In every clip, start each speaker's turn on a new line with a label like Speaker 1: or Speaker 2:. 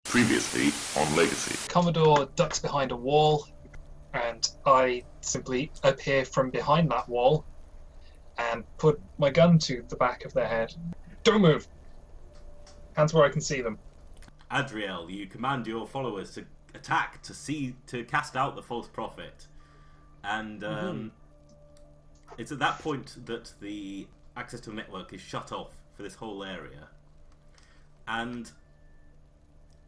Speaker 1: Previously on Legacy.
Speaker 2: Commodore ducks behind a wall, and I simply appear from behind that wall and put my gun to the back of their head. Don't move! Hands where I can see them.
Speaker 3: Adriel, you command your followers to attack, to cast out the false prophet. And it's at that point that the access to the network is shut off for this whole area. And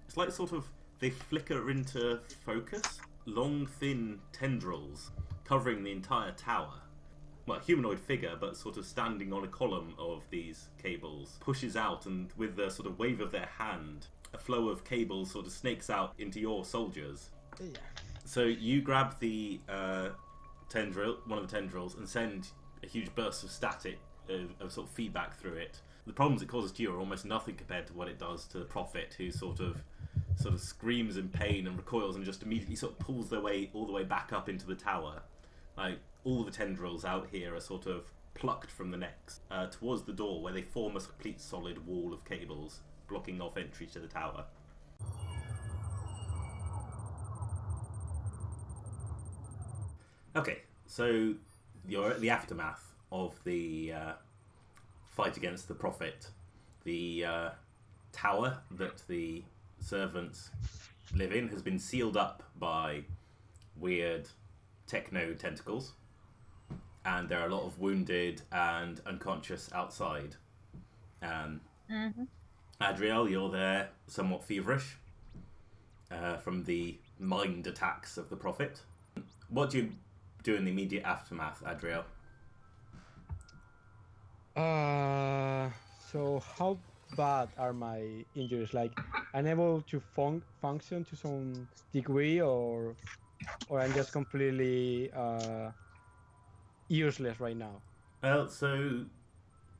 Speaker 3: it's like sort of they flicker into focus. Long, thin tendrils covering the entire tower. Well, a humanoid figure, but sort of standing on a column of these cables, pushes out, and with a sort of wave of their hand, a flow of cables sort of snakes out into your soldiers. Yeah. So you grab the one of the tendrils, and send a huge burst of static, of sort of feedback through it. The problems it causes to you are almost nothing compared to what it does to the prophet, who sort of screams in pain and recoils and just immediately sort of pulls their way all the way back up into the tower. Like, all the tendrils out here are sort of plucked from the necks towards the door, where they form a complete solid wall of cables blocking off entry to the tower. Okay, so you're at the aftermath of the fight against the prophet. The tower that the servants live in has been sealed up by weird techno tentacles, and there are a lot of wounded and unconscious outside. Adriel, you're there somewhat feverish from the mind attacks of the prophet. What do you do in the immediate aftermath, Adriel?
Speaker 4: So how bad are my injuries? Like, unable to function to some degree, or I'm just completely useless right now?
Speaker 3: Well, so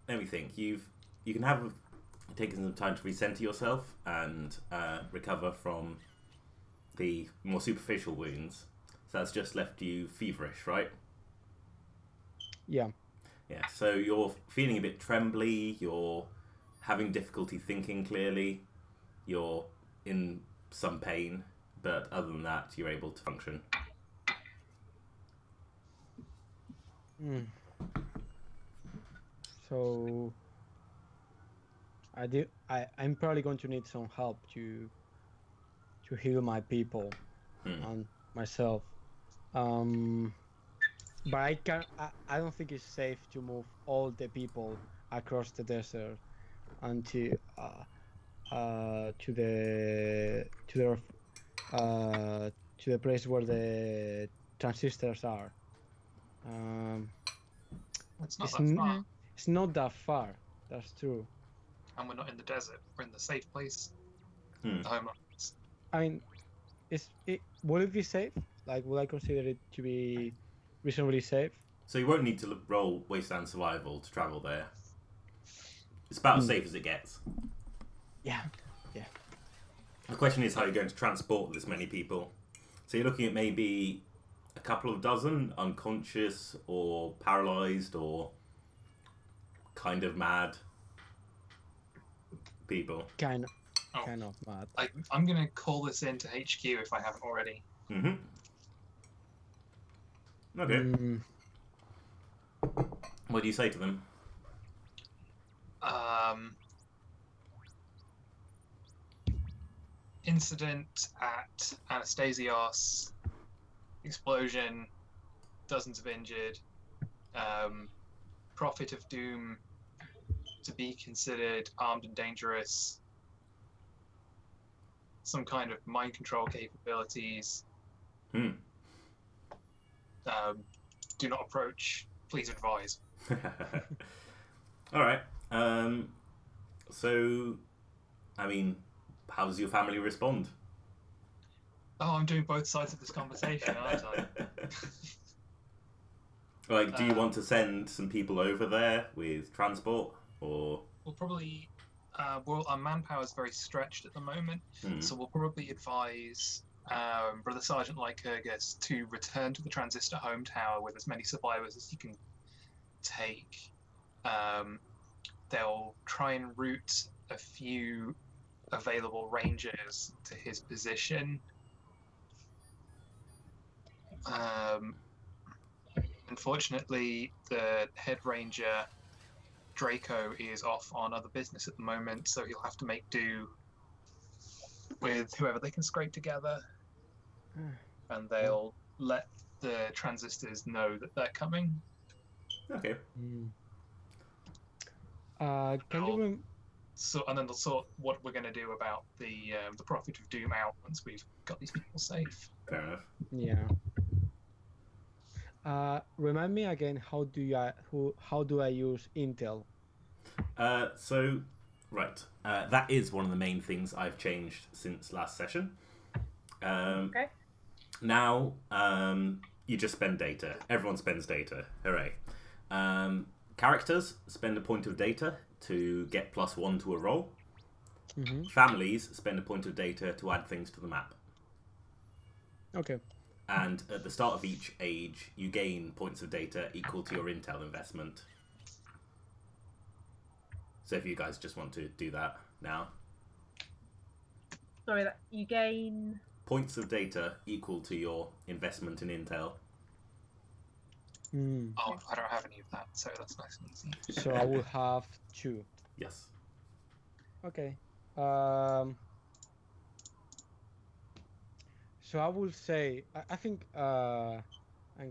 Speaker 3: let me think. You can have taken some time to recenter yourself and recover from the more superficial wounds. So that's just left you feverish, right?
Speaker 4: Yeah.
Speaker 3: Yeah, so you're feeling a bit trembly, you're having difficulty thinking clearly, you're in some pain, but other than that, you're able to function.
Speaker 4: So I'm probably going to need some help to heal my people and myself. But I don't think it's safe to move all the people across the desert and to the place where the transistors are.
Speaker 2: It's not that far.
Speaker 4: It's not that far. That's true.
Speaker 2: And we're not in the desert. We're in the safe place. The homeland.
Speaker 4: I mean, will it be safe? Like, will I consider it to be reasonably safe?
Speaker 3: So you won't need to roll Wasteland Survival to travel there. It's about as safe as it gets.
Speaker 4: Yeah.
Speaker 3: The question is how you're going to transport this many people. So you're looking at maybe a couple of dozen unconscious or paralysed or kind of mad people.
Speaker 4: Kind of mad.
Speaker 2: I'm going to call this into HQ if I haven't already.
Speaker 3: Okay. What do you say to them?
Speaker 2: Incident at Anastasios. Explosion. Dozens of injured. Prophet of Doom to be considered armed and dangerous. Some kind of mind control capabilities. Do not approach. Please advise.
Speaker 3: All right. So, I mean, how does your family respond?
Speaker 2: Oh, I'm doing both sides of this conversation, aren't I?
Speaker 3: Like, do you want to send some people over there with transport, or?
Speaker 2: We'll probably. Our manpower is very stretched at the moment, so we'll probably advise Brother Sergeant Lycurgus to return to the Transistor home tower with as many survivors as you can take. They'll try and route a few available rangers to his position. Unfortunately, the head ranger Draco is off on other business at the moment, so he'll have to make do with whoever they can scrape together, and they'll let the transistors know that they're coming.
Speaker 3: Okay.
Speaker 4: Can you
Speaker 2: And then they'll sort what we're going to do about the Prophet of Doom out once we've got these people safe.
Speaker 3: Fair enough.
Speaker 4: Yeah. Remind me again, how do I use Intel?
Speaker 3: That is one of the main things I've changed since last session.
Speaker 5: Okay.
Speaker 3: Now, you just spend data. Everyone spends data. Hooray. Characters spend a point of data to get +1 to a roll.
Speaker 4: Mm-hmm.
Speaker 3: Families spend a point of data to add things to the map.
Speaker 4: Okay.
Speaker 3: And at the start of each age, you gain points of data equal to your intel investment. So if you guys just want to do that now.
Speaker 5: Sorry, that you gain
Speaker 3: Points of data equal to your investment in intel.
Speaker 2: Oh, I don't have any of that, so that's nice and easy.
Speaker 4: So I will have 2.
Speaker 3: Yes.
Speaker 4: Okay. So I will say, I think I'm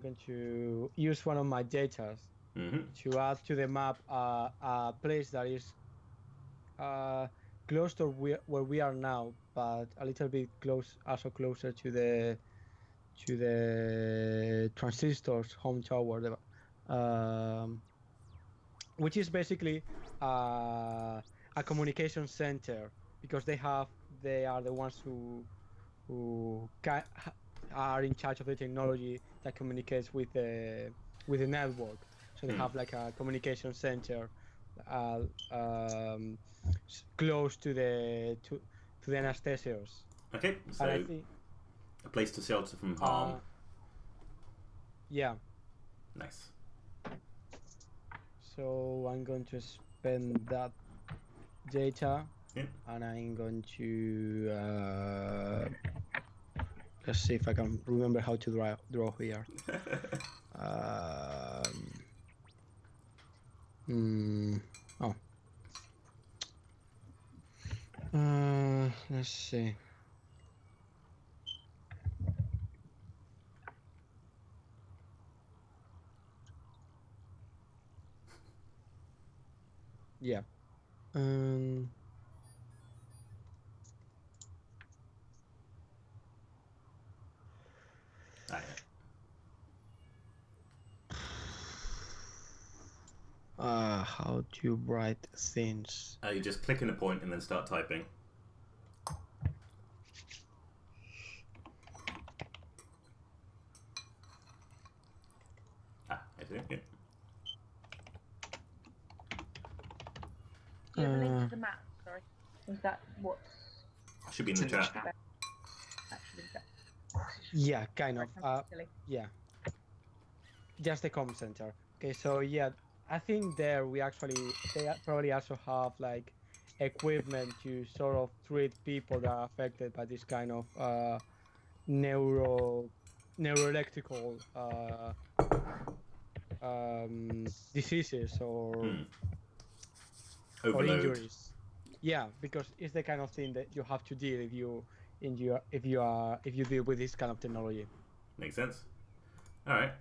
Speaker 4: going to use one of my data to add to the map a place that is close to where we are now, but a little bit also closer to the transistors home tower, which is basically a communication center, because they are the ones who are in charge of the technology that communicates with the network. So they have like a communication center close to the anesthesios.
Speaker 3: Okay, so
Speaker 4: And I think,
Speaker 3: a place to shelter from harm.
Speaker 4: yeah.
Speaker 3: Nice.
Speaker 4: So I'm going to spend that data,
Speaker 3: Yep.
Speaker 4: and I'm going to let's see if I can remember how to draw here. Let's see. Yeah. How do you write things?
Speaker 3: You just click in a point and then start typing. I see. Yeah.
Speaker 5: Do you have a link to the map? Sorry, is that what?
Speaker 3: Should be in the chat.
Speaker 5: Actually, is that...
Speaker 4: Yeah, kind of.
Speaker 5: Silly.
Speaker 4: Yeah. Just the comm center. Okay, so yeah, I think they probably also have like equipment to sort of treat people that are affected by this kind of neuroelectrical diseases or
Speaker 3: Overload.
Speaker 4: injuries. Yeah, because it's the kind of thing that you have to deal if you deal with this kind of technology.
Speaker 3: Makes sense. All right.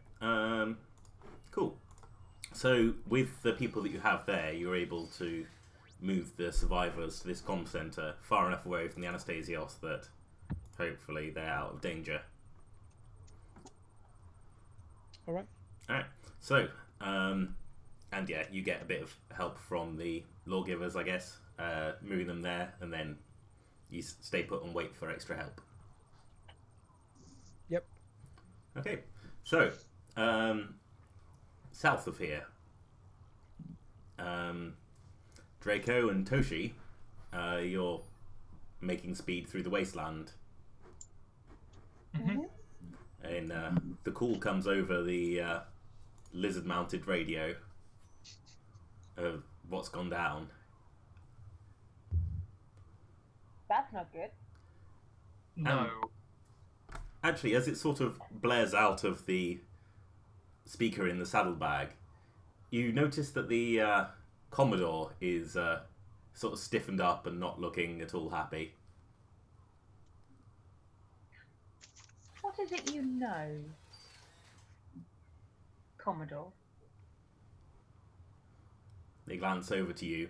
Speaker 3: Cool. So with the people that you have there, you're able to move the survivors to this comm center far enough away from the Anastasios that hopefully they're out of danger.
Speaker 4: All right.
Speaker 3: All right. So, and yeah, you get a bit of help from the lawgivers, I guess, moving them there, and then you stay put and wait for extra help.
Speaker 4: Yep.
Speaker 3: Okay. So, south of here, Draco and Toshi, you're making speed through the wasteland.
Speaker 5: Mm-hmm.
Speaker 3: And the call comes over the lizard-mounted radio of what's gone down.
Speaker 5: That's not good.
Speaker 2: No.
Speaker 3: Actually, as it sort of blares out of the speaker in the saddlebag, you notice that the Commodore is sort of stiffened up and not looking at all happy.
Speaker 5: What is it you know, Commodore?
Speaker 3: They glance over to you.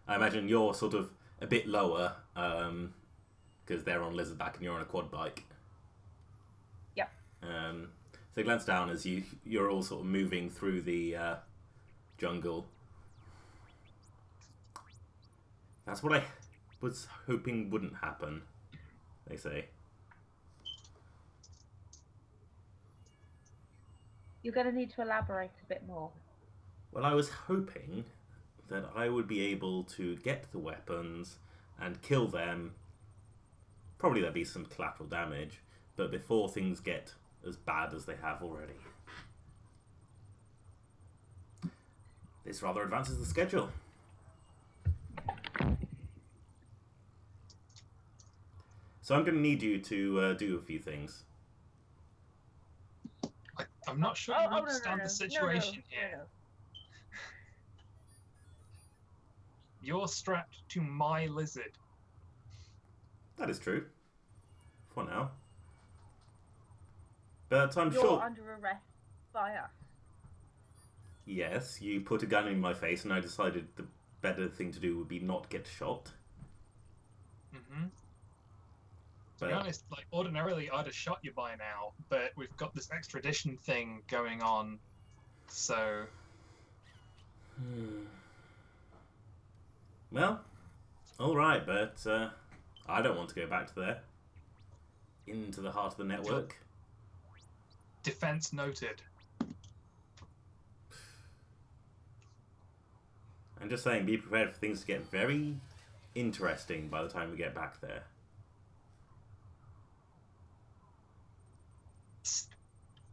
Speaker 3: I imagine you're sort of a bit lower, because they're on lizardback and you're on a quad bike.
Speaker 5: Yep.
Speaker 3: So they glance down as you're all sort of moving through the jungle. That's what I was hoping wouldn't happen, they say.
Speaker 5: You're going to need to elaborate a bit more.
Speaker 3: Well, I was hoping that I would be able to get the weapons and kill them. Probably there'd be some collateral damage, but before things get as bad as they have already. This rather advances the schedule. So I'm going to need you to do a few things.
Speaker 2: I'm not sure you understand the situation here.
Speaker 5: No.
Speaker 2: You're strapped to my lizard.
Speaker 3: That is true. For now. But I'm
Speaker 5: You're
Speaker 3: sure...
Speaker 5: under arrest by us.
Speaker 3: Yes, you put a gun in my face and I decided the better thing to do would be not get shot.
Speaker 2: Mm-hmm. To
Speaker 3: But
Speaker 2: be honest, like, ordinarily I'd have shot you by now, but we've got this extradition thing going on, so...
Speaker 3: Well, alright, but I don't want to go back to there. Into the heart of the network.
Speaker 2: Defense noted.
Speaker 3: I'm just saying, be prepared for things to get very interesting by the time we get back there.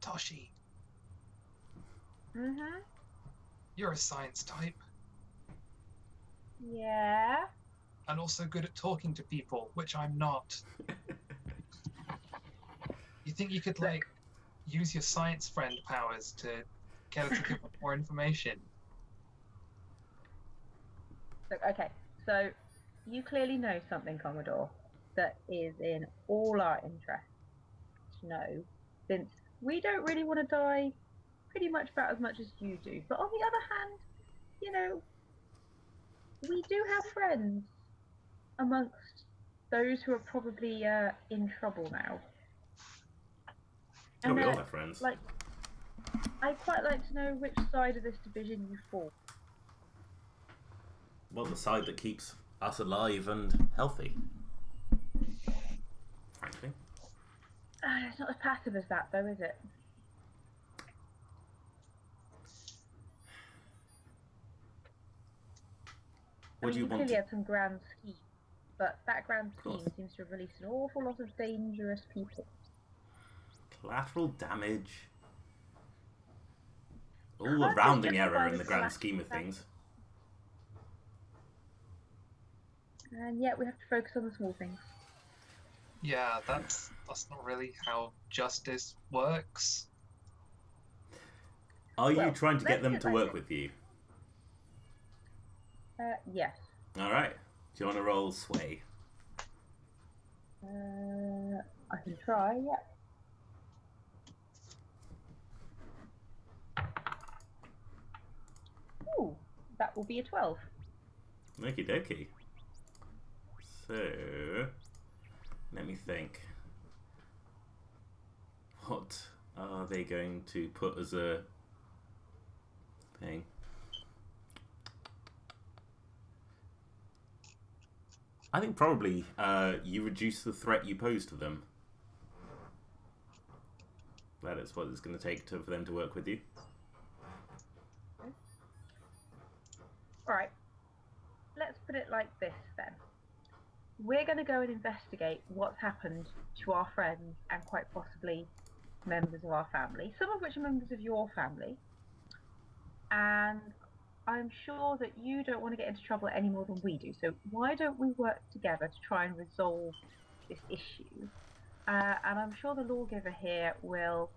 Speaker 2: Toshi,
Speaker 5: Mm-hmm.
Speaker 2: you're a science type,
Speaker 5: Yeah.
Speaker 2: and also good at talking to people, which I'm not. You think you could, like, use your science friend powers to get her to give up more information?
Speaker 5: Look, okay, so you clearly know something, Commodore, that is in all our interests to know, since we don't really want to die pretty much about as much as you do. But on the other hand, you know, we do have friends amongst those who are probably in trouble now.
Speaker 3: Oh, we all have friends.
Speaker 5: Like, I'd quite like to know which side of this division you fall.
Speaker 3: Well, the side that keeps us alive and healthy. Frankly.
Speaker 5: It's not as passive as that, though, is it?
Speaker 3: What do you want
Speaker 5: clearly
Speaker 3: to...
Speaker 5: had some grand scheme, but that grand
Speaker 3: Of course.
Speaker 5: scheme seems to have released an awful lot of dangerous people.
Speaker 3: Collateral damage. All a
Speaker 5: Can't
Speaker 3: rounding
Speaker 5: just
Speaker 3: error
Speaker 5: justify
Speaker 3: in the
Speaker 5: this
Speaker 3: grand
Speaker 5: lack
Speaker 3: scheme of
Speaker 5: of
Speaker 3: things.
Speaker 5: And yet we have to focus on the small things.
Speaker 2: Yeah, that's not really how justice works.
Speaker 3: Are you
Speaker 5: Well,
Speaker 3: trying to get
Speaker 5: let's
Speaker 3: them
Speaker 5: get
Speaker 3: to
Speaker 5: back
Speaker 3: work
Speaker 5: to-
Speaker 3: with you?
Speaker 5: Yes.
Speaker 3: Alright. Do you want to roll sway?
Speaker 5: I can try, yeah. Ooh, that will be a 12.
Speaker 3: Okie dokie. So, let me think. What are they going to put as a thing? I think probably you reduce the threat you pose to them. That is what it's going to take for them to work with you.
Speaker 5: Alright. Let's put it like this then. We're going to go and investigate what's happened to our friends and quite possibly members of our family, some of which are members of your family. And I'm sure that you don't want to get into trouble any more than we do. So why don't we work together to try and resolve this issue? And I'm sure the lawgiver here will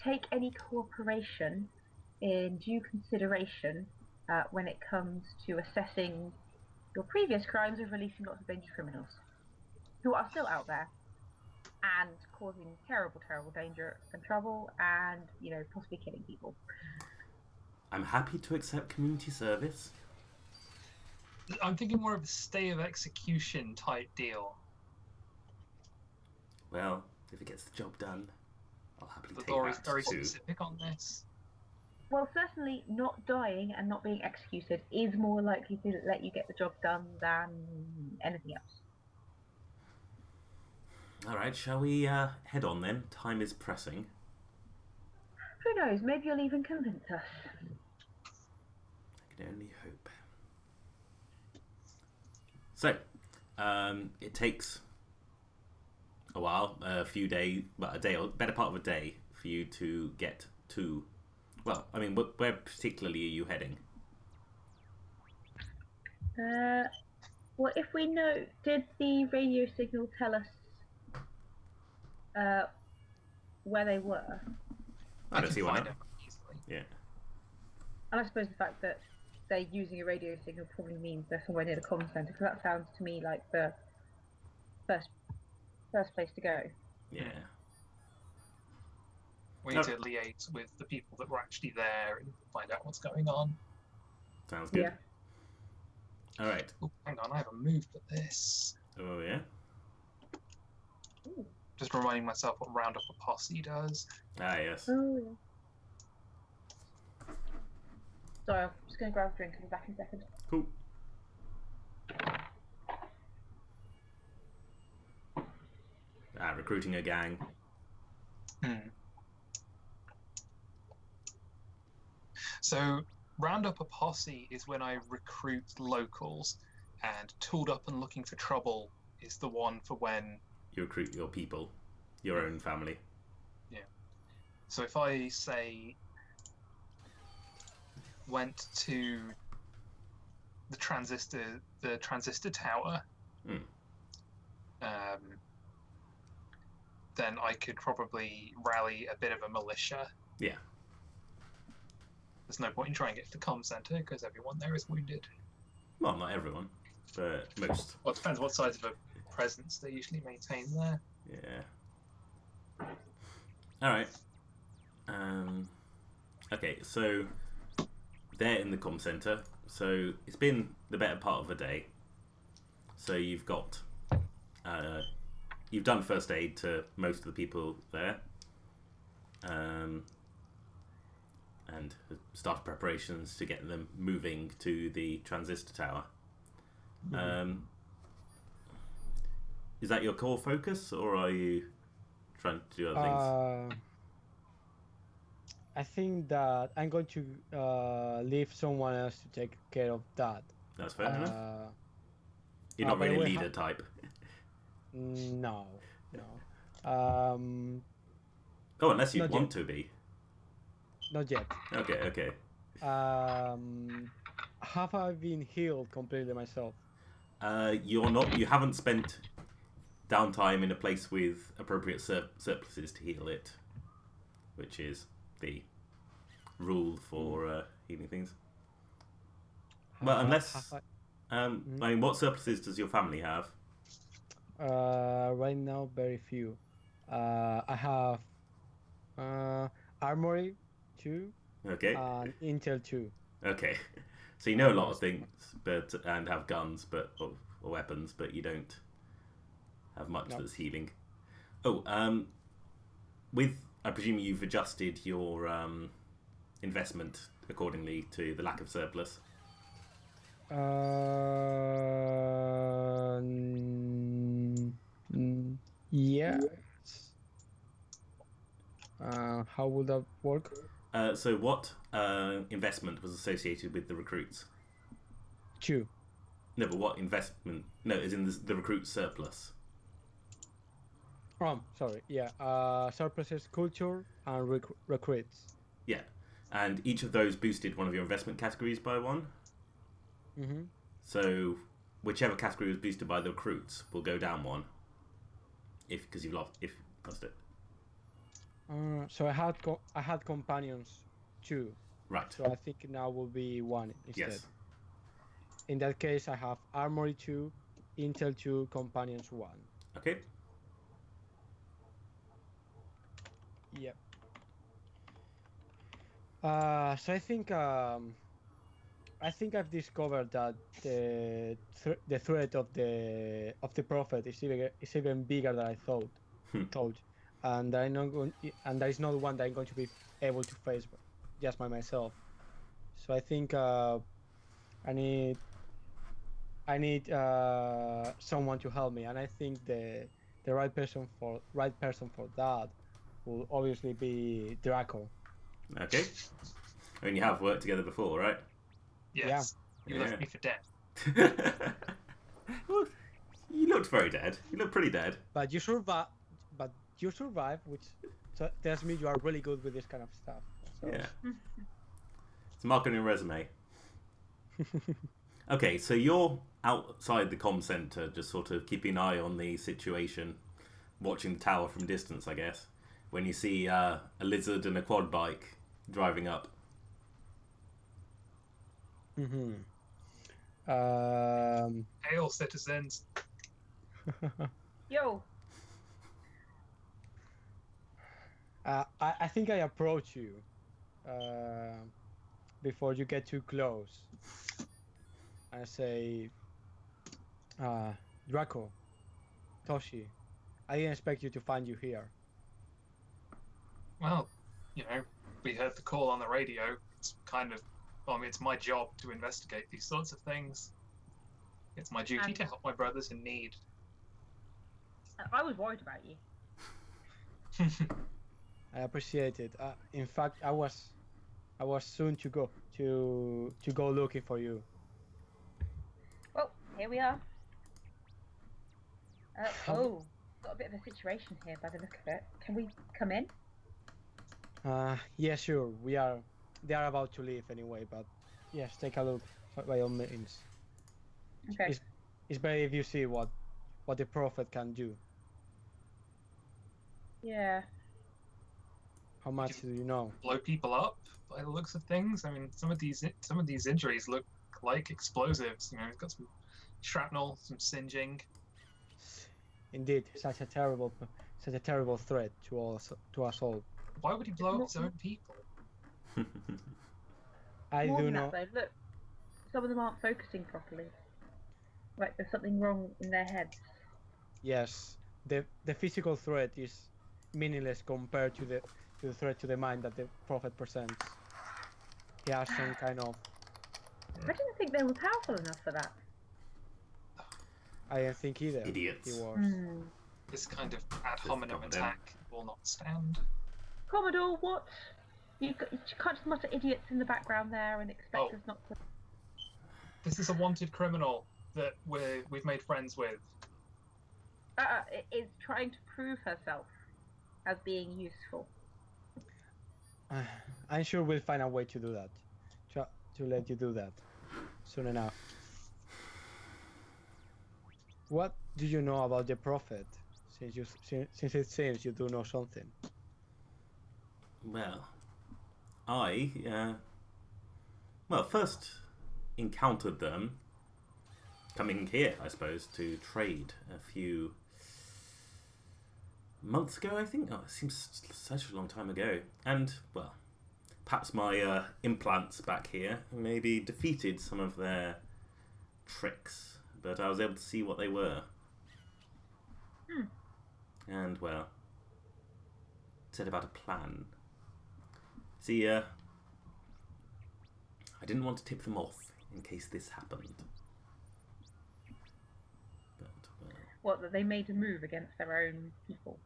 Speaker 5: take any cooperation in due consideration when it comes to assessing your previous crimes of releasing lots of dangerous criminals who are still out there and causing terrible, terrible danger and trouble and, possibly killing people.
Speaker 3: I'm happy to accept community service.
Speaker 2: I'm thinking more of a stay of execution type deal.
Speaker 3: Well, if it gets the job done, I'll happily
Speaker 2: The
Speaker 3: take
Speaker 2: law is
Speaker 3: that
Speaker 2: very
Speaker 3: too.
Speaker 2: specific on this.
Speaker 5: Well, certainly not dying and not being executed is more likely to let you get the job done than anything else.
Speaker 3: Alright, shall we head on then? Time is pressing.
Speaker 5: Who knows, maybe you'll even convince us.
Speaker 3: I can only hope. So, it takes a while, a few days, well, a day or better part of a day for you to get to. Well, I mean, where particularly are you heading?
Speaker 5: Well, if we know, did the radio signal tell us where they were?
Speaker 3: I don't see why
Speaker 2: find
Speaker 3: not.
Speaker 2: it easily.
Speaker 3: Yeah.
Speaker 5: And I suppose the fact that they're using a radio signal probably means they're somewhere near the comm centre, because that sounds to me like the first place to go.
Speaker 3: Yeah.
Speaker 2: We need to liaise with the people that were actually there and find out what's going on.
Speaker 3: Sounds good.
Speaker 5: Yeah.
Speaker 3: Alright.
Speaker 2: Oh, hang on, I haven't moved for this.
Speaker 3: Oh, yeah?
Speaker 2: Just reminding myself what round up a posse does.
Speaker 3: Ah, yes.
Speaker 5: Oh, yeah. Sorry, I'm just going to grab a drink and be back in a second.
Speaker 3: Cool. Recruiting a gang.
Speaker 2: So, round up a posse is when I recruit locals, and tooled up and looking for trouble is the one for when...
Speaker 3: You recruit your people, your own family.
Speaker 2: Yeah. So if I, say, went to the transistor tower, then I could probably rally a bit of a militia.
Speaker 3: Yeah.
Speaker 2: There's no point in trying to get to the comm centre because everyone there is wounded.
Speaker 3: Well, not everyone, but most.
Speaker 2: Well, it depends what size of a presence they usually maintain there.
Speaker 3: Yeah. Alright. Okay, so they're in the comm centre. So it's been the better part of a day. So you've got... you've done first aid to most of the people there. And started preparations to get them moving to the transistor tower. Is that your core focus, or are you trying to do other things?
Speaker 4: I think that I'm going to leave someone else to take care of that.
Speaker 3: That's fair enough. You're not really a leader type.
Speaker 4: No.
Speaker 3: Oh, unless you want to be.
Speaker 4: Not yet.
Speaker 3: Okay.
Speaker 4: Have I been healed completely myself?
Speaker 3: You're not. You haven't spent downtime in a place with appropriate surpluses to heal it, which is the rule for healing things. Well, unless I mean, what surpluses does your family have?
Speaker 4: Right now, very few. I have Armory 2 and Intel 2.
Speaker 3: Okay, so you know a lot of things, and have guns, or weapons, but you don't have much that's healing. Oh, I presume you've adjusted your investment accordingly to the lack of surplus.
Speaker 4: Yeah. How would that work?
Speaker 3: So what investment was associated with the recruits?
Speaker 4: 2.
Speaker 3: No, but what investment? No, is in the recruit surplus.
Speaker 4: Sorry. Yeah. Surpluses, culture, and recruits.
Speaker 3: Yeah. And each of those boosted one of your investment categories by 1.
Speaker 4: Mm-hmm.
Speaker 3: So whichever category was boosted by the recruits will go down 1. Because you've lost it.
Speaker 4: So I had companions 2.
Speaker 3: Right.
Speaker 4: So I think now will be 1 instead.
Speaker 3: Yes.
Speaker 4: In that case, I have armory 2, intel 2, companions 1.
Speaker 3: Okay.
Speaker 4: Yep. So I think I've discovered that the threat of the prophet is even bigger than I thought. And and there is not one that I'm going to be able to face just by myself. So I think I need someone to help me, and I think the right person for that will obviously be Draco.
Speaker 3: Okay. I mean, you have worked together before, right?
Speaker 2: Yes. You left me for dead.
Speaker 3: Well, you looked very dead. You look pretty dead.
Speaker 4: But you survive. Which tells me you are really good with this kind of stuff. So.
Speaker 3: Yeah. It's a mark on your resume. Okay, so you're outside the comm center, just sort of keeping an eye on the situation, watching the tower from distance, I guess, when you see a lizard and a quad bike driving up.
Speaker 4: Mm-hmm.
Speaker 2: Hail, citizens.
Speaker 5: Yo.
Speaker 4: I think I approach you before you get too close. I say, Draco, Toshi, I didn't expect you to find you here.
Speaker 2: Well, we heard the call on the radio. It's kind of, it's my job to investigate these sorts of things. It's my duty to help my brothers in need.
Speaker 5: I was worried about you.
Speaker 4: I appreciate it. In fact, I was soon to go looking for you.
Speaker 5: Well, here we are. Got a bit of a situation here by the look of it. Can we come in?
Speaker 4: Yeah, sure. They are about to leave anyway, but yes, take a look by all means.
Speaker 5: Okay.
Speaker 4: It's better if you see what the prophet can do.
Speaker 5: Yeah.
Speaker 4: How much do you know?
Speaker 2: Blow people up by the looks of things. I mean, some of these injuries look like explosives. He's got some shrapnel, some singeing.
Speaker 4: Indeed, such a terrible threat to us all.
Speaker 2: Why would he blow up his own people?
Speaker 4: I
Speaker 5: More
Speaker 4: do
Speaker 5: than
Speaker 4: know.
Speaker 5: that, though, look, some of them aren't focusing properly. Like there's something wrong in their heads.
Speaker 4: Yes, the physical threat is meaningless compared to the threat to the mind that the prophet presents. He has some kind of.
Speaker 5: I didn't think they were powerful enough for that.
Speaker 4: I don't think either.
Speaker 3: Idiots.
Speaker 4: He was.
Speaker 2: This kind of ad hominem attack will not stand.
Speaker 5: Commodore, what? You can't just mutter idiots in the background there and expect us not to.
Speaker 2: This is a wanted criminal that we've made friends with.
Speaker 5: Is trying to prove herself as being useful.
Speaker 4: I'm sure we'll find a way to do that. To let you do that soon enough. What do you know about the prophet? Since it seems you do know something.
Speaker 3: Well, I first encountered them coming here, I suppose, to trade a few months ago, I think. Oh, it seems such a long time ago. And, well, perhaps my implants back here maybe defeated some of their tricks, but I was able to see what they were. And, well, said about a plan. See, I didn't want to tip them off in case this happened. But, well...
Speaker 5: What, that they made a move against their own people?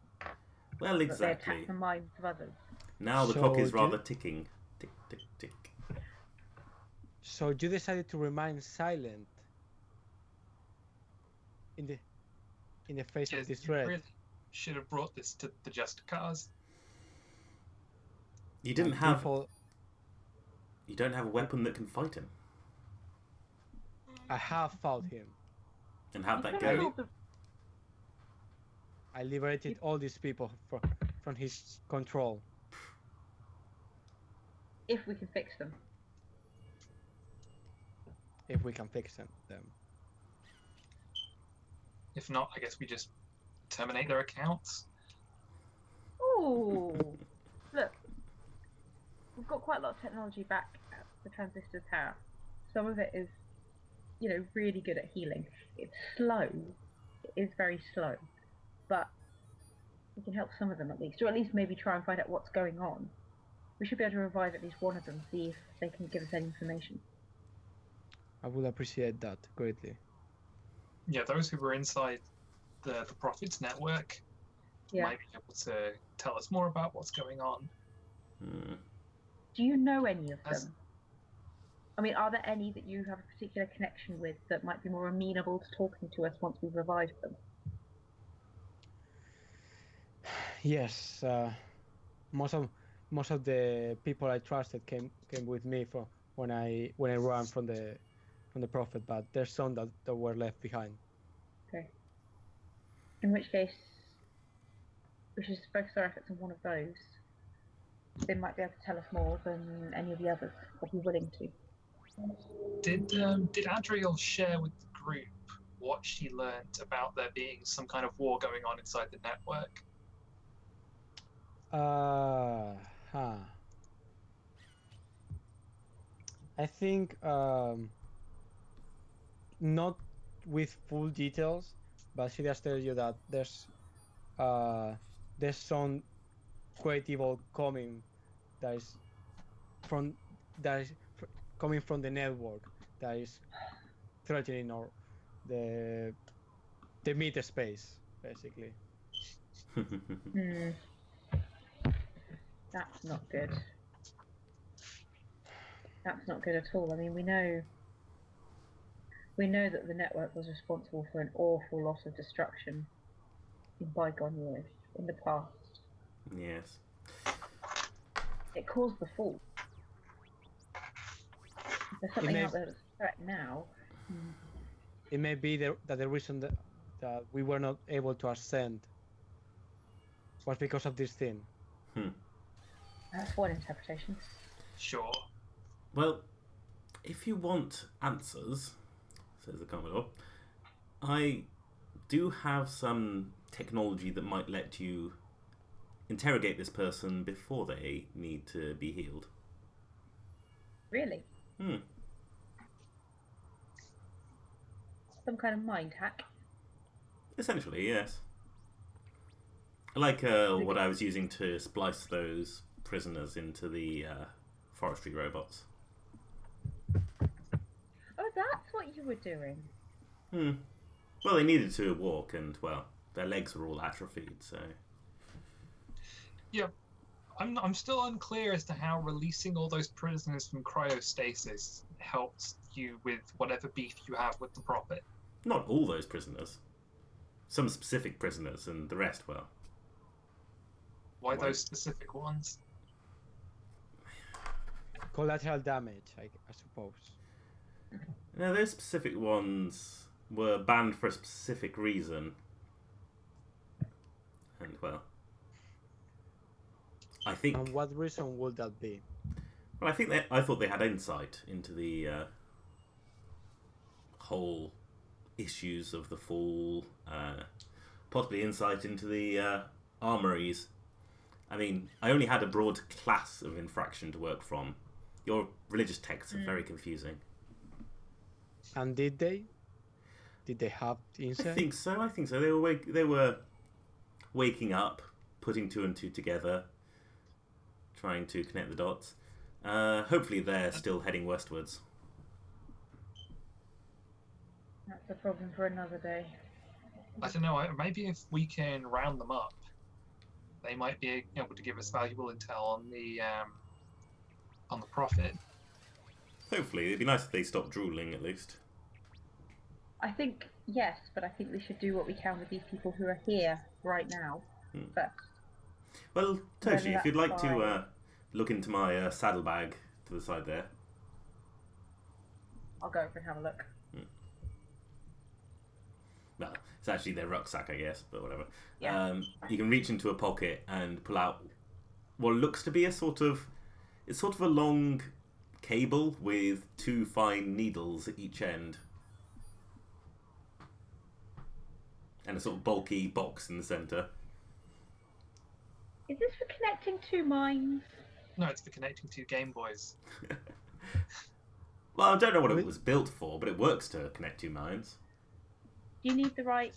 Speaker 3: Well,
Speaker 5: That
Speaker 3: exactly.
Speaker 5: they attacked the minds of others?
Speaker 3: Now the clock is rather ticking. Tick, tick, tick.
Speaker 4: So you decided to remain silent in the face of this threat.
Speaker 2: Really should have brought this to the just cause.
Speaker 3: You didn't have... You don't have a weapon that can fight him.
Speaker 4: I have fought him.
Speaker 3: And how'd that
Speaker 5: You
Speaker 3: go?
Speaker 5: could've-
Speaker 4: I liberated all these people from his control.
Speaker 5: If we can fix them.
Speaker 4: If we can fix them.
Speaker 2: If not, I guess we just terminate their accounts.
Speaker 5: Ooh, look, we've got quite a lot of technology back at the transistors have. Some of it is, really good at healing. It's slow. It is very slow, but we can help some of them at least, or at least maybe try and find out what's going on. We should be able to revive at least one of them, see if they can give us any information.
Speaker 4: I would appreciate that greatly.
Speaker 2: Yeah, those who were inside the Prophet's network
Speaker 5: Yeah.
Speaker 2: might be able to tell us more about what's going on.
Speaker 5: Do you know any of
Speaker 2: As-
Speaker 5: them? I mean, are there any that you have a particular connection with that might be more amenable to talking to us once we've revived them?
Speaker 4: Yes, most of the people I trusted came with me from when I ran from the Prophet, but there's some that were left behind.
Speaker 5: Okay. In which case, we should focus our efforts on one of those. They might be able to tell us more than any of the others, or be willing to.
Speaker 2: Did Adriel share with the group what she learned about there being some kind of war going on inside the network?
Speaker 4: I think not with full details, but she just tells you that there's some great evil coming that is coming from the network that is threatening the mid space, basically.
Speaker 5: That's not good. That's not good at all. I mean, we know that the network was responsible for an awful lot of destruction in bygone years, in the past.
Speaker 3: Yes.
Speaker 5: It caused the fall. If there's something out there that's a threat now.
Speaker 4: It may be that the reason that we were not able to ascend was because of this thing.
Speaker 5: That's one interpretation.
Speaker 2: Sure.
Speaker 3: Well, if you want answers, says the Commodore, I do have some technology that might let you interrogate this person before they need to be healed.
Speaker 5: Really? Some kind of mind hack?
Speaker 3: Essentially, yes. Like what I was using to splice those prisoners into the forestry robots.
Speaker 5: Oh, that's what you were doing.
Speaker 3: Well, they needed to walk, and, well, their legs were all atrophied, so...
Speaker 2: Yeah, I'm still unclear as to how releasing all those prisoners from cryostasis helped you with whatever beef you have with the Prophet.
Speaker 3: Not all those prisoners. Some specific prisoners, and the rest, well...
Speaker 2: Why those specific ones?
Speaker 4: Collateral damage, I suppose.
Speaker 3: No, those specific ones were banned for a specific reason. And, well... I think...
Speaker 4: And what reason would that be?
Speaker 3: Well, I thought they had insight into the whole issues of the fall, possibly insight into the armories. I mean, I only had a broad class of infraction to work from. Your religious texts are very confusing.
Speaker 4: And did they? Did they have insight?
Speaker 3: I think so. They were waking up, putting two and two together, trying to connect the dots. Hopefully they're still heading westwards.
Speaker 5: That's a problem for another day.
Speaker 2: I don't know, maybe if we can round them up, they might be able to give us valuable intel on the Prophet.
Speaker 3: Hopefully. It'd be nice if they stopped drooling, at least.
Speaker 5: I think, yes, but I think we should do what we can with these people who are here right now first.
Speaker 3: Well,
Speaker 5: Whether
Speaker 3: Toshi, if you'd like
Speaker 5: that's
Speaker 3: to look into my saddlebag to the side there.
Speaker 5: I'll go over and have a look.
Speaker 3: Well, it's actually their rucksack, I guess, but whatever.
Speaker 5: Yeah.
Speaker 3: You can reach into a pocket and pull out what looks to be it's sort of a long cable with 2 fine needles at each end. And a sort of bulky box in the centre.
Speaker 5: Is this for connecting 2 mines?
Speaker 2: No, it's for connecting 2 Game Boys.
Speaker 3: Well, I don't know what it was built for, but it works to connect 2 mines.
Speaker 5: Do you need the right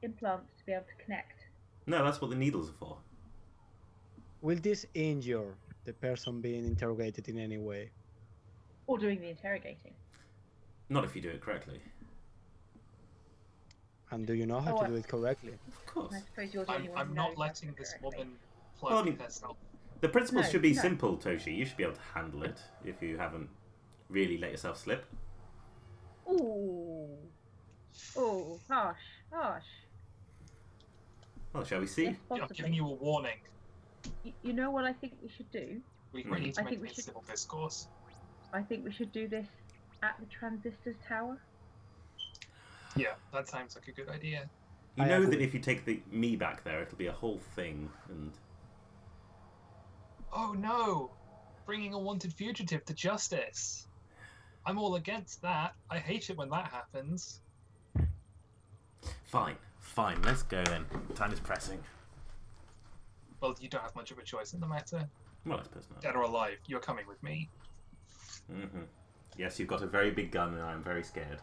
Speaker 5: implants to be able to connect?
Speaker 3: No, that's what the needles are for.
Speaker 4: Will this injure the person being interrogated in any way?
Speaker 5: Or doing the interrogating?
Speaker 3: Not if you do it correctly.
Speaker 4: And do you know how to do it correctly?
Speaker 3: Of course.
Speaker 5: I suppose you're the only one
Speaker 2: I'm
Speaker 5: who
Speaker 2: not
Speaker 5: knows
Speaker 2: letting
Speaker 5: how to do
Speaker 2: this
Speaker 5: it correctly.
Speaker 2: woman plug
Speaker 3: Well, I mean-
Speaker 2: herself.
Speaker 3: The principles
Speaker 5: No,
Speaker 3: should be
Speaker 5: no.
Speaker 3: simple, Toshi. You should be able to handle it if you haven't really let yourself slip.
Speaker 5: Ooh. Ooh, harsh, harsh.
Speaker 3: Well, shall we see?
Speaker 5: Yes,
Speaker 2: I'm
Speaker 5: possibly.
Speaker 2: giving you a warning.
Speaker 5: You know what I think we should do?
Speaker 2: We
Speaker 3: Mhm.
Speaker 2: need to
Speaker 5: I think we
Speaker 2: maintain
Speaker 5: should-
Speaker 2: civil discourse.
Speaker 5: I think we should do this at the Transistors Tower.
Speaker 2: Yeah, that sounds like a good idea.
Speaker 3: You
Speaker 4: I
Speaker 3: know that
Speaker 4: agree.
Speaker 3: if you take me back there, it'll be a whole thing, and
Speaker 2: Oh no! Bringing a wanted fugitive to justice. I'm all against that. I hate it when that happens.
Speaker 3: fine, let's go then. Time is pressing.
Speaker 2: Well, you don't have much of a choice in the matter.
Speaker 3: Well, that's personal.
Speaker 2: Dead or alive, you're coming with me.
Speaker 3: Yes, you've got a very big gun, and I'm very scared.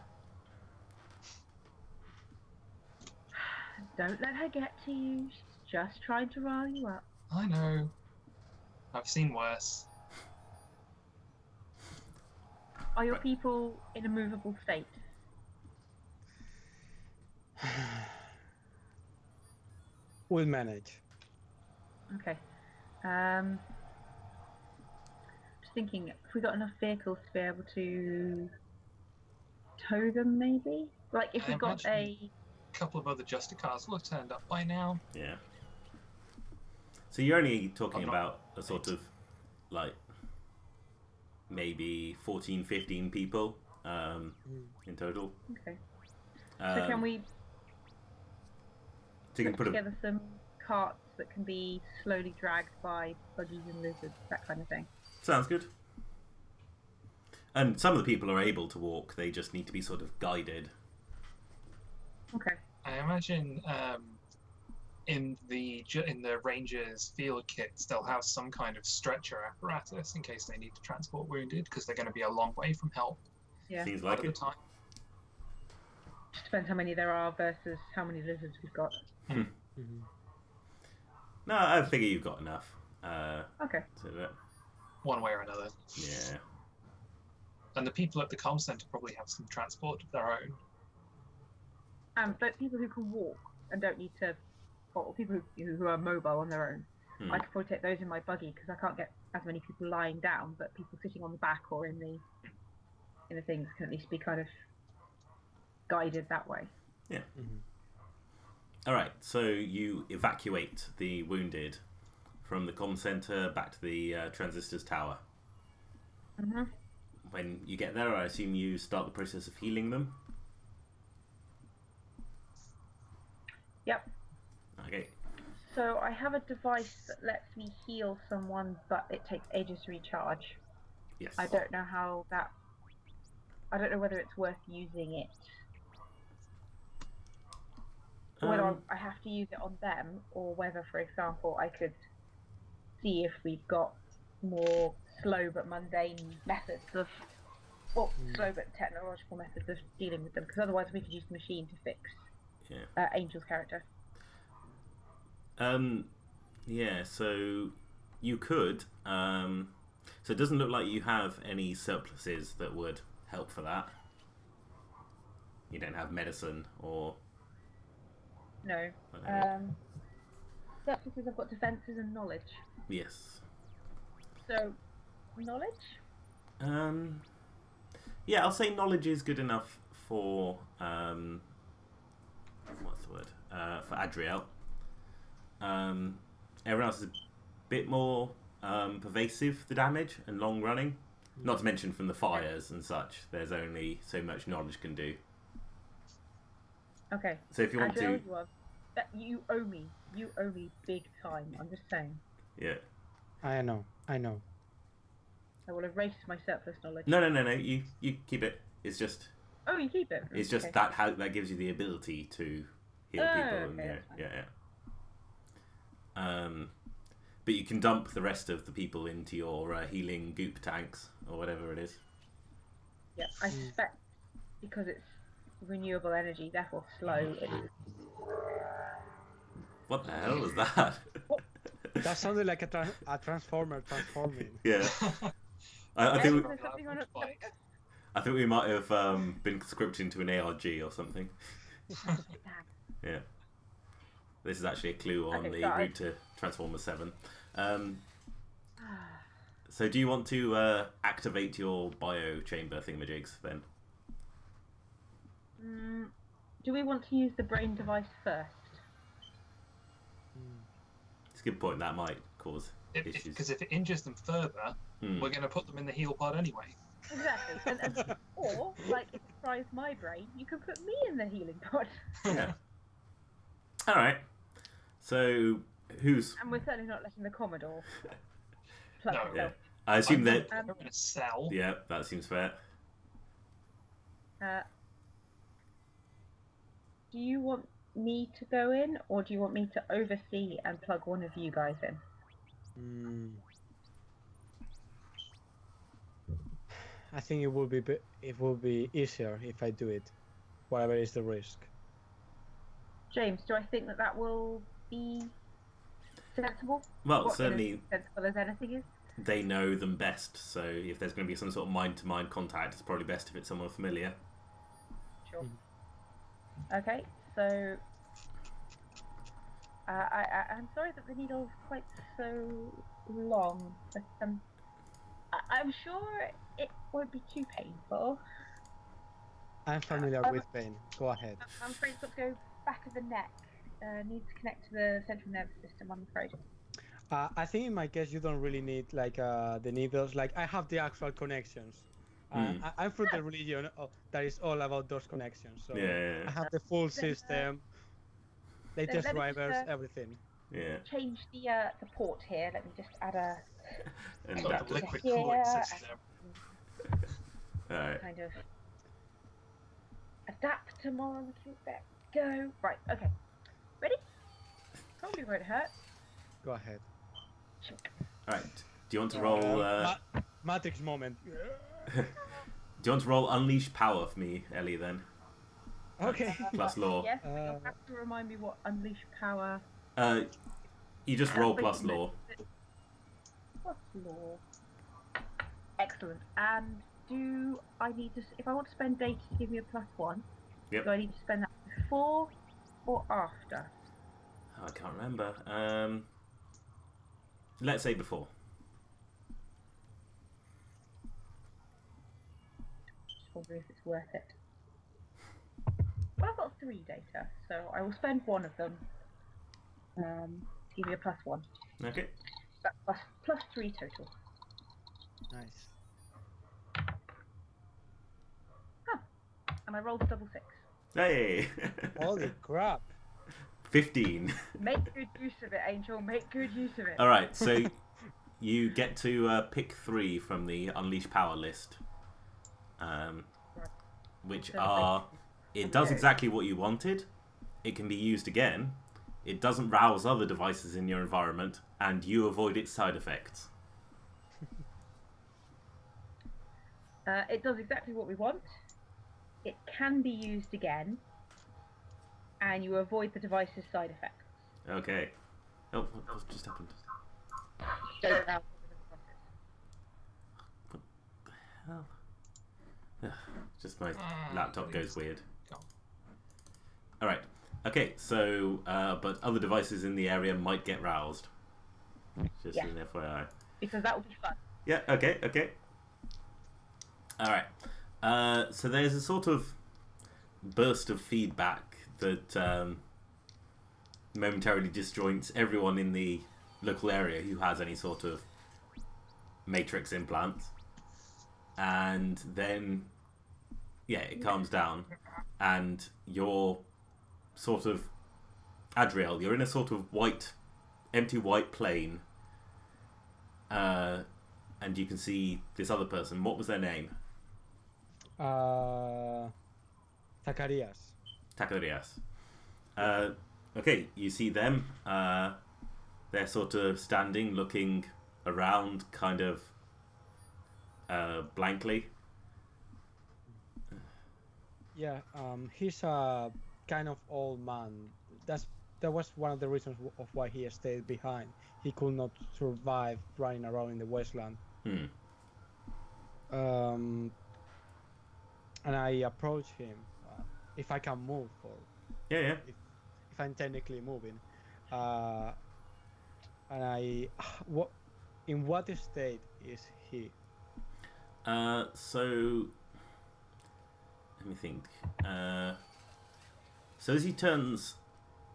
Speaker 5: Don't let her get to you. She's just trying to rile you up.
Speaker 2: I know. I've seen worse.
Speaker 5: Are your people in a movable state?
Speaker 4: We'll manage.
Speaker 5: Okay. Just thinking, if we got enough vehicles to be able to tow them, maybe? Like, if
Speaker 2: I
Speaker 5: we got
Speaker 2: imagine- A couple of other Justicars will have turned up by now.
Speaker 3: Yeah. So you're only talking
Speaker 2: I'm not-
Speaker 3: about a sort of, like, maybe 14, 15 people in total.
Speaker 5: Okay. So can we
Speaker 3: So you can
Speaker 5: put
Speaker 3: put a,
Speaker 5: together some carts that can be slowly dragged by buggies and lizards, that kind of thing?
Speaker 3: sounds good. And some of the people are able to walk, they just need to be sort of guided.
Speaker 5: Okay.
Speaker 2: I imagine in the Rangers field kits they'll have some kind of stretcher apparatus in case they need to transport wounded because they're going to be a long way from help
Speaker 5: Yeah.
Speaker 3: Seems
Speaker 2: a lot
Speaker 3: like
Speaker 2: of the
Speaker 3: it.
Speaker 2: time.
Speaker 5: Just depends how many there are versus how many lizards we've got.
Speaker 3: No, I figure you've got enough.
Speaker 5: Okay.
Speaker 3: So that,
Speaker 2: One way or another.
Speaker 3: yeah.
Speaker 2: And the people at the comm centre probably have some transport of their own.
Speaker 5: But people who can walk and don't need to, or people who are mobile on their own,
Speaker 3: Hmm.
Speaker 5: I could probably take those in my buggy because I can't get as many people lying down, but people sitting on the back or in the things can at least be kind of guided that way.
Speaker 3: All right, so you evacuate the wounded from the comm center back to the transistors tower.
Speaker 5: Mm-hmm.
Speaker 3: When you get there, I assume you start the process of healing them.
Speaker 5: Yep.
Speaker 3: Okay.
Speaker 5: So I have a device that lets me heal someone, but it takes ages to recharge.
Speaker 3: Yes.
Speaker 5: I don't know how that. I don't know whether it's worth using it. Whether I have to use it on them, or whether, for example, I could see if we've got more slow but mundane methods of, well, slow but technological methods of dealing with them. Because otherwise, we could use the machine to fix Angel's character.
Speaker 3: Yeah. So you could. So it doesn't look like you have any surpluses that would help for that. You don't have medicine or.
Speaker 5: No.
Speaker 3: whatever.
Speaker 5: That's because I've got defences and knowledge.
Speaker 3: Yes.
Speaker 5: So, knowledge?
Speaker 3: Yeah, I'll say knowledge is good enough for what's the word? For Adriel. Everyone else is a bit more pervasive, the damage, and long running. Not to mention from the fires and such. There's only so much knowledge can do.
Speaker 5: Okay.
Speaker 3: So if you want
Speaker 5: Adriel,
Speaker 3: to...
Speaker 5: that you owe me. You owe me big time. I'm just saying.
Speaker 3: Yeah.
Speaker 4: I know.
Speaker 5: I will erase my surplus knowledge.
Speaker 3: No. You keep it. It's just...
Speaker 5: Oh, you keep it?
Speaker 3: It's just
Speaker 5: Okay.
Speaker 3: that gives you the ability to heal
Speaker 5: Oh,
Speaker 3: people. And,
Speaker 5: okay,
Speaker 3: yeah. But you can dump the rest of the people into your healing goop tanks, or whatever it is.
Speaker 5: Yeah, I suspect because it's renewable energy, therefore slow.
Speaker 3: What the hell was that?
Speaker 4: That sounded like a transformer transforming.
Speaker 3: Yeah. I think
Speaker 5: There's something on it.
Speaker 3: we might have been scripted into an ARG or something. Yeah. This is actually a clue on the route to Transformer 7. So do you want to activate your bio chamber thingamajigs then?
Speaker 5: Do we want to use the brain device first?
Speaker 3: It's a good point. That might cause issues.
Speaker 2: Because if it injures them further, we're going to put them in the heal pod anyway.
Speaker 5: Exactly. Or, like, if it fries my brain, you can put me in the healing pod.
Speaker 3: Yeah. All right. So who's?
Speaker 5: And we're certainly not letting the Commodore. Plug
Speaker 2: No.
Speaker 5: himself.
Speaker 3: Yeah. I assume that.
Speaker 2: They're in a cell.
Speaker 3: Yeah, that seems fair.
Speaker 5: Do you want me to go in, or do you want me to oversee and plug one of you guys in?
Speaker 4: I think it will be easier if I do it, whatever is the risk.
Speaker 5: James, do I think that will be sensible?
Speaker 3: Well,
Speaker 5: What,
Speaker 3: certainly
Speaker 5: as sensible as anything is.
Speaker 3: they know them best. So if there's going to be some sort of mind-to-mind contact, it's probably best if it's someone familiar.
Speaker 5: Sure. Okay, so I'm sorry that the needle's quite so long, but I'm sure it won't be too painful.
Speaker 4: I'm familiar with pain. Go ahead.
Speaker 5: I'm afraid it's got to go back of the neck. Needs to connect to the central nervous system, I'm afraid.
Speaker 4: I think in my case you don't really need like the needles. Like I have the actual connections. I'm from the religion that is all about those connections. So
Speaker 3: Yeah.
Speaker 4: I have the full system, latest
Speaker 5: let me just,
Speaker 4: drivers, everything.
Speaker 3: Yeah.
Speaker 5: Change the port here. Let me just add a
Speaker 3: And
Speaker 2: Got
Speaker 3: that.
Speaker 2: the liquid
Speaker 5: Yeah,
Speaker 2: cooling system.
Speaker 3: All right.
Speaker 5: kind of adapter molecule. There. Go. Right. Okay. Ready? Probably won't hurt.
Speaker 4: Go ahead.
Speaker 3: All right. Do you want to roll?
Speaker 4: Matrix moment.
Speaker 3: Do you want to roll Unleash Power for me, Ellie? Then
Speaker 4: Okay.
Speaker 3: plus law.
Speaker 5: Yes. But you'll have to remind me what unleash power.
Speaker 3: You just roll plus law.
Speaker 5: Plus law. Excellent. And do I need to? If I want to spend data to give me a +1,
Speaker 3: Yep.
Speaker 5: do I need to spend that before or after?
Speaker 3: Oh, I can't remember. Let's say before.
Speaker 5: Just wondering if it's worth it. Well, I've got 3 data, so I will spend one of them. To give me a +1.
Speaker 3: Okay.
Speaker 5: That's plus 3 total.
Speaker 4: Nice.
Speaker 5: And I rolled a double 6.
Speaker 3: Hey.
Speaker 4: Holy crap.
Speaker 3: 15.
Speaker 5: Make good use of it, Angel. Make good use of it.
Speaker 3: All right. So you get to pick 3 from the Unleash Power list, which are. It does exactly what you wanted. It can be used again. It doesn't rouse other devices in your environment, and you avoid its side effects.
Speaker 5: It does exactly what we want. It can be used again, and you avoid the device's side effects.
Speaker 3: Okay. Oh, what just happened?
Speaker 5: Don't allow
Speaker 3: Hell. Just my laptop goes weird. All right. Okay. So, but other devices in the area might get roused. Just
Speaker 5: Yeah.
Speaker 3: an FYI.
Speaker 5: because that would be fun.
Speaker 3: Yeah. Okay. Okay. All right. So there's a sort of burst of feedback that momentarily disjoints everyone in the local area who has any sort of matrix implant, and then it calms down, and you're sort of Adriel. You're in a sort of empty white plane, and you can see this other person. What was their name?
Speaker 4: Zacharias.
Speaker 3: Okay, you see them. They're sort of standing, looking around, kind of blankly.
Speaker 4: Yeah, he's a kind of old man. That was one of the reasons of why he stayed behind. He could not survive running around in the wasteland. And I approach him if I can move, or
Speaker 3: Yeah.
Speaker 4: if I'm technically moving. And in what state is he?
Speaker 3: So let me think. So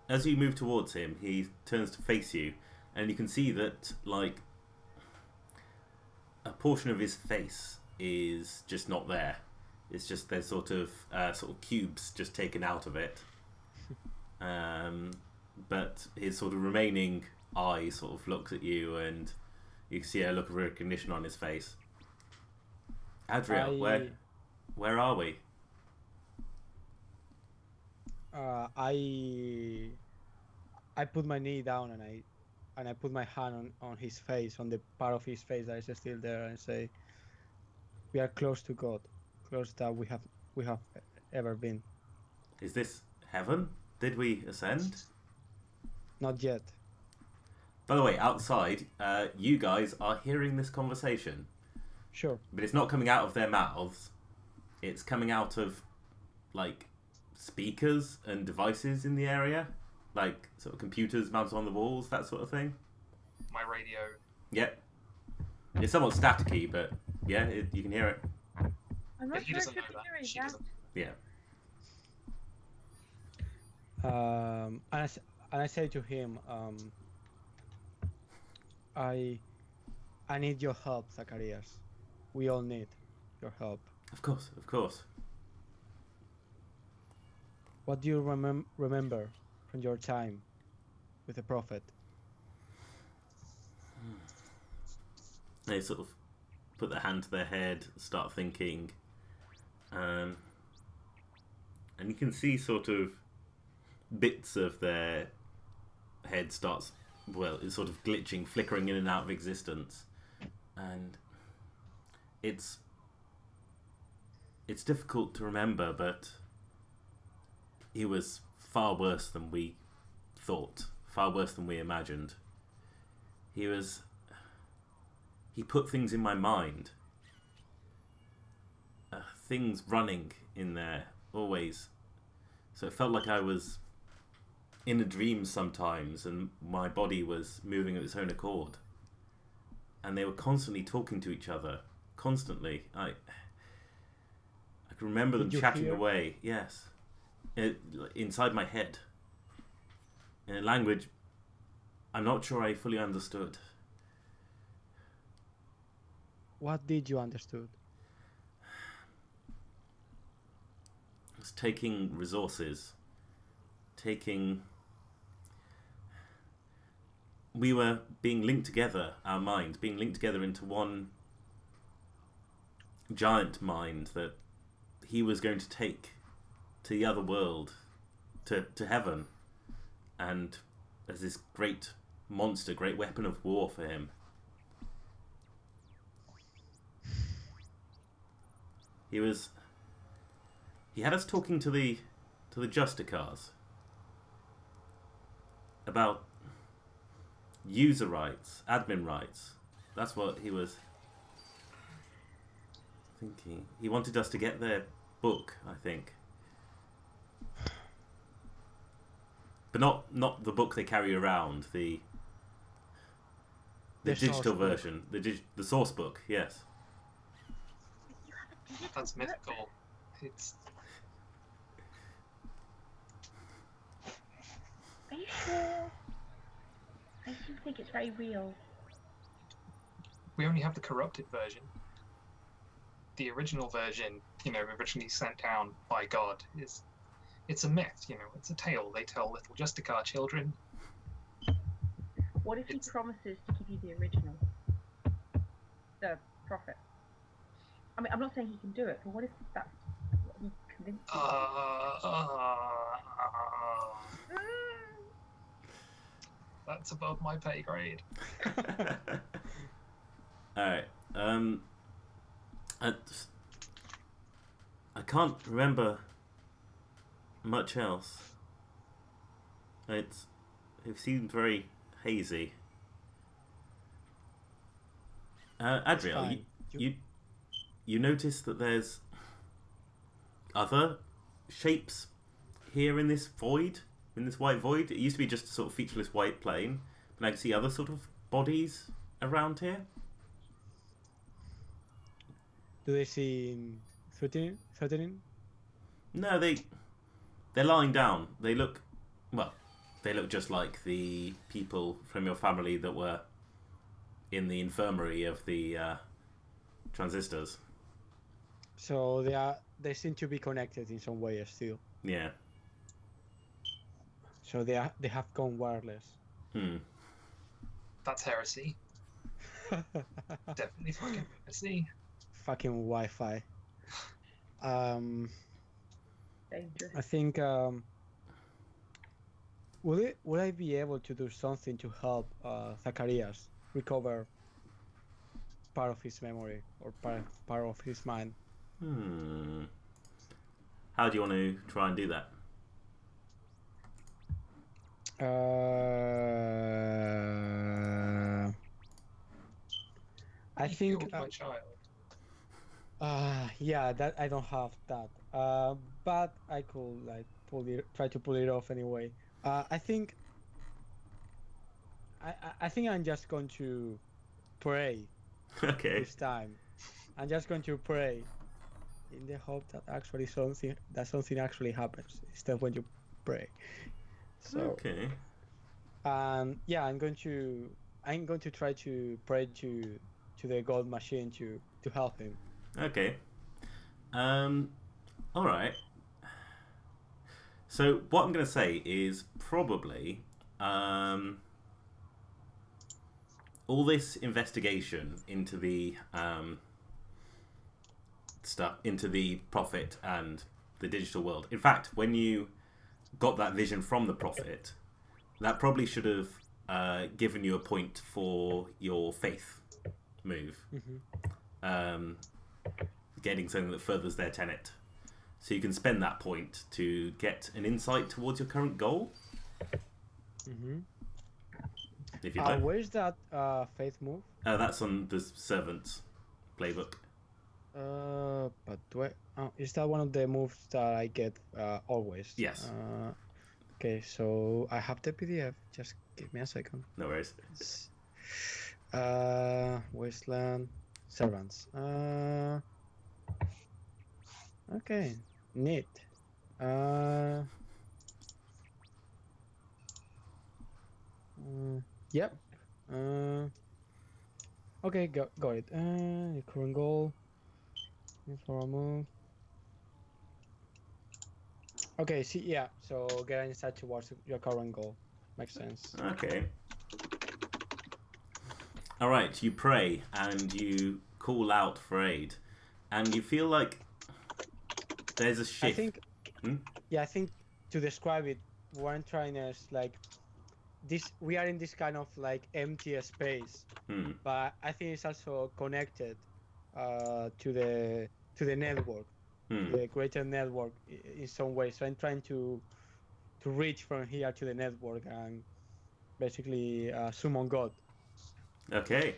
Speaker 3: as you move towards him, he turns to face you, and you can see that like a portion of his face is just not there. It's just there's sort of cubes just taken out of it. But his sort of remaining eye sort of looks at you, and you can see a look of recognition on his face. Adriel, where are we?
Speaker 4: I put my knee down and I put my hand on his face, on the part of his face that is still there, and say, "We are close to God, close that we have ever been."
Speaker 3: Is this heaven? Did we ascend?
Speaker 4: Not yet.
Speaker 3: By the way, outside, you guys are hearing this conversation.
Speaker 4: Sure.
Speaker 3: But it's not coming out of their mouths. It's coming out of, like, speakers and devices in the area. Like, sort of computers mounted on the walls, that sort of thing.
Speaker 2: My radio.
Speaker 3: Yep. It's somewhat staticky, but, yeah, you can hear it.
Speaker 5: I'm not
Speaker 2: He
Speaker 5: sure if
Speaker 2: doesn't
Speaker 5: you're
Speaker 2: know that.
Speaker 5: hearing
Speaker 2: She
Speaker 5: that.
Speaker 2: doesn't.
Speaker 3: Yeah.
Speaker 4: And I say to him, I need your help, Zacharias. We all need your help.
Speaker 3: Of course.
Speaker 4: What do you remember from your time with the Prophet?
Speaker 3: They sort of put their hand to their head, start thinking, and you can see sort of bits of their head starts, it's sort of glitching, flickering in and out of existence, and it's difficult to remember, but he was far worse than we thought, far worse than we imagined. He put things in my mind, things running in there always, so it felt like I was in a dream sometimes, and my body was moving of its own accord, and they were constantly talking to each other, constantly. I can remember them chatting away. Yes, inside my head, in a language I'm not sure I fully understood.
Speaker 4: What did you understood?
Speaker 3: It was taking resources, we were being linked together, our minds being linked together into one giant mind that he was going to take to the other world, to heaven, and as this great monster, great weapon of war for him. He had us talking to the Justicars about user rights, admin rights. That's what he was thinking. He wanted us to get their book, I think. But not the book they carry around, the digital version, the source book, yes.
Speaker 2: That's mythical. It's.
Speaker 5: Are you sure? I do think it's very real.
Speaker 2: we only have the corrupted version. The original version, originally sent down by God, it's a myth. It's a tale they tell little Justicar children.
Speaker 5: What if he promises to give you the original? The prophet. I mean, I'm not saying he can do it, but what if that's what he convinced you?
Speaker 2: That's above my pay grade.
Speaker 3: Alright. I can't remember much else. It seemed very hazy. Adriel, you notice that there's other shapes here in this void, in this white void. It used to be just a sort of featureless white plane, but I can see other sort of bodies around here.
Speaker 4: Do they seem threatening?
Speaker 3: No, they're lying down. They look just like the people from your family that were in the infirmary of the transistors.
Speaker 4: So they seem to be connected in some way still.
Speaker 3: Yeah.
Speaker 4: So they have gone wireless.
Speaker 2: That's heresy. Definitely fucking heresy.
Speaker 4: Fucking Wi-Fi.
Speaker 5: Dangerous.
Speaker 4: I think would I be able to do something to help Zacharias recover part of his memory or part of his mind?
Speaker 3: How do you want to try and do that?
Speaker 4: I think
Speaker 2: my child.
Speaker 4: yeah, that I don't have that. But I could like try to pull it off anyway. I think I'm just going to pray
Speaker 3: Okay.
Speaker 4: this time. I'm just going to pray in the hope that something actually happens instead when you pray. So
Speaker 3: Okay.
Speaker 4: yeah, I'm going to try to pray to the gold machine to help him.
Speaker 3: Okay. All right. So what I'm going to say is probably all this investigation into the into the prophet and the digital world. In fact, when you got that vision from the prophet, that probably should have given you a point for your faith move. Getting something that furthers their tenet. So you can spend that point to get an insight towards your current goal. If you like.
Speaker 4: Where's that faith move?
Speaker 3: That's on the servant's playbook.
Speaker 4: But is that one of the moves that I get always?
Speaker 3: Yes.
Speaker 4: Okay, so I have the PDF. Just give me a second.
Speaker 3: No worries.
Speaker 4: Wasteland servants. Okay, neat. Yep. Okay, got it. Your current goal. For a move. Okay, see, yeah. So get inside towards your current goal. Makes sense.
Speaker 3: Okay. All right. You pray and you call out for aid, and you feel like there's a shift.
Speaker 4: I think. Yeah, I think to describe it, what I'm trying is like this. We are in this kind of like empty space, but I think it's also connected to the network, the greater network in some way. So I'm trying to reach from here to the network and basically summon God.
Speaker 3: Okay.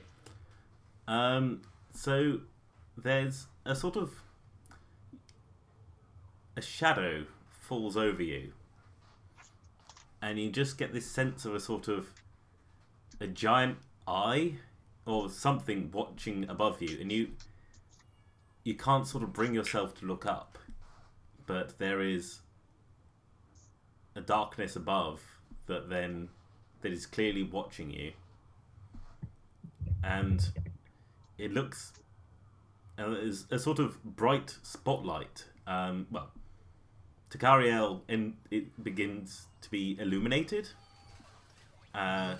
Speaker 3: So there's a sort of a shadow falls over you, and you just get this sense of a sort of a giant eye or something watching above you, and you can't sort of bring yourself to look up, but there is a darkness above that is clearly watching you, and it looks is a sort of bright spotlight. Well, Takariel, it begins to be illuminated, and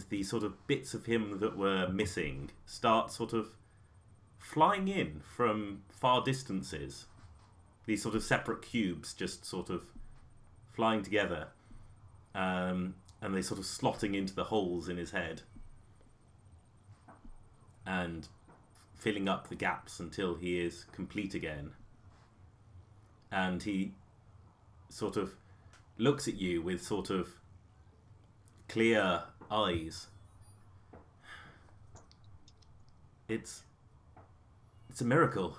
Speaker 3: the sort of bits of him that were missing start sort of flying in from far distances. These sort of separate cubes just sort of flying together, and they sort of slotting into the holes in his head and filling up the gaps until he is complete again. And he sort of looks at you with sort of clear eyes. It's a miracle.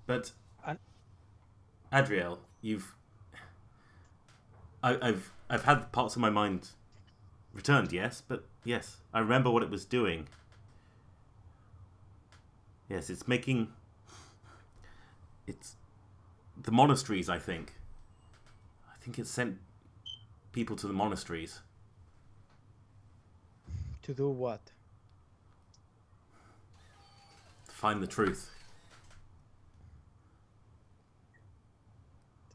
Speaker 3: But Adriel, I've had parts of my mind returned, yes, but yes, I remember what it was doing. Yes, it's the monasteries, I think. I think it sent people to the monasteries.
Speaker 4: To do what?
Speaker 3: To find the truth.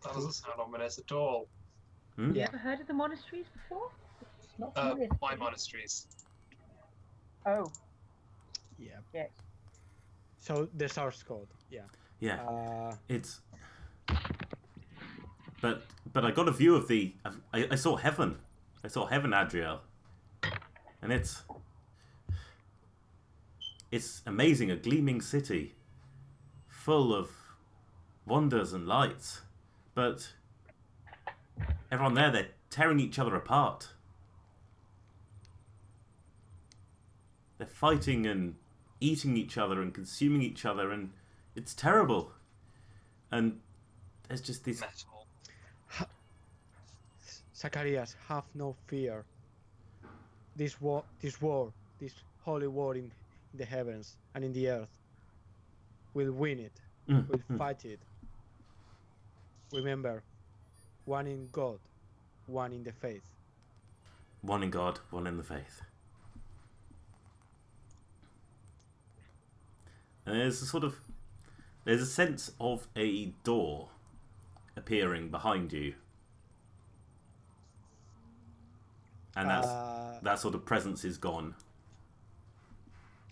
Speaker 2: That doesn't sound ominous at all.
Speaker 3: Hmm?
Speaker 5: You ever heard of the monasteries before? It's not familiar.
Speaker 2: My monasteries.
Speaker 5: Oh,
Speaker 4: Yeah.
Speaker 5: yes.
Speaker 4: So the source code. Yeah.
Speaker 3: Yeah. It's. But I got a view of the. I saw heaven. I saw heaven, Adriel. And it's amazing. A gleaming city, full of wonders and lights. But everyone there, they're tearing each other apart. They're fighting and eating each other and consuming each other, and it's terrible. And there's just this...
Speaker 2: Metal.
Speaker 4: Zacharias, have no fear. This holy war in the heavens and in the earth, we'll win it. We'll fight it. Remember, one in God, one in the faith.
Speaker 3: One in God, one in the faith. And there's a sense of a door appearing behind you. And that sort of presence is gone.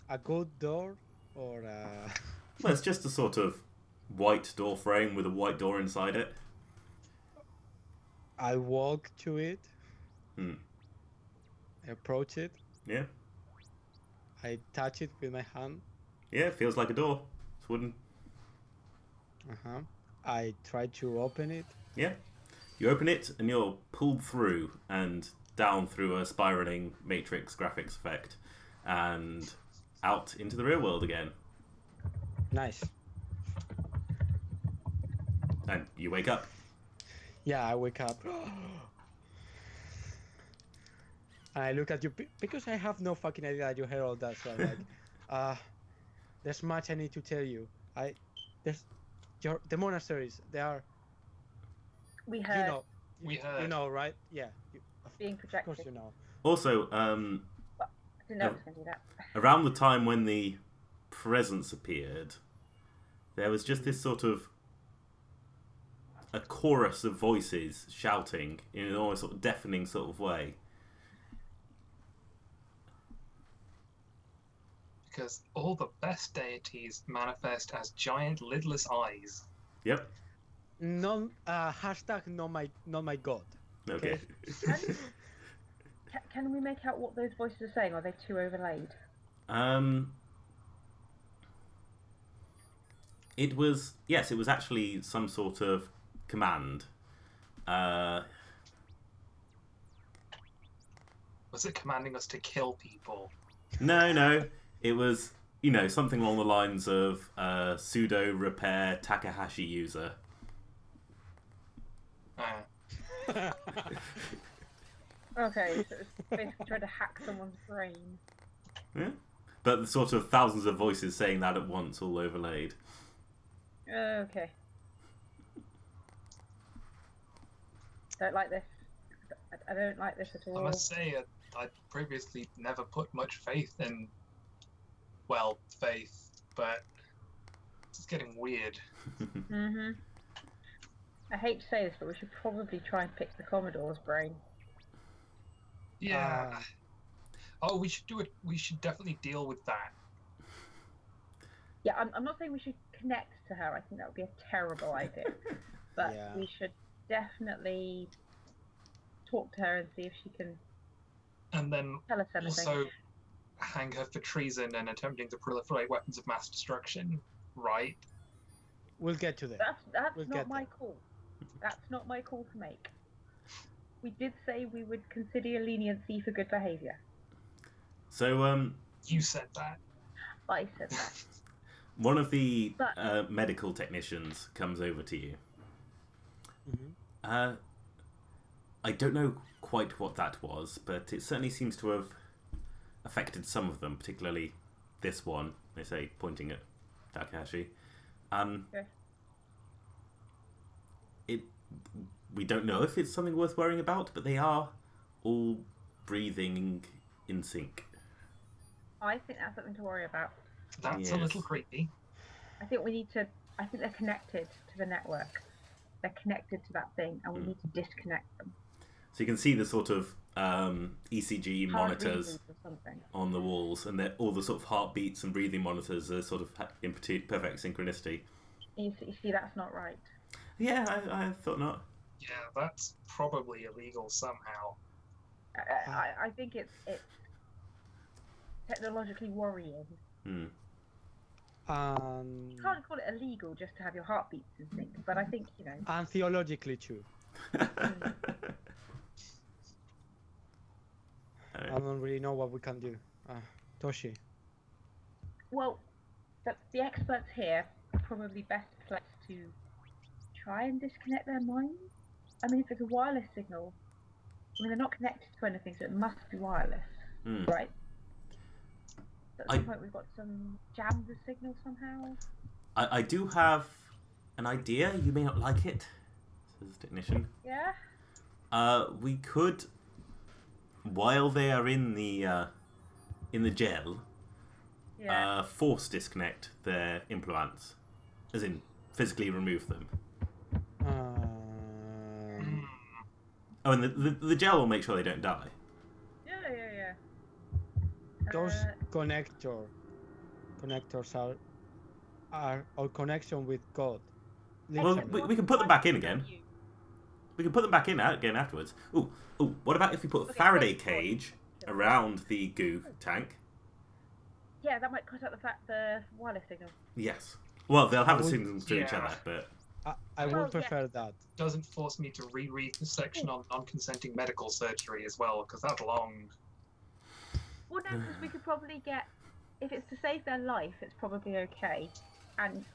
Speaker 4: A good door or
Speaker 3: Well, it's just a sort of white door frame with a white door inside it.
Speaker 4: I walk to it. I approach it.
Speaker 3: Yeah.
Speaker 4: I touch it with my hand.
Speaker 3: Yeah, it feels like a door. It's wooden.
Speaker 4: I try to open it.
Speaker 3: Yeah. You open it and you're pulled through and down through a spiraling matrix graphics effect and out into the real world again.
Speaker 4: Nice.
Speaker 3: And you wake up.
Speaker 4: Yeah, I wake up. And I look at you because I have no fucking idea that you heard all that. So I'm like, there's much I need to tell you. The monasteries. They are.
Speaker 5: We heard.
Speaker 2: We heard.
Speaker 4: You know, right? Yeah.
Speaker 5: Being
Speaker 4: Of
Speaker 5: projected.
Speaker 4: course you know.
Speaker 3: Also,
Speaker 5: I didn't know I was going to do that.
Speaker 3: around the time when the presence appeared, there was just this sort of a chorus of voices shouting in an almost sort of deafening sort of way.
Speaker 2: Because all the best deities manifest as giant lidless eyes.
Speaker 3: Yep.
Speaker 4: Hashtag not my god.
Speaker 3: Okay.
Speaker 5: Can we make out what those voices are saying? Are they too overlaid?
Speaker 3: It was actually some sort of command.
Speaker 2: Was it commanding us to kill people?
Speaker 3: No. It was, something along the lines of sudo repair Takahashi user.
Speaker 5: Okay, so it's basically trying to hack someone's brain.
Speaker 3: Yeah. But the sort of thousands of voices saying that at once, all overlaid.
Speaker 5: Okay. Don't like this. I don't like this at
Speaker 2: I
Speaker 5: all.
Speaker 2: must say, I previously never put much faith in, well, faith, but it's getting weird.
Speaker 5: Mhm. I hate to say this, but we should probably try and pick the Commodore's brain.
Speaker 2: Yeah. Oh, we should do it. We should definitely deal with that.
Speaker 5: Yeah, I'm not saying we should connect to her. I think that would be a terrible idea. But
Speaker 4: Yeah.
Speaker 5: we should definitely talk to her and see if she can
Speaker 2: And then
Speaker 5: tell us anything.
Speaker 2: also hang her for treason and attempting to proliferate weapons of mass destruction, right?
Speaker 4: We'll get to that.
Speaker 5: That's
Speaker 4: We'll
Speaker 5: not
Speaker 4: get
Speaker 5: my
Speaker 4: there.
Speaker 5: call. That's not my call to make. We did say we would consider leniency for good behaviour.
Speaker 3: So,
Speaker 2: You said that.
Speaker 5: I said that.
Speaker 3: one of the
Speaker 5: But-
Speaker 3: medical technicians comes over to you.
Speaker 4: Mhm.
Speaker 3: I don't know quite what that was, but it certainly seems to have affected some of them, particularly this one, they say, pointing at Takahashi.
Speaker 5: Okay.
Speaker 3: We don't know if it's something worth worrying about, but they are all breathing in sync.
Speaker 5: I think that's something to worry about.
Speaker 2: That's a
Speaker 3: Yes.
Speaker 2: little creepy.
Speaker 5: I think we need to. I think they're connected to the network. They're connected to that thing, and we need to disconnect them.
Speaker 3: So you can see the sort of ECG
Speaker 5: Hard
Speaker 3: monitors
Speaker 5: reasons or something.
Speaker 3: on the walls, and all the sort of heartbeats and breathing monitors are sort of in perfect synchronicity.
Speaker 5: You see, that's not right.
Speaker 3: Yeah, I thought not.
Speaker 2: Yeah, that's probably illegal somehow.
Speaker 5: I think it's technologically worrying.
Speaker 3: Hmm.
Speaker 5: You can't call it illegal just to have your heartbeats in sync, but I think, you know.
Speaker 4: And theologically too. I don't really know what we can do. Toshi.
Speaker 5: Well, the experts here are probably best placed to try and disconnect their minds. I mean, if it's a wireless signal, I mean, they're not connected to anything, so it must be wireless,
Speaker 3: Hmm.
Speaker 5: right? So at some point, we've got some jammed the signal somehow.
Speaker 3: I do have an idea. You may not like it, says the technician.
Speaker 5: Yeah?
Speaker 3: We could, while they are in the gel,
Speaker 5: Yeah.
Speaker 3: force disconnect their implants, as in physically remove them. Oh, and the gel will make sure they don't die.
Speaker 5: Yeah.
Speaker 4: Those
Speaker 5: Uh,
Speaker 4: connectors are our connection with God.
Speaker 3: Well,
Speaker 4: Literally.
Speaker 3: we can put them back in again. We can put them back in again afterwards. Ooh, what about if we put a
Speaker 5: Okay,
Speaker 3: Faraday
Speaker 5: wait,
Speaker 3: cage around the goo tank?
Speaker 5: Yeah, that might cut out the wireless signal.
Speaker 3: Yes. Well, they'll have the
Speaker 4: would-
Speaker 3: signals to each
Speaker 2: yeah.
Speaker 3: other, but
Speaker 4: I
Speaker 5: Well,
Speaker 4: would
Speaker 5: yeah.
Speaker 4: prefer that.
Speaker 2: Doesn't force me to reread the section on non-consenting medical surgery as well, because that's long.
Speaker 5: Well, no, because we could probably get, if it's to save their life, it's probably okay, and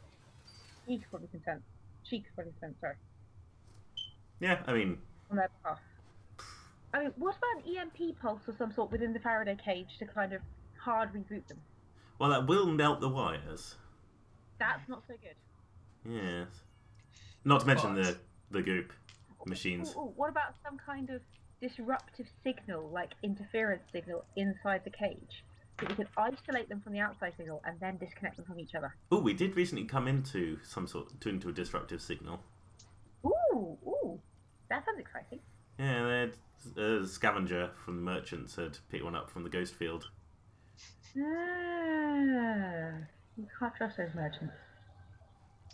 Speaker 5: he could probably consent. She could probably consent. Sorry,
Speaker 3: yeah, I mean,
Speaker 5: on their behalf. I mean, what about an EMP pulse or some sort within the Faraday cage to kind of hard reboot them?
Speaker 3: well, that will melt the wires.
Speaker 5: That's not so good.
Speaker 3: Yes. Not to mention
Speaker 2: But-
Speaker 3: the goop machines.
Speaker 5: Ooh, what about some kind of disruptive signal, like interference signal, inside the cage? So we can isolate them from the outside signal and then disconnect them from each other.
Speaker 3: Oh, we did recently come into into a disruptive signal.
Speaker 5: Ooh, that sounds exciting.
Speaker 3: Yeah, a scavenger from the merchants had picked one up from the ghost field.
Speaker 5: You can't trust those merchants.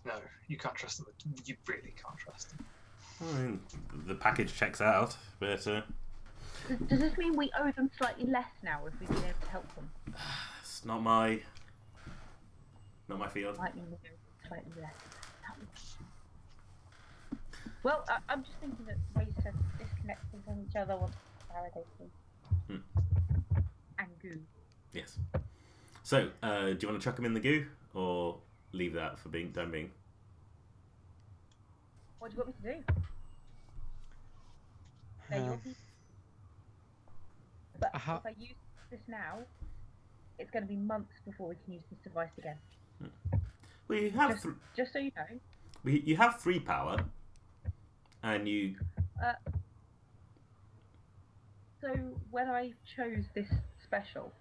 Speaker 2: No, you can't trust them. You really can't trust them.
Speaker 3: I mean, the package checks out, but
Speaker 5: Does this mean we owe them slightly less now if we've been able to help them?
Speaker 3: it's not my field.
Speaker 5: Might mean we owe them slightly less. Well, I'm just thinking that ways to disconnect them from each other once Faraday thing. And goo.
Speaker 3: Yes. So, do you want to chuck them in the goo, or leave that for being time being?
Speaker 5: What do you want me to do? They're your people. But if I use this now, it's going to be months before we can use this device again.
Speaker 3: Well, you have
Speaker 5: Just so you know.
Speaker 3: you have 3 power, and you.
Speaker 5: So when I chose this special,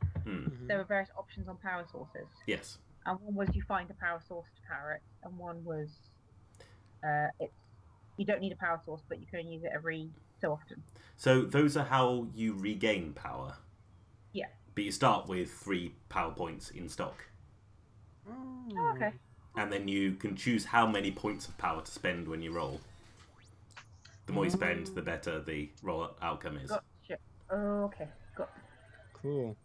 Speaker 5: there were various options on power sources.
Speaker 3: Yes.
Speaker 5: And one was you find a power source to power it, and one was you don't need a power source, but you can only use it every so often.
Speaker 3: So those are how you regain power.
Speaker 5: Yeah.
Speaker 3: But you start with 3 power points in stock.
Speaker 5: Oh, okay.
Speaker 3: And then you can choose how many points of power to spend when you roll. The more you spend, the better the roll outcome is.
Speaker 5: Gotcha. Oh, okay. Got.
Speaker 4: Cool.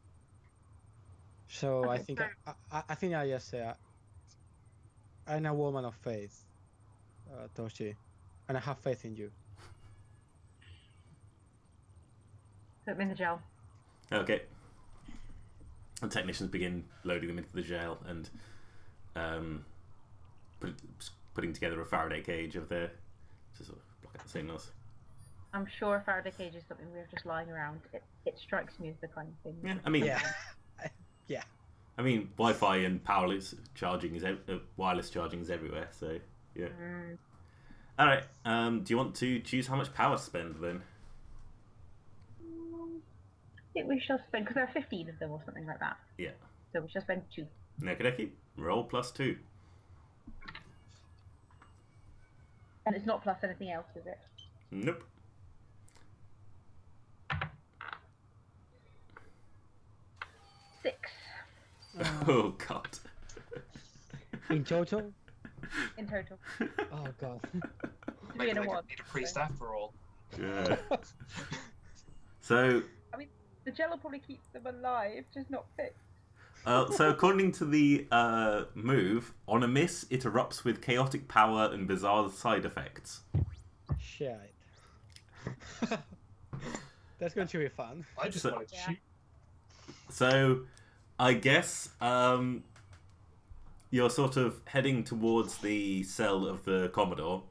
Speaker 4: So I
Speaker 5: Okay,
Speaker 4: think I think I just say I'm a woman of faith, Toshi, and I have faith in you.
Speaker 5: Put them in the gel.
Speaker 3: Okay. And technicians begin loading them into the gel and putting together a Faraday cage of the to sort of block out the signals.
Speaker 5: I'm sure a Faraday cage is something we have just lying around. It strikes me as the kind of thing.
Speaker 3: Yeah, I mean,
Speaker 4: Yeah. Yeah.
Speaker 3: I mean, Wi-Fi and wireless charging is everywhere. So yeah. All right. Do you want to choose how much power to spend then?
Speaker 5: I think we shall spend, because there are 15 of them or something like that.
Speaker 3: Yeah.
Speaker 5: So we shall spend 2.
Speaker 3: Nekadeki, roll +2.
Speaker 5: And it's not plus anything else, is it?
Speaker 3: Nope.
Speaker 5: Six
Speaker 3: Oh god.
Speaker 4: In total?
Speaker 5: in total.
Speaker 4: Oh god.
Speaker 5: Three and a
Speaker 2: Maybe I
Speaker 5: one.
Speaker 2: need a priest after all.
Speaker 3: Yeah. So,
Speaker 5: The gel will probably keep them alive, just not fixed.
Speaker 3: so according to the move, on a miss, it erupts with chaotic power and bizarre side effects.
Speaker 4: Shit. That's going to be fun.
Speaker 2: I just
Speaker 3: So-
Speaker 2: wanted to
Speaker 5: Yeah.
Speaker 2: shoot.
Speaker 3: So, I guess you're sort of heading towards the cell of the Commodore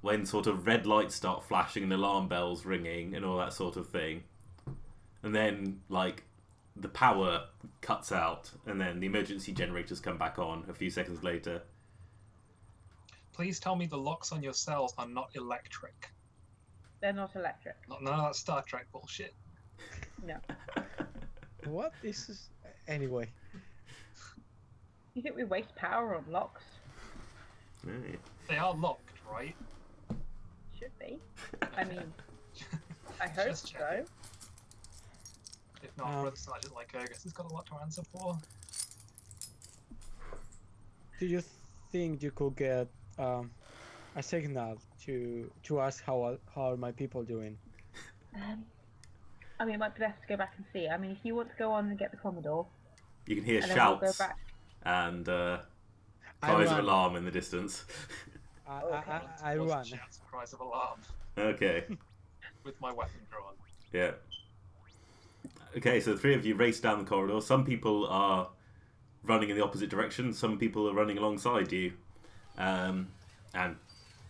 Speaker 3: when sort of red lights start flashing and alarm bells ringing and all that sort of thing. And then, like, the power cuts out and then the emergency generators come back on a few seconds later.
Speaker 2: Please tell me the locks on your cells are not electric.
Speaker 5: They're not electric.
Speaker 2: None of that Star Trek bullshit.
Speaker 5: No.
Speaker 4: What? This is... Anyway.
Speaker 5: You think we waste power on locks?
Speaker 3: Yeah.
Speaker 2: They are locked, right?
Speaker 5: Should be. I mean, I hope
Speaker 2: Just check
Speaker 5: so.
Speaker 2: it. If not, Brother Sergeant Lycurgus has got a lot to answer for.
Speaker 4: Do you think you could get a signal to ask how are my people doing?
Speaker 5: I mean, it might be best to go back and see. I mean, if you want to go on and get the Commodore,
Speaker 3: You can hear
Speaker 5: and then we'll go
Speaker 3: shouts
Speaker 5: back.
Speaker 3: and
Speaker 4: I
Speaker 3: cries of
Speaker 4: run.
Speaker 3: alarm in the distance.
Speaker 4: I
Speaker 2: Towards
Speaker 4: run.
Speaker 2: shouts and cries of alarm
Speaker 3: Okay.
Speaker 2: with my weapon drawn.
Speaker 3: Yeah. Okay, so the 3 of you race down the corridor. Some people are running in the opposite direction. Some people are running alongside you. And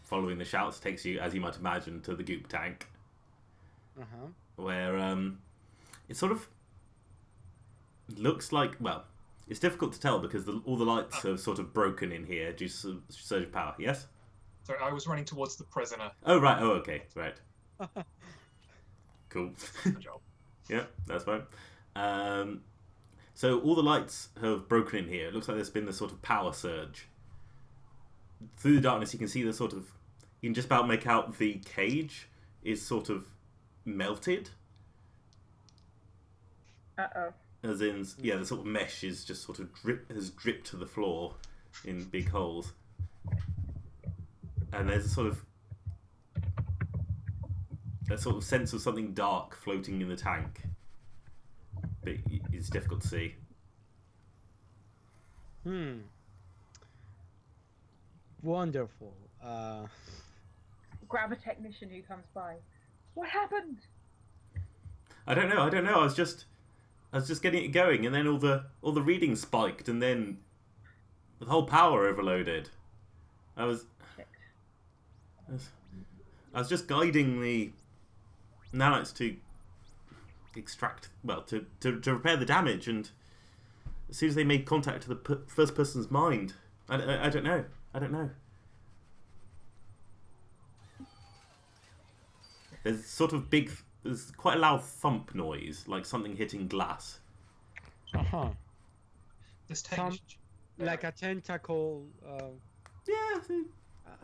Speaker 3: following the shouts takes you, as you might imagine, to the goop tank.
Speaker 4: Uh-huh.
Speaker 3: Where it sort of looks like... Well, it's difficult to tell because all the lights have sort of broken in here due to surge of power. Yes?
Speaker 2: Sorry, I was running towards the prisoner.
Speaker 3: Oh, right. Oh, okay. Right. Cool.
Speaker 2: Good job.
Speaker 3: Yeah, that's fine. So all the lights have broken in here. It looks like there's been this sort of power surge. Through the darkness, you can see the sort of... You can just about make out the cage is sort of melted.
Speaker 5: Uh-oh.
Speaker 3: As in, yeah, the sort of mesh is just sort of has dripped to the floor in big holes. And there's a sort of sense of something dark floating in the tank. But it's difficult to see.
Speaker 4: Wonderful.
Speaker 5: Grab a technician who comes by. What happened?
Speaker 3: I don't know. I was just getting it going, and then all the readings spiked, and then the whole power overloaded. I was just guiding the nanites to extract, to repair the damage, and as soon as they made contact to the first person's mind, I don't know. There's sort of big there's quite a loud thump noise, like something hitting glass.
Speaker 4: Uh-huh.
Speaker 2: This technician.
Speaker 4: Like a tentacle.
Speaker 3: Yeah,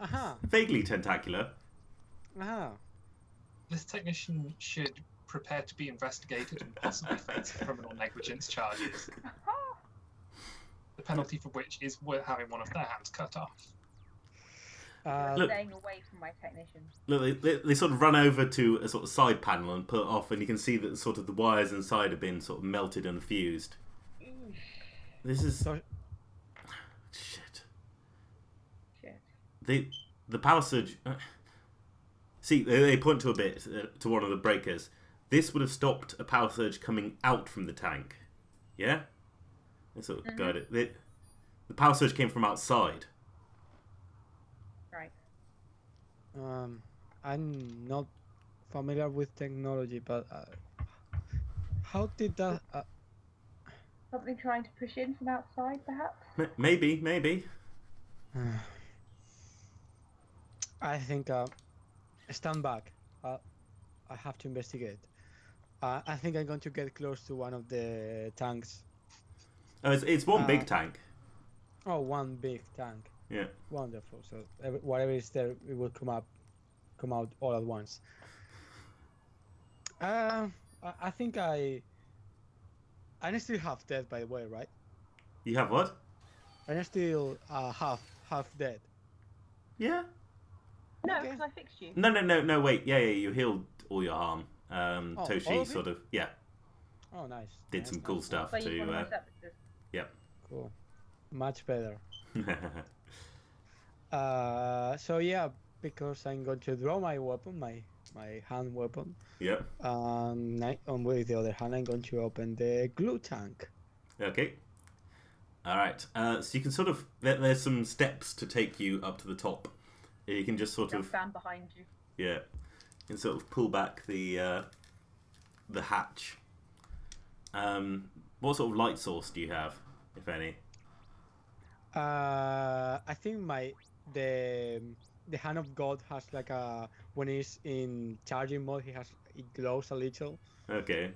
Speaker 4: Uh-huh.
Speaker 3: vaguely tentacular.
Speaker 4: Uh-huh.
Speaker 2: This technician should prepare to be investigated and possibly face criminal negligence charges. The penalty for which is having one of their hands cut off.
Speaker 3: Look.
Speaker 5: Staying away from my technician.
Speaker 3: Look, they sort of run over to a sort of side panel and put it off, and you can see that sort of the wires inside have been sort of melted and fused. This is shit. The power surge. See, they point to a bit to one of the breakers. This would have stopped a power surge coming out from the tank. Yeah, they sort of got it. The power surge came from outside.
Speaker 5: Right.
Speaker 4: I'm not familiar with technology, but how did that?
Speaker 5: Something trying to push in from outside, perhaps?
Speaker 3: Maybe.
Speaker 4: I think stand back. I have to investigate. I think I'm going to get close to one of the tanks.
Speaker 3: Oh, it's one big tank.
Speaker 4: Oh, one big tank.
Speaker 3: Yeah.
Speaker 4: Wonderful. So whatever is there, it will come out all at once. I think I still half dead, by the way, right?
Speaker 3: You have what?
Speaker 4: I'm still half dead.
Speaker 3: Yeah.
Speaker 5: No,
Speaker 4: Okay.
Speaker 5: because I fixed you.
Speaker 3: No. Wait. Yeah. You healed all your harm.
Speaker 4: all
Speaker 3: Toshi
Speaker 4: of it?
Speaker 3: sort of
Speaker 4: Oh, nice.
Speaker 3: did
Speaker 4: Nice,
Speaker 3: some cool
Speaker 4: nice.
Speaker 3: stuff
Speaker 5: So you one of my
Speaker 3: to.
Speaker 5: services.
Speaker 3: Yep.
Speaker 4: Cool. Much better. So yeah, because I'm going to draw my weapon, my hand weapon,
Speaker 3: Yep.
Speaker 4: and with the other hand, I'm going to open the glue tank.
Speaker 3: Okay. All right. So you can sort of there's some steps to take you up to the top. You can just sort
Speaker 5: I'll
Speaker 3: of
Speaker 5: stand behind you.
Speaker 3: you can sort of pull back the hatch. What sort of light source do you have, if any?
Speaker 4: I think the hand of God has like when he's in charging mode, it glows a little.
Speaker 3: Okay.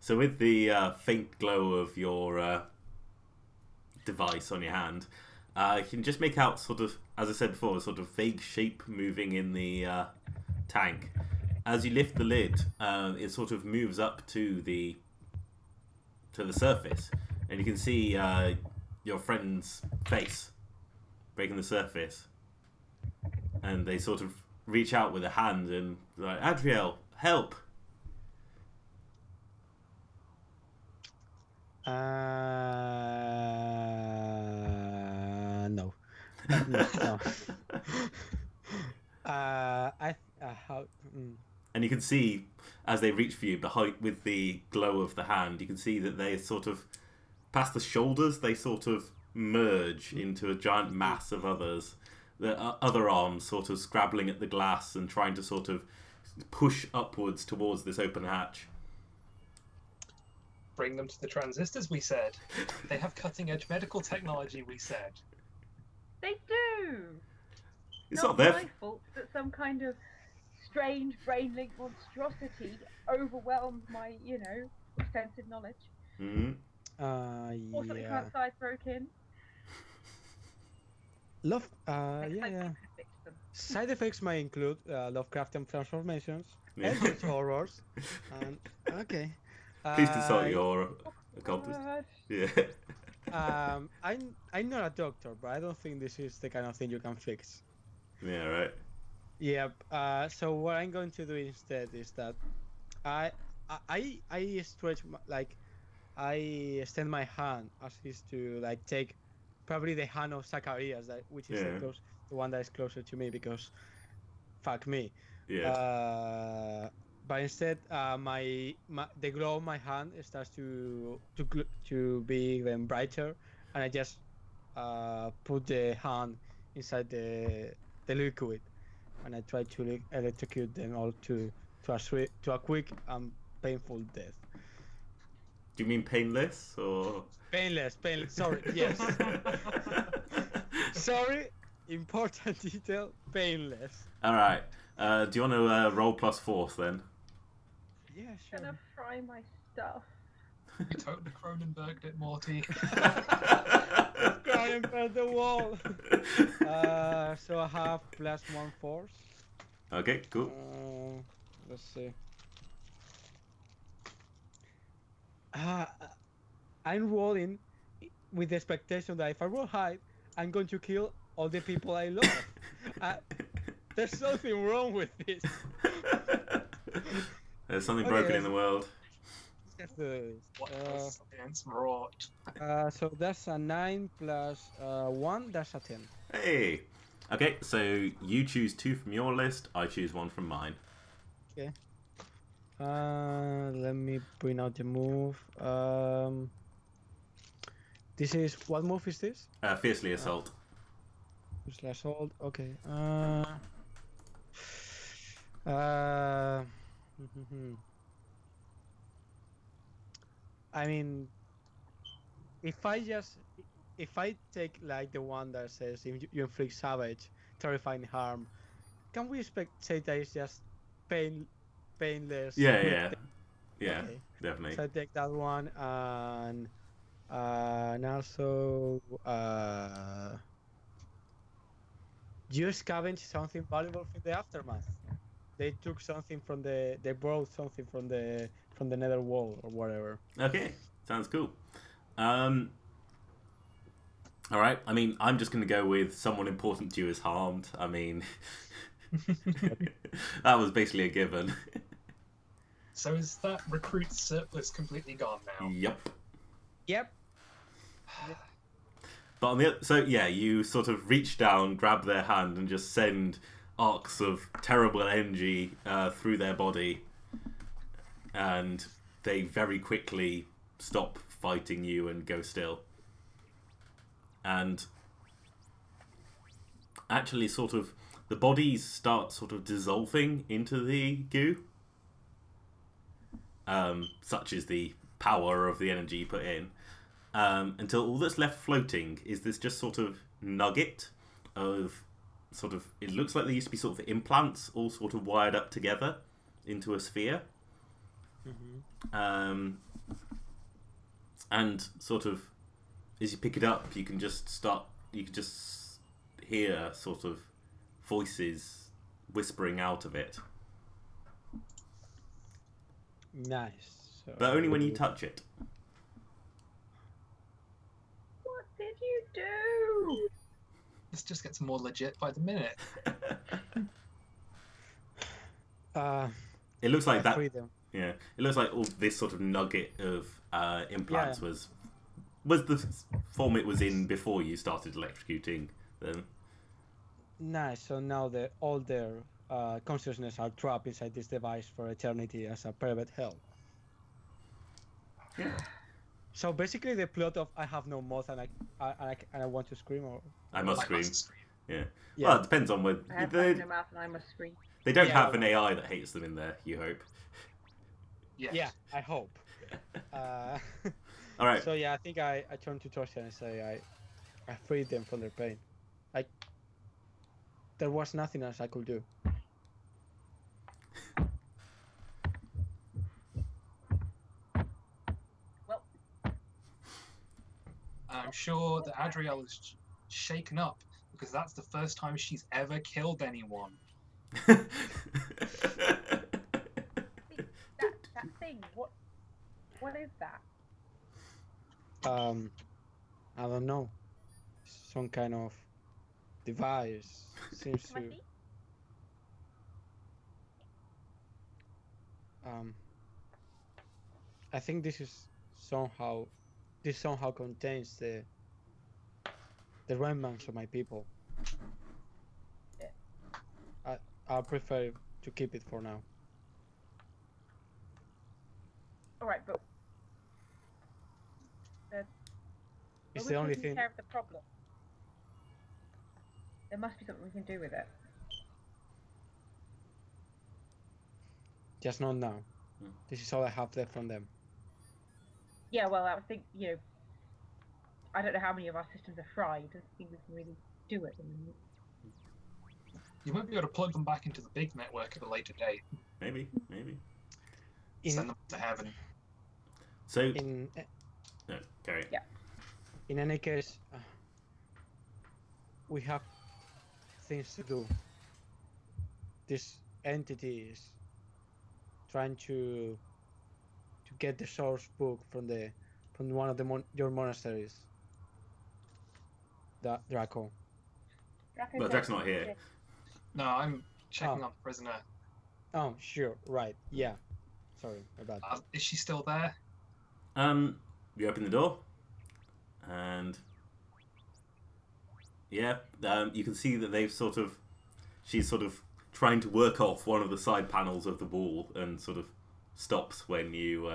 Speaker 3: So with the faint glow of your device on your hand, you can just make out sort of, as I said before, a sort of vague shape moving in the tank. As you lift the lid, it sort of moves up to the surface, and you can see your friend's face breaking the surface. And they sort of reach out with a hand and like, Adriel, help!
Speaker 4: No. No.
Speaker 3: And you can see, as they reach for you, behind with the glow of the hand, you can see that they sort of, past the shoulders, they sort of merge into a giant mass of others. The other arms sort of scrabbling at the glass and trying to sort of push upwards towards this open hatch.
Speaker 2: Bring them to the transistors, we said. They have cutting-edge medical technology, we said.
Speaker 5: They do!
Speaker 3: It's
Speaker 5: not
Speaker 3: not their
Speaker 5: my fault that some kind of strange brain-link monstrosity overwhelmed my, extensive knowledge.
Speaker 3: Mm-hmm.
Speaker 5: Or something
Speaker 4: Yeah.
Speaker 5: outside broke in.
Speaker 4: Next
Speaker 5: time
Speaker 4: yeah.
Speaker 5: you can fix them.
Speaker 4: Side effects might include Lovecraftian transformations,
Speaker 3: Yeah.
Speaker 4: eldritch horrors, and okay.
Speaker 3: Please consult your accomplice.
Speaker 5: God.
Speaker 3: Yeah.
Speaker 4: I'm not a doctor, but I don't think this is the kind of thing you can fix.
Speaker 3: Yeah, right.
Speaker 4: Yep. So what I'm going to do instead is that I stretch I extend my hand as is to take probably the hand of Zacharias, which is
Speaker 3: Yeah.
Speaker 4: the one that is closer to me, because fuck me.
Speaker 3: Yeah.
Speaker 4: But instead, the glow of my hand starts to be even brighter, and I just put the hand inside the liquid, and I try to electrocute them all to a quick and painful death.
Speaker 3: Do you mean painless or?
Speaker 4: Painless. Sorry, yes. Sorry, important detail. Painless.
Speaker 3: All right. Do you want to roll plus force then?
Speaker 4: Yeah,
Speaker 5: I'm
Speaker 4: sure.
Speaker 5: gonna fry my stuff.
Speaker 2: You totally Cronenberged it, Morty.
Speaker 4: Try and burn the wall. So I have +1 force.
Speaker 3: Okay, cool.
Speaker 4: Let's see. Uh, I'm rolling with the expectation that if I roll high, I'm going to kill all the people I love. There's something wrong with this.
Speaker 3: There's something
Speaker 4: Okay,
Speaker 3: broken in the world.
Speaker 4: Let's do this.
Speaker 2: What has science wrought?
Speaker 4: So that's a 9 plus 1, that's a 10.
Speaker 3: Hey! Okay, so you choose 2 from your list, I choose 1 from mine.
Speaker 4: Okay. Let me bring out the move. This is, what move is this?
Speaker 3: Fiercely Assault.
Speaker 4: Slash hold. Okay. I mean, if I take like the one that says if you inflict savage, terrifying harm, can we say that it's just painless?
Speaker 3: Yeah,
Speaker 4: Okay.
Speaker 3: definitely.
Speaker 4: So I take that one and also you scavenge something valuable from the aftermath. They took something from they borrowed something from the nether wall or whatever.
Speaker 3: Okay, sounds cool. Alright, I mean, I'm just going to go with someone important to you is harmed. I mean, that was basically a given.
Speaker 2: So is that recruit surplus completely gone now?
Speaker 3: Yep. But on the so yeah, you sort of reach down, grab their hand, and just send arcs of terrible energy through their body, and they very quickly stop fighting you and go still. And actually, sort of, the bodies start sort of dissolving into the goo. Such is the power of the energy you put in. Until all that's left floating is this just sort of nugget of sort of, it looks like there used to be sort of implants all sort of wired up together into a sphere. And sort of, as you pick it up, you can just hear sort of voices whispering out of it.
Speaker 4: Nice. So,
Speaker 3: But only when you touch it.
Speaker 5: What did you do?
Speaker 2: This just gets more legit by the minute.
Speaker 3: It looks like that.
Speaker 4: Freedom.
Speaker 3: Yeah, it looks like all this sort of nugget of implants
Speaker 4: Yeah.
Speaker 3: was the form it was in before you started electrocuting them.
Speaker 4: Nice. So now all their consciousness are trapped inside this device for eternity as a private hell.
Speaker 3: Yeah.
Speaker 4: So basically, the plot of I have no mouth and I want to scream, or
Speaker 3: I must
Speaker 2: I
Speaker 3: scream.
Speaker 2: must scream.
Speaker 3: Yeah.
Speaker 4: Yeah.
Speaker 3: Well, it depends on whether
Speaker 5: I have
Speaker 3: they,
Speaker 5: no mouth and I must scream.
Speaker 3: they don't
Speaker 4: Yeah.
Speaker 3: have an AI that hates them in there. You hope.
Speaker 2: Yes.
Speaker 4: yeah, I hope.
Speaker 3: All right.
Speaker 4: So yeah, I think I turn to Tosia and say I freed them from their pain. Like there was nothing else I could do.
Speaker 5: Well,
Speaker 2: I'm sure that Adriel is shaken up because that's the first time she's ever killed anyone.
Speaker 5: that thing. What is that?
Speaker 4: I don't know. Some kind of device seems
Speaker 5: Can I
Speaker 4: to.
Speaker 5: see?
Speaker 4: I think this somehow contains the remnants of my people.
Speaker 5: Yeah.
Speaker 4: I prefer to keep it for now.
Speaker 5: All right, but
Speaker 4: It's
Speaker 5: are
Speaker 4: the
Speaker 5: we
Speaker 4: only
Speaker 5: taking
Speaker 4: thing.
Speaker 5: care of the problem? There must be something we can do with it.
Speaker 4: Just not now. This is all I have left from them.
Speaker 5: Yeah, well, I think I don't know how many of our systems are fried. I don't think we can really do it.
Speaker 2: You might be able to plug them back into the big network at a later date.
Speaker 3: Maybe.
Speaker 2: Send them to heaven.
Speaker 3: So,
Speaker 4: in
Speaker 3: no, carry.
Speaker 5: Yeah.
Speaker 4: in any case, we have things to do. This entity is trying to get the source book from one of your monasteries. The Draco.
Speaker 3: Well, Drake's not here.
Speaker 2: No, I'm checking on the prisoner.
Speaker 4: Oh, sure, right, yeah. Sorry, my bad.
Speaker 2: Is she still there?
Speaker 3: You open the door, and yeah, you can see that she's sort of trying to work off one of the side panels of the wall, and sort of stops when you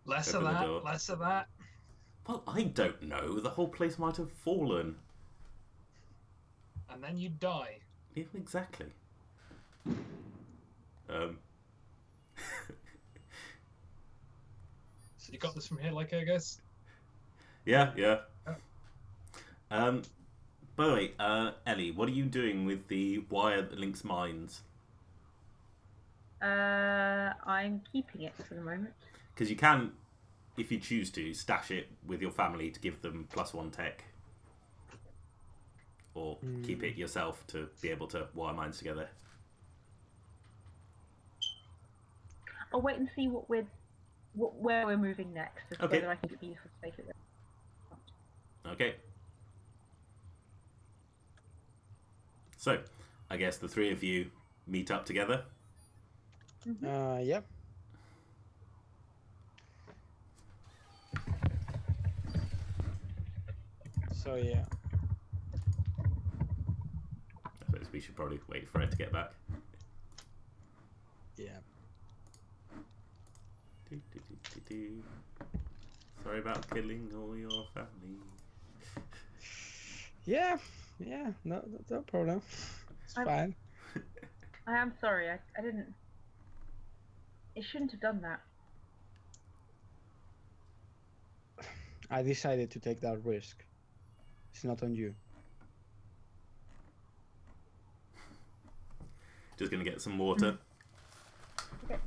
Speaker 2: Less of
Speaker 3: open the
Speaker 2: that.
Speaker 3: door.
Speaker 2: Less of that.
Speaker 3: Well, I don't know. The whole place might have fallen.
Speaker 2: And then you die.
Speaker 3: Yeah, exactly.
Speaker 2: So you got this from here, like I guess.
Speaker 3: Yeah. By the way, Ellie, what are you doing with the wire that links mines?
Speaker 5: I'm keeping it for the moment.
Speaker 3: Because you can, if you choose to, stash it with your family to give them +1 tech. Or keep it yourself to be able to wire mines together.
Speaker 5: I'll wait and see where we're moving next, as to
Speaker 3: Okay.
Speaker 5: whether I think it'd be useful to take it there.
Speaker 3: Okay. So, I guess the three of you meet up together.
Speaker 4: Yeah. So yeah.
Speaker 3: I suppose we should probably wait for it to get back.
Speaker 4: Yeah.
Speaker 3: Sorry about killing all your family.
Speaker 4: Yeah, no problem. It's fine.
Speaker 5: I am sorry. I didn't. It shouldn't have done that.
Speaker 4: I decided to take that risk. It's not on you.
Speaker 3: Just gonna get some water.
Speaker 5: Okay.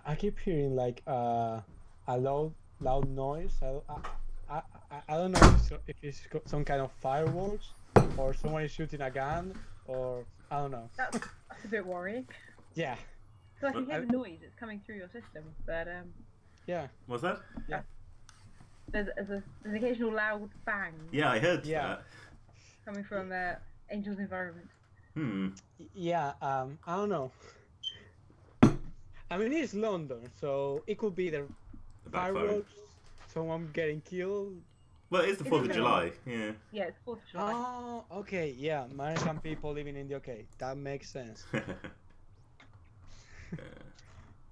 Speaker 4: I keep hearing like a loud noise. I don't know if it's some kind of fireworks or someone is shooting a gun or I don't know.
Speaker 5: That's a bit worrying.
Speaker 4: Yeah.
Speaker 5: So I can hear the noise. It's coming through your system, but
Speaker 4: Yeah.
Speaker 3: What's that?
Speaker 5: there's an occasional loud bang
Speaker 3: Yeah, I heard
Speaker 4: Yeah.
Speaker 3: that.
Speaker 5: coming from Angel's environment.
Speaker 4: Yeah. I don't know. I mean, it's London, so it could be the
Speaker 3: The backfire.
Speaker 4: fireworks, someone getting killed.
Speaker 3: Well, it's the
Speaker 5: It
Speaker 3: 4th of
Speaker 5: is
Speaker 3: July. Yeah.
Speaker 5: Yeah, it's 4th of July.
Speaker 4: Oh, okay. Yeah, American people living in the UK. That makes sense.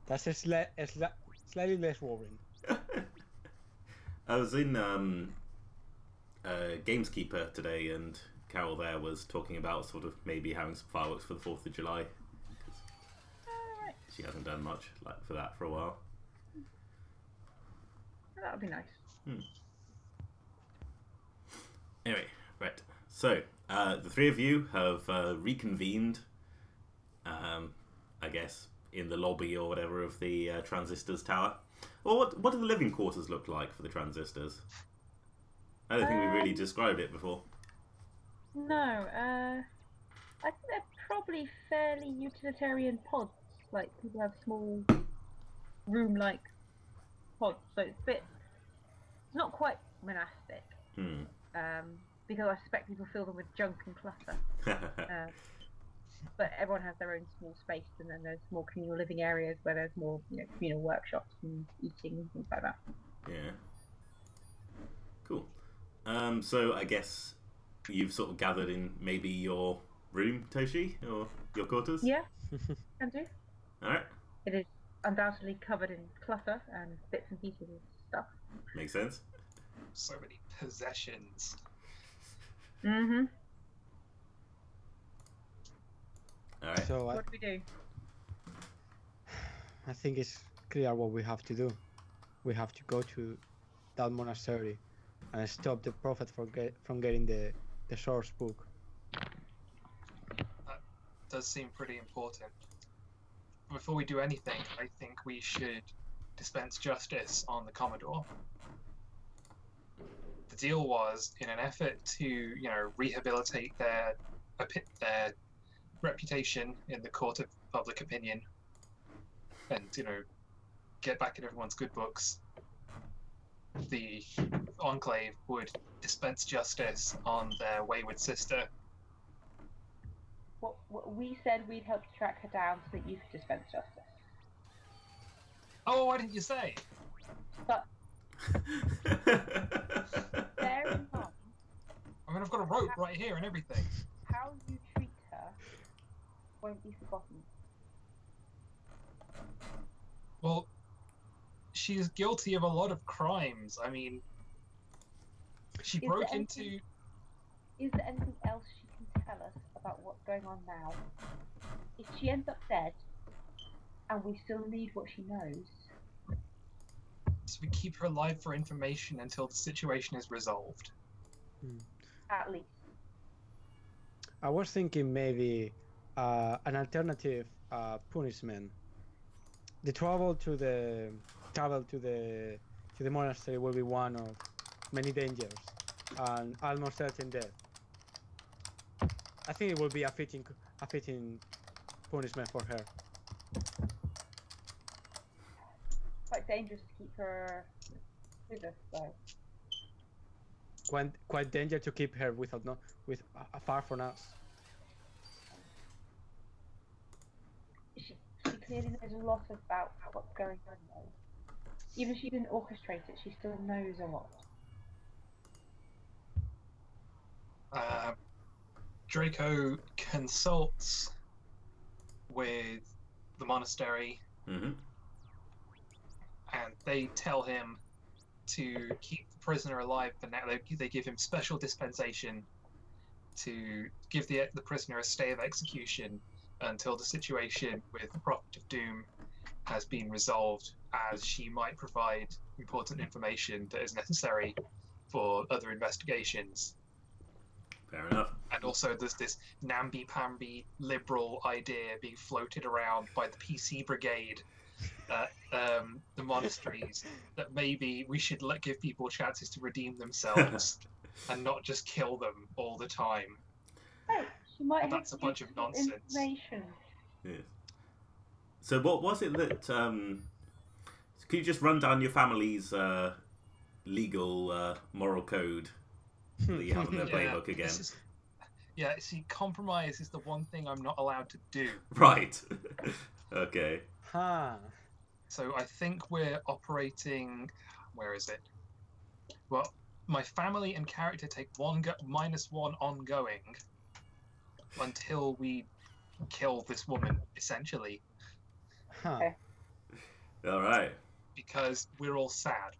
Speaker 4: That's slightly less worrying.
Speaker 3: I was in Gameskeeper today, and Carol there was talking about sort of maybe having some fireworks for the 4th of July.
Speaker 5: Alright,
Speaker 3: She hasn't done much like for that for a while.
Speaker 5: that would be nice.
Speaker 3: Anyway, right. So, the three of you have reconvened, I guess, in the lobby or whatever of the Transistors Tower. Well, what do the living quarters look like for the Transistors? I don't think we really described it before.
Speaker 5: No, I think they're probably fairly utilitarian pods. Like, people have small room-like pods, so it's not quite monastic. Because I suspect people fill them with junk and clutter. But everyone has their own small space, and then there's more communal living areas where there's more, communal workshops and eating and things like that.
Speaker 3: Yeah. Cool. So I guess you've sort of gathered in maybe your room, Toshi, or your quarters?
Speaker 5: Yeah, can do.
Speaker 3: Alright.
Speaker 5: It is undoubtedly covered in clutter and bits and pieces of stuff.
Speaker 3: Makes sense.
Speaker 2: So many possessions.
Speaker 5: Mm-hmm.
Speaker 4: So
Speaker 5: What do we do?
Speaker 4: I think it's clear what we have to do. We have to go to that monastery and stop the prophet from getting the source book.
Speaker 2: That does seem pretty important. Before we do anything, I think we should dispense justice on the Commodore. The deal was, in an effort to, rehabilitate their reputation in the court of public opinion, and get back in everyone's good books, the Enclave would dispense justice on their wayward sister.
Speaker 5: What we said we'd help to track her down so that you could dispense justice.
Speaker 2: Oh, why didn't you say?
Speaker 5: But bear in mind,
Speaker 2: I mean, I've got a rope right here and everything.
Speaker 5: how you treat her won't be forgotten.
Speaker 2: Well, she is guilty of a lot of crimes. I mean, she
Speaker 5: Is
Speaker 2: broke
Speaker 5: there
Speaker 2: into...
Speaker 5: Is there anything else she can tell us about what's going on now? If she ends up dead, and we still need what she knows,
Speaker 2: So we keep her alive for information until the situation is resolved.
Speaker 5: at least.
Speaker 4: I was thinking maybe an alternative punishment. The travel to the monastery will be one of many dangers and almost certain death. I think it will be a fitting punishment for her.
Speaker 5: Quite dangerous to keep her with us, though.
Speaker 4: Quite dangerous to keep her far from us.
Speaker 5: She clearly knows a lot about what's going on, though. Even if she didn't orchestrate it, she still knows a lot.
Speaker 2: Draco consults with the monastery,
Speaker 3: Mm-hmm.
Speaker 2: and they tell him to keep the prisoner alive for now. They give him special dispensation to give the prisoner a stay of execution until the situation with the Prophet of Doom has been resolved, as she might provide important information that is necessary for other investigations.
Speaker 3: Fair enough.
Speaker 2: And also there's this namby-pamby liberal idea being floated around by the PC brigade at the monasteries that maybe we should give people chances to redeem themselves and not just kill them all the time.
Speaker 5: Hey, she might have
Speaker 2: That's a bunch of
Speaker 5: useful
Speaker 2: nonsense.
Speaker 5: information.
Speaker 3: Yes. So what was it that... could you just run down your family's legal moral code that you have on their playbook again?
Speaker 2: See, compromise is the one thing I'm not allowed to do.
Speaker 3: Right. Okay.
Speaker 4: Huh.
Speaker 2: So I think we're operating... Where is it? Well, my family and character take -1 ongoing until we kill this woman, essentially.
Speaker 4: Huh.
Speaker 3: All right.
Speaker 2: Because we're all sad.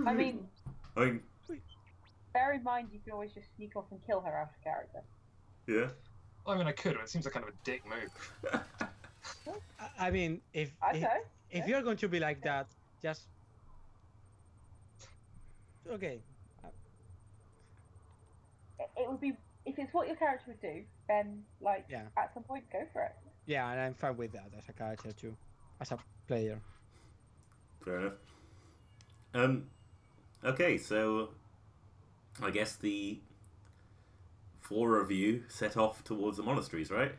Speaker 5: I mean, bear in mind you can always just sneak off and kill her out of character.
Speaker 3: yeah.
Speaker 2: I mean, I could, but it seems like kind of a dick move.
Speaker 4: I mean, if you're going to be like that, just okay.
Speaker 5: It would be, if it's what your character would do, then
Speaker 4: Yeah.
Speaker 5: at some point go for it.
Speaker 4: Yeah, and I'm fine with that as a character too, as a player.
Speaker 3: Fair enough. Okay, so I guess the 4 of you set off towards the monasteries, right?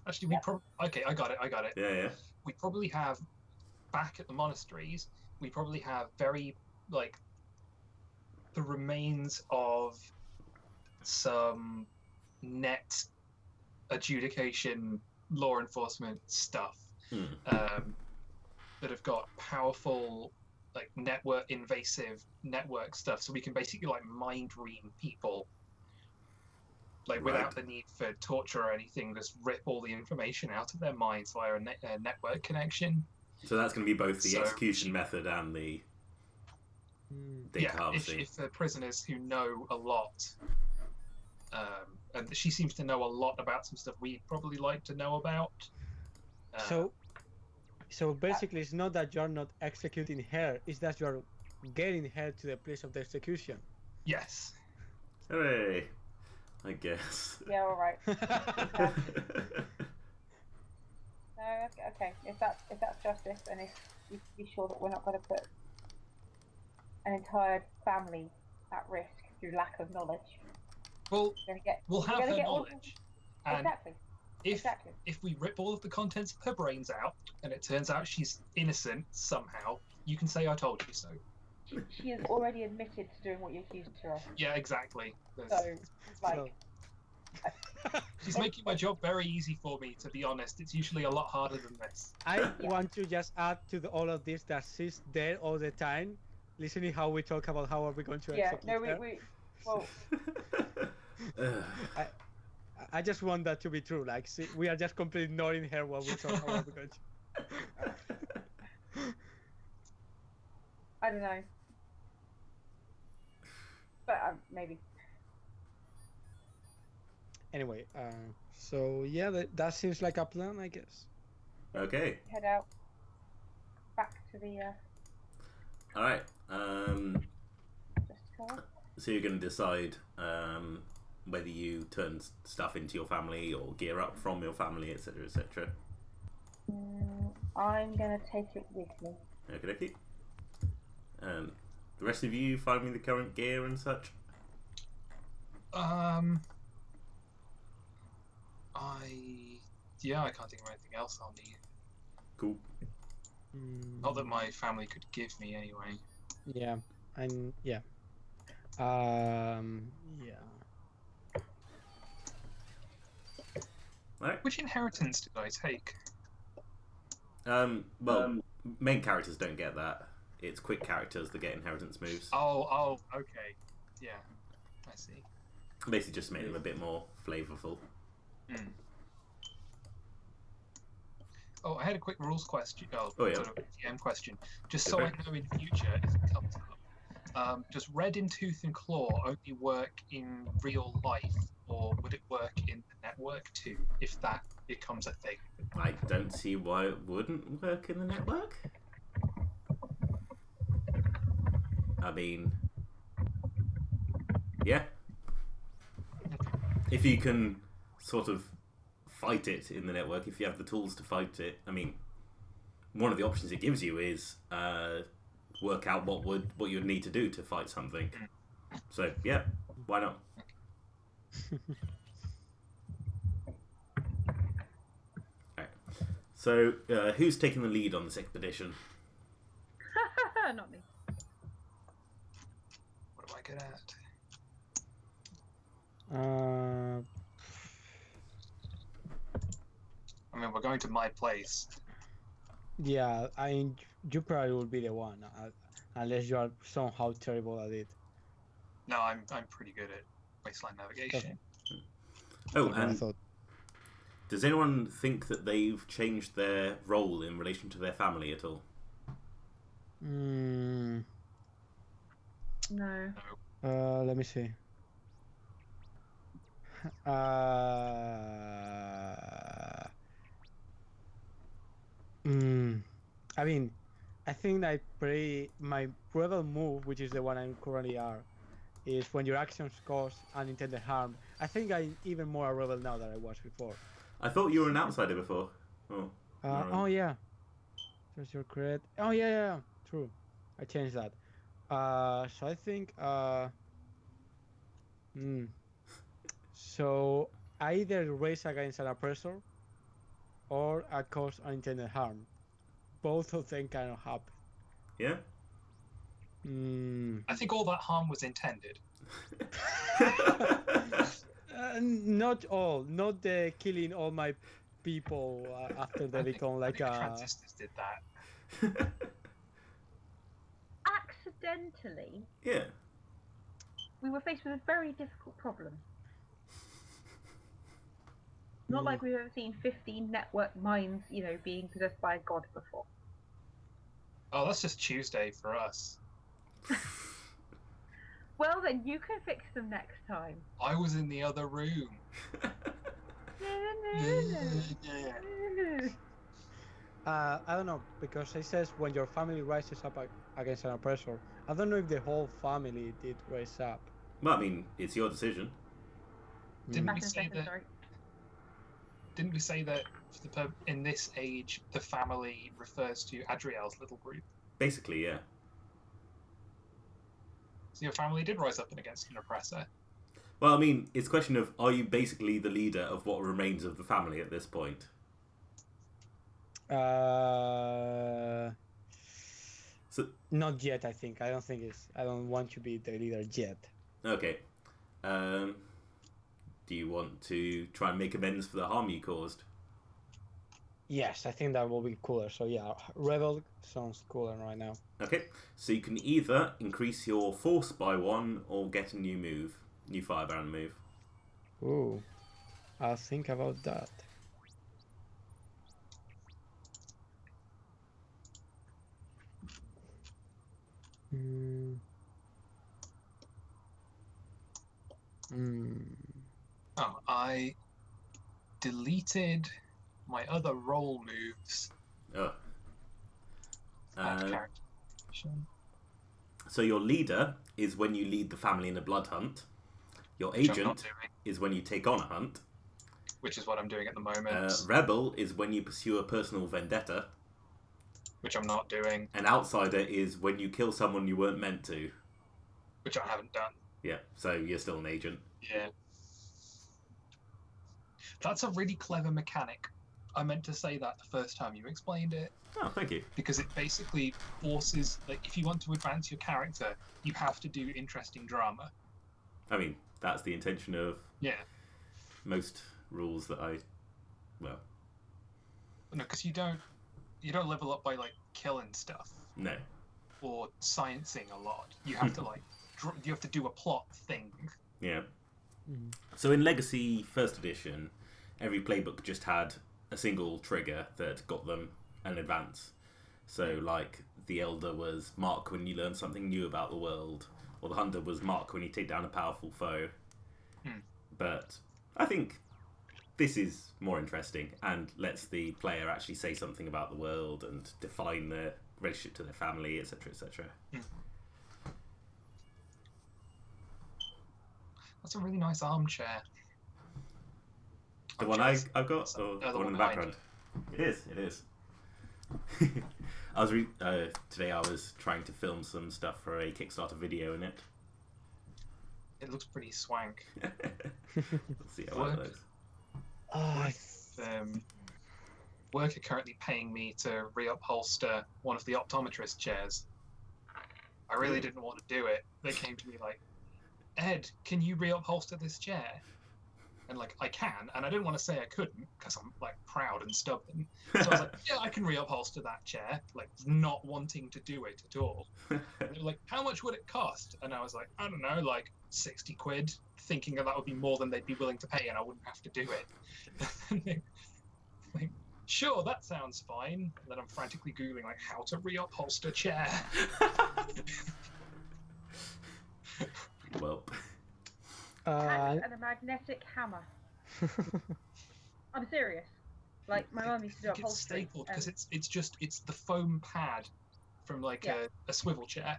Speaker 2: Actually, we okay, I got it.
Speaker 3: Yeah.
Speaker 2: We probably have, back at the monasteries, we probably have the remains of some net adjudication law enforcement stuff that have got powerful invasive network stuff, so we can basically mind ream people without the need for torture or anything. Just rip all the information out of their minds via a network connection.
Speaker 3: So that's going to be both the execution method and the data harvesting.
Speaker 2: If the prisoners who know a lot and she seems to know a lot about some stuff we'd probably like to know about.
Speaker 4: So basically, it's not that you're not executing her; it's that you're getting her to the place of the execution.
Speaker 2: Yes.
Speaker 3: Hooray! I guess.
Speaker 5: Yeah, all right. No, okay. If that's justice, and if you can be sure that we're not going to put an entire family at risk through lack of knowledge,
Speaker 2: Well, we'll have her
Speaker 5: get
Speaker 2: knowledge, and
Speaker 5: exactly.
Speaker 2: if we rip all of the contents of her brains out, and it turns out she's innocent somehow, you can say I told you so.
Speaker 5: She has already admitted to doing what you accused her of.
Speaker 2: Yeah, exactly.
Speaker 5: So, like.
Speaker 2: She's making my job very easy for me, to be honest. It's usually a lot harder than this.
Speaker 4: I want to just add to all of this that she's there all the time, listening how we talk about how are we going to execute her.
Speaker 5: Well,
Speaker 4: I just want that to be true. Like, see, we are just completely ignoring her while we talk how are we going to.
Speaker 5: I don't know, but maybe.
Speaker 4: Anyway, so yeah, that seems like a plan, I guess.
Speaker 3: Okay.
Speaker 5: Head out. Back to the.
Speaker 3: All right.
Speaker 5: Just
Speaker 3: So you're going to decide whether you turn stuff into your family or gear up from your family, etc., etc.
Speaker 5: I'm gonna take it with me.
Speaker 3: Okay. The rest of you find me the current gear and such.
Speaker 2: I can't think of anything else I'll need.
Speaker 3: Cool.
Speaker 2: Not that my family could give me anyway.
Speaker 4: Yeah, and yeah.
Speaker 3: Right.
Speaker 2: Which inheritance did I take?
Speaker 3: Main characters don't get that. It's quick characters that get inheritance moves.
Speaker 2: Oh, okay. Yeah, I see.
Speaker 3: Basically just make them a bit more flavourful.
Speaker 2: Oh, I had a quick rules question.
Speaker 3: Yeah.
Speaker 2: Sort of GM question. Just so I know in future if it comes up. Does Red in Tooth and Claw only work in real life, or would it work in the network too, if that becomes a thing?
Speaker 3: I don't see why it wouldn't work in the network. I mean, yeah. If you can sort of fight it in the network, if you have the tools to fight it, I mean, one of the options it gives you is work out what you'd need to do to fight something. So yeah, why not? Right. So who's taking the lead on this expedition?
Speaker 5: Not me.
Speaker 2: What am I good at? I mean, we're going to my place.
Speaker 4: Yeah, you probably will be the one, unless you are somehow terrible at it.
Speaker 2: No, I'm pretty good at wasteland navigation.
Speaker 3: Oh, and does anyone think that they've changed their role in relation to their family at all?
Speaker 5: No.
Speaker 4: Let me see. I mean, I think that my rebel move, which is the one I currently are, is when your actions cause unintended harm. I think I'm even more a rebel now than I was before.
Speaker 3: I thought you were an outsider before.
Speaker 4: Oh yeah. Just your cred. Oh yeah. True. I changed that. So I think so I either race against an oppressor or I cause unintended harm. Both of them kind of happen.
Speaker 3: Yeah?
Speaker 2: I think all that harm was intended.
Speaker 4: Not all. Not the killing all my people after they become like
Speaker 2: I think transistors did that.
Speaker 5: Accidentally.
Speaker 3: Yeah.
Speaker 5: We were faced with a very difficult problem. Not like we've ever seen 15 network minds, being possessed by a god before.
Speaker 2: Oh, that's just Tuesday for us.
Speaker 5: Well, then you can fix them next time.
Speaker 2: I was in the other room.
Speaker 4: I don't know, because it says when your family rises up against an oppressor. I don't know if the whole family did rise up.
Speaker 3: Well, I mean, it's your decision.
Speaker 2: Didn't
Speaker 4: Mm.
Speaker 2: we
Speaker 5: Back in a
Speaker 2: say
Speaker 5: second,
Speaker 2: that?
Speaker 5: sorry.
Speaker 2: Didn't we say that in this age the family refers to Adriel's little group?
Speaker 3: Basically, yeah.
Speaker 2: So your family did rise up against an oppressor.
Speaker 3: Well, I mean, it's a question of, are you basically the leader of what remains of the family at this point? So,
Speaker 4: Not yet, I think. I don't want to be the leader yet.
Speaker 3: okay. Do you want to try and make amends for the harm you caused?
Speaker 4: Yes, I think that will be cooler. So yeah, rebel sounds cooler right now.
Speaker 3: Okay, so you can either increase your force by 1 or get a new firebrand move.
Speaker 4: Ooh, I'll think about that. Hmm.
Speaker 2: Oh, I deleted my other roll moves.
Speaker 3: Oh.
Speaker 2: Add character.
Speaker 3: So your leader is when you lead the family in a blood hunt. Your
Speaker 2: Which I'm not
Speaker 3: agent
Speaker 2: doing,
Speaker 3: is when you take on a hunt.
Speaker 2: which is what I'm doing at the moment.
Speaker 3: Rebel is when you pursue a personal vendetta.
Speaker 2: Which I'm not doing.
Speaker 3: An outsider is when you kill someone you weren't meant to.
Speaker 2: Which I haven't done.
Speaker 3: Yeah, so you're still an agent.
Speaker 2: Yeah. That's a really clever mechanic. I meant to say that the first time you explained it.
Speaker 3: Oh, thank you.
Speaker 2: Because it basically forces, like, if you want to advance your character, you have to do interesting drama.
Speaker 3: I mean, that's the intention of
Speaker 2: Yeah.
Speaker 3: most rules that well,
Speaker 2: No, because you don't level up by, like, killing stuff
Speaker 3: no.
Speaker 2: or sciencing a lot. You have to, like, you have to do a plot thing.
Speaker 3: Yeah. So in Legacy First Edition, every playbook just had a single trigger that got them an advance. So, like, the Elder was mark when you learn something new about the world, or the Hunter was mark when you take down a powerful foe. But I think this is more interesting and lets the player actually say something about the world and define their relationship to their family, etc., etc.
Speaker 2: That's a really nice armchair.
Speaker 3: The
Speaker 2: I'm
Speaker 3: one
Speaker 2: jealous.
Speaker 3: I've got, or
Speaker 2: No,
Speaker 3: the one in the
Speaker 2: behind
Speaker 3: background? It is. I was today I was trying to film some stuff for a Kickstarter video in it.
Speaker 2: It looks pretty swank.
Speaker 3: Let's see how that looks.
Speaker 2: Work are currently paying me to reupholster one of the optometrist chairs. I really didn't want to do it. They came to me like, Ed, can you reupholster this chair? And like, I can, and I didn't want to say I couldn't because I'm like proud and stubborn. So I was like, yeah, I can reupholster that chair, like not wanting to do it at all. And they were like, how much would it cost? And I was like, I don't know, like 60 quid, thinking that would be more than they'd be willing to pay and I wouldn't have to do it. And they, like, sure, that sounds fine. And then I'm frantically Googling like how to reupholster chair.
Speaker 3: Well.
Speaker 5: And a magnetic hammer. I'm serious. Like my mum used to do
Speaker 2: It's
Speaker 5: upholstery.
Speaker 2: stapled because it's the foam pad from like a swivel chair,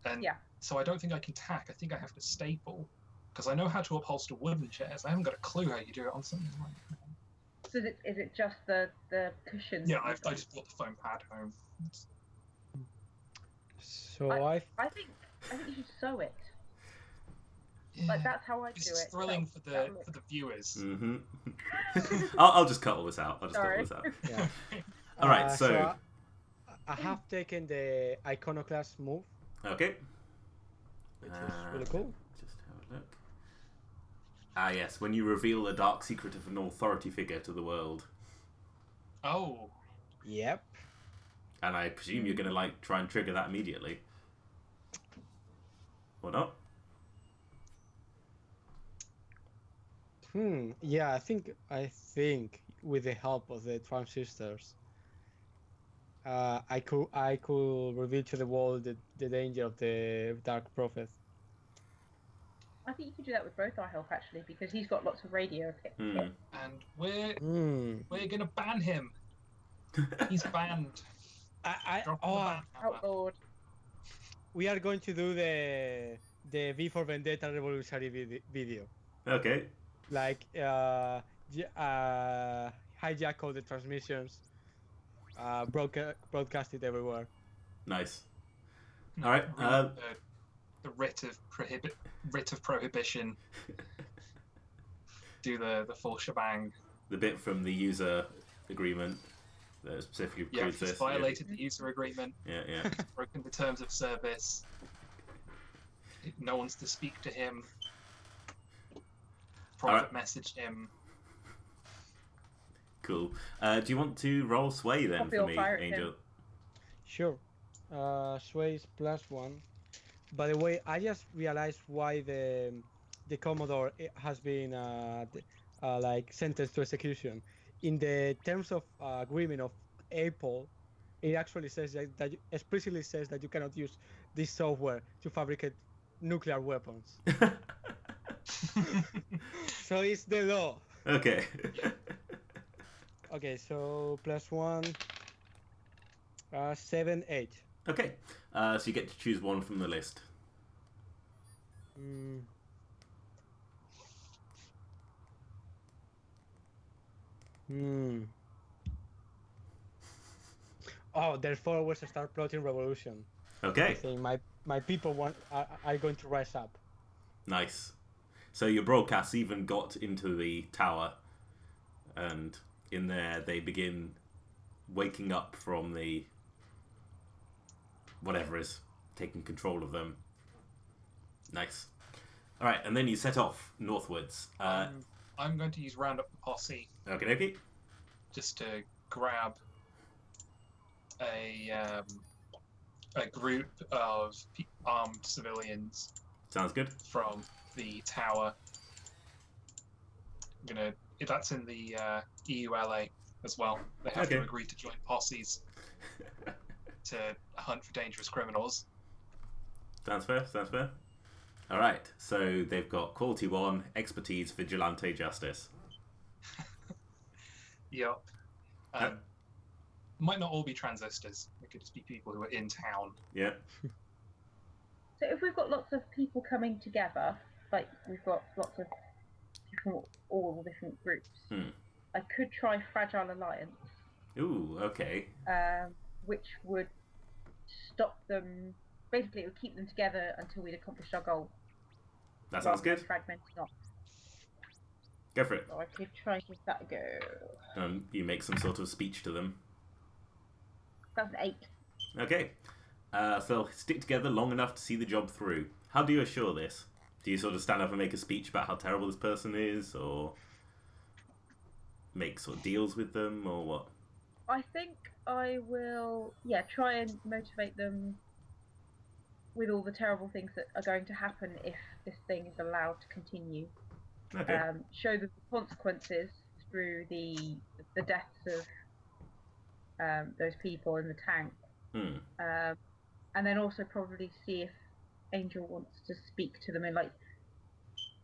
Speaker 2: and so I don't think I can tack. I think I have to staple because I know how to upholster wooden chairs. I haven't got a clue how you do it on something like that.
Speaker 5: So is it just the cushions?
Speaker 2: Yeah, I just brought the foam pad home.
Speaker 4: So
Speaker 5: I think you should sew it.
Speaker 2: Yeah.
Speaker 5: Like that's how I do
Speaker 2: It's
Speaker 5: it.
Speaker 2: thrilling
Speaker 5: so
Speaker 2: for the viewers.
Speaker 3: Mm-hmm. I'll just cut all this out.
Speaker 5: Sorry.
Speaker 4: yeah.
Speaker 3: All right, so
Speaker 4: I have taken the iconoclast move,
Speaker 3: okay,
Speaker 4: which is really cool.
Speaker 3: just have a look. Ah, yes, when you reveal a dark secret of an authority figure to the world,
Speaker 2: Oh,
Speaker 4: Yep.
Speaker 3: and I presume you're gonna like try and trigger that immediately, or not?
Speaker 4: Yeah, I think with the help of the Trump sisters, I could reveal to the world the danger of the Dark Prophet.
Speaker 5: I think you could do that with both our help actually, because he's got lots of radio kit.
Speaker 3: Hmm.
Speaker 2: And we're gonna ban him. He's banned. Drop the ban hammer.
Speaker 5: Outlawed.
Speaker 4: We are going to do the V for Vendetta revolutionary video.
Speaker 3: Okay.
Speaker 4: Like hijack all the transmissions, broadcast it everywhere.
Speaker 3: Nice. All right.
Speaker 2: The writ of prohibition. Do the full shebang.
Speaker 3: The bit from the user agreement that specifically
Speaker 2: Yeah,
Speaker 3: includes
Speaker 2: he's
Speaker 3: this.
Speaker 2: violated the user agreement.
Speaker 3: Yeah.
Speaker 2: Broken the terms of service. No one's to speak to him. Private message him.
Speaker 3: Cool. Do you want to roll sway then
Speaker 5: Copy
Speaker 3: for
Speaker 5: or
Speaker 3: me,
Speaker 5: fire him.
Speaker 3: Angel?
Speaker 4: Sure. Sway's +1. By the way, I just realized why the Commodore has been like sentenced to execution. In the terms of agreement of Apple, it actually says that explicitly says that you cannot use this software to fabricate nuclear weapons. So it's the law.
Speaker 3: Okay.
Speaker 4: Okay, so +1, 7, 8.
Speaker 3: Okay. So you get to choose one from the list.
Speaker 4: Oh, therefore we should start plotting revolution. I
Speaker 3: Okay.
Speaker 4: think my people are going to rise up.
Speaker 3: Nice. So your broadcasts even got into the tower, and in there they begin waking up from the whatever is taking control of them. Nice. All right, and then you set off northwards.
Speaker 2: I'm going to use round up the posse
Speaker 3: Okay.
Speaker 2: just to grab a group of armed civilians
Speaker 3: Sounds good.
Speaker 2: from the tower. That's in the EULA as well. They have to
Speaker 3: Okay.
Speaker 2: agree to join posses to hunt for dangerous criminals.
Speaker 3: Sounds fair. All right, so they've got quality 1, expertise, vigilante, justice.
Speaker 2: Yup.
Speaker 3: Yep.
Speaker 2: Might not all be transistors. It could just be people who are in town.
Speaker 3: Yeah.
Speaker 5: So if we've got lots of people coming together, like we've got lots of people from all the different groups, I could try Fragile Alliance,
Speaker 3: Ooh, okay.
Speaker 5: which would stop them. Basically, it would keep them together until we'd accomplished our goal.
Speaker 3: That sounds
Speaker 5: rather
Speaker 3: good.
Speaker 5: than fragmenting off.
Speaker 3: Go for it.
Speaker 5: So I could try to give that a go.
Speaker 3: You make some sort of speech to them.
Speaker 5: That's an 8.
Speaker 3: Okay. So stick together long enough to see the job through. How do you assure this? Do you sort of stand up and make a speech about how terrible this person is, or make sort of deals with them, or what?
Speaker 5: I think I will, try and motivate them with all the terrible things that are going to happen if this thing is allowed to continue.
Speaker 3: Okay.
Speaker 5: Show them the consequences through the deaths of those people in the tank. And then also probably see if Angel wants to speak to them and like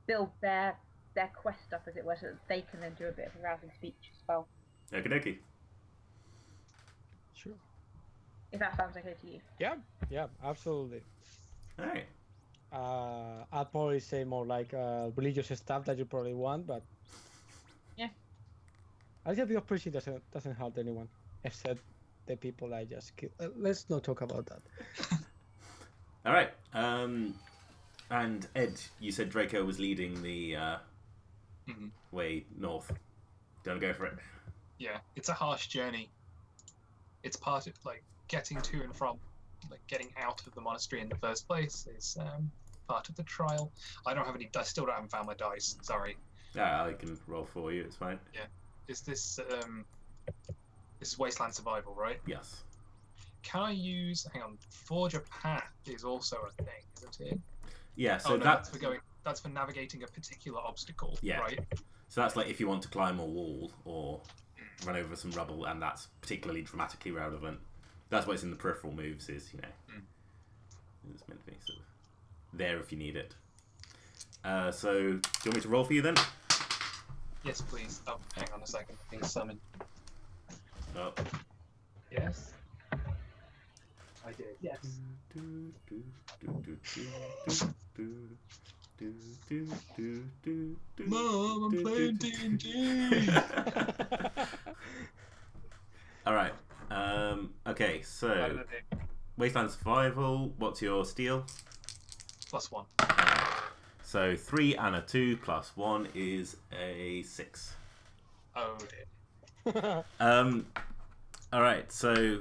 Speaker 5: build their quest up, as it were, so that they can then do a bit of a rousing speech as well.
Speaker 3: Okie dokie.
Speaker 4: Sure.
Speaker 5: If that sounds okay to you.
Speaker 4: Yeah, absolutely.
Speaker 3: Alright.
Speaker 4: I'll probably say more like religious stuff that you probably want, but
Speaker 5: yeah,
Speaker 4: I think the operation doesn't hurt anyone except the people I just killed. Let's not talk about that.
Speaker 3: Alright. And Ed, you said Draco was leading the way north. Do you want to go for it?
Speaker 2: Yeah, it's a harsh journey. It's part of like getting to and from, like getting out of the monastery in the first place is part of the trial. I still haven't found my dice. Sorry.
Speaker 3: Yeah, I can roll for you. It's fine.
Speaker 2: Yeah. Is this this is Wasteland Survival, right?
Speaker 3: Yes.
Speaker 2: Can I use? Hang on. Forge a path is also a thing, isn't it?
Speaker 3: Yeah. So
Speaker 2: that's for navigating a particular obstacle.
Speaker 3: Yeah.
Speaker 2: Right.
Speaker 3: So that's like if you want to climb a wall or run over some rubble, and that's particularly dramatically relevant. That's what's in the peripheral moves is, it's meant to be sort of there if you need it. So, do you want me to roll for you then?
Speaker 2: Yes, please. Oh, hang on a second. Being summoned.
Speaker 3: Oh.
Speaker 2: Yes. I did. Yes. Mom, I'm playing D&D.
Speaker 3: All right. Okay. So, Wasteland Survival. What's your steal?
Speaker 2: +1.
Speaker 3: So 3 and a 2 plus 1 is a 6.
Speaker 2: Oh dear.
Speaker 3: All right. So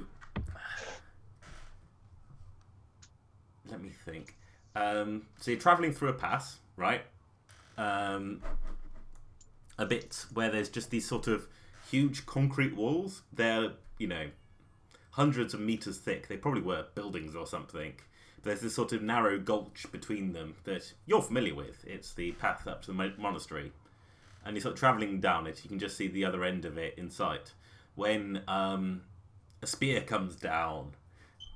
Speaker 3: let me think. So you're traveling through a pass, right? A bit where there's just these sort of huge concrete walls. They're, hundreds of meters thick. They probably were buildings or something. There's this sort of narrow gulch between them that you're familiar with. It's the path up to the monastery. And you're sort of travelling down it. You can just see the other end of it in sight. When a spear comes down,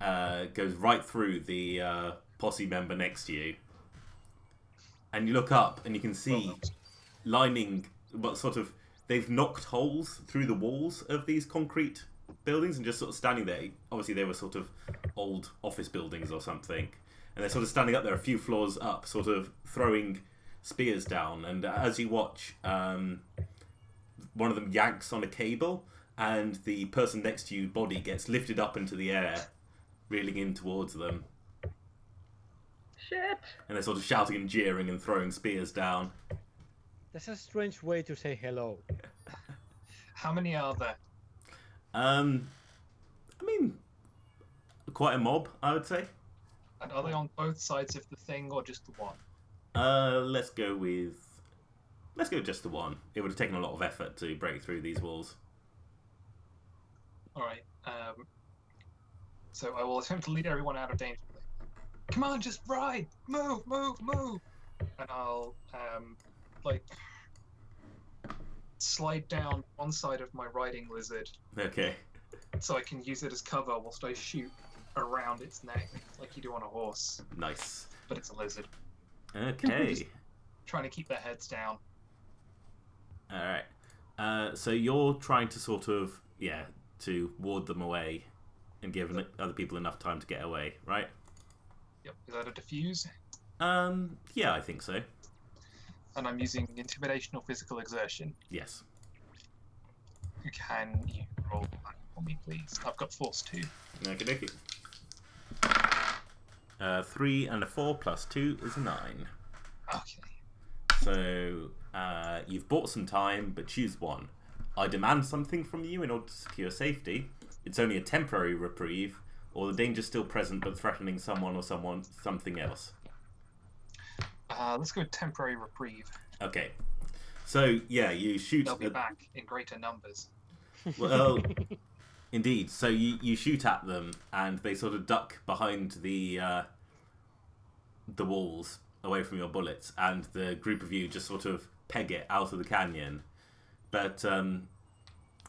Speaker 3: goes right through the posse member next to you. And you look up and you can see lining, they've knocked holes through the walls of these concrete buildings and just sort of standing there. Obviously they were sort of old office buildings or something, and they're sort of standing up there a few floors up, sort of throwing spears down. And as you watch, one of them yanks on a cable, and the person next to you body gets lifted up into the air, reeling in towards them.
Speaker 5: Shit!
Speaker 3: And they're sort of shouting and jeering and throwing spears down.
Speaker 4: That's a strange way to say hello.
Speaker 2: How many are there?
Speaker 3: I mean, quite a mob, I would say.
Speaker 2: And are they on both sides of the thing or just the one?
Speaker 3: Let's go with just the one. It would have taken a lot of effort to break through these walls.
Speaker 2: Alright, so I will attempt to lead everyone out of danger. Come on, just ride! Move, move, move! And I'll, slide down one side of my riding lizard
Speaker 3: Okay.
Speaker 2: so I can use it as cover whilst I shoot around its neck like you do on a horse.
Speaker 3: Nice.
Speaker 2: But it's a lizard.
Speaker 3: Okay.
Speaker 2: Trying to keep their heads down.
Speaker 3: Alright. So you're trying to sort of, to ward them away and give other people enough time to get away, right?
Speaker 2: Yep. Is that a diffuse?
Speaker 3: Yeah, I think so.
Speaker 2: And I'm using intimidation or physical exertion.
Speaker 3: Yes.
Speaker 2: Can you roll that for me, please? I've got force 2.
Speaker 3: Okie dokie. 3 and a 4 plus 2 is a 9.
Speaker 2: Okay.
Speaker 3: So, you've bought some time, but choose one. I demand something from you in order to secure safety. It's only a temporary reprieve, or the danger's still present but threatening someone or something else.
Speaker 2: Let's go with temporary reprieve.
Speaker 3: Okay. So, you shoot...
Speaker 2: They'll be back in greater numbers.
Speaker 3: Well, indeed. So you shoot at them, and they sort of duck behind the walls away from your bullets, and the group of you just sort of peg it out of the canyon. But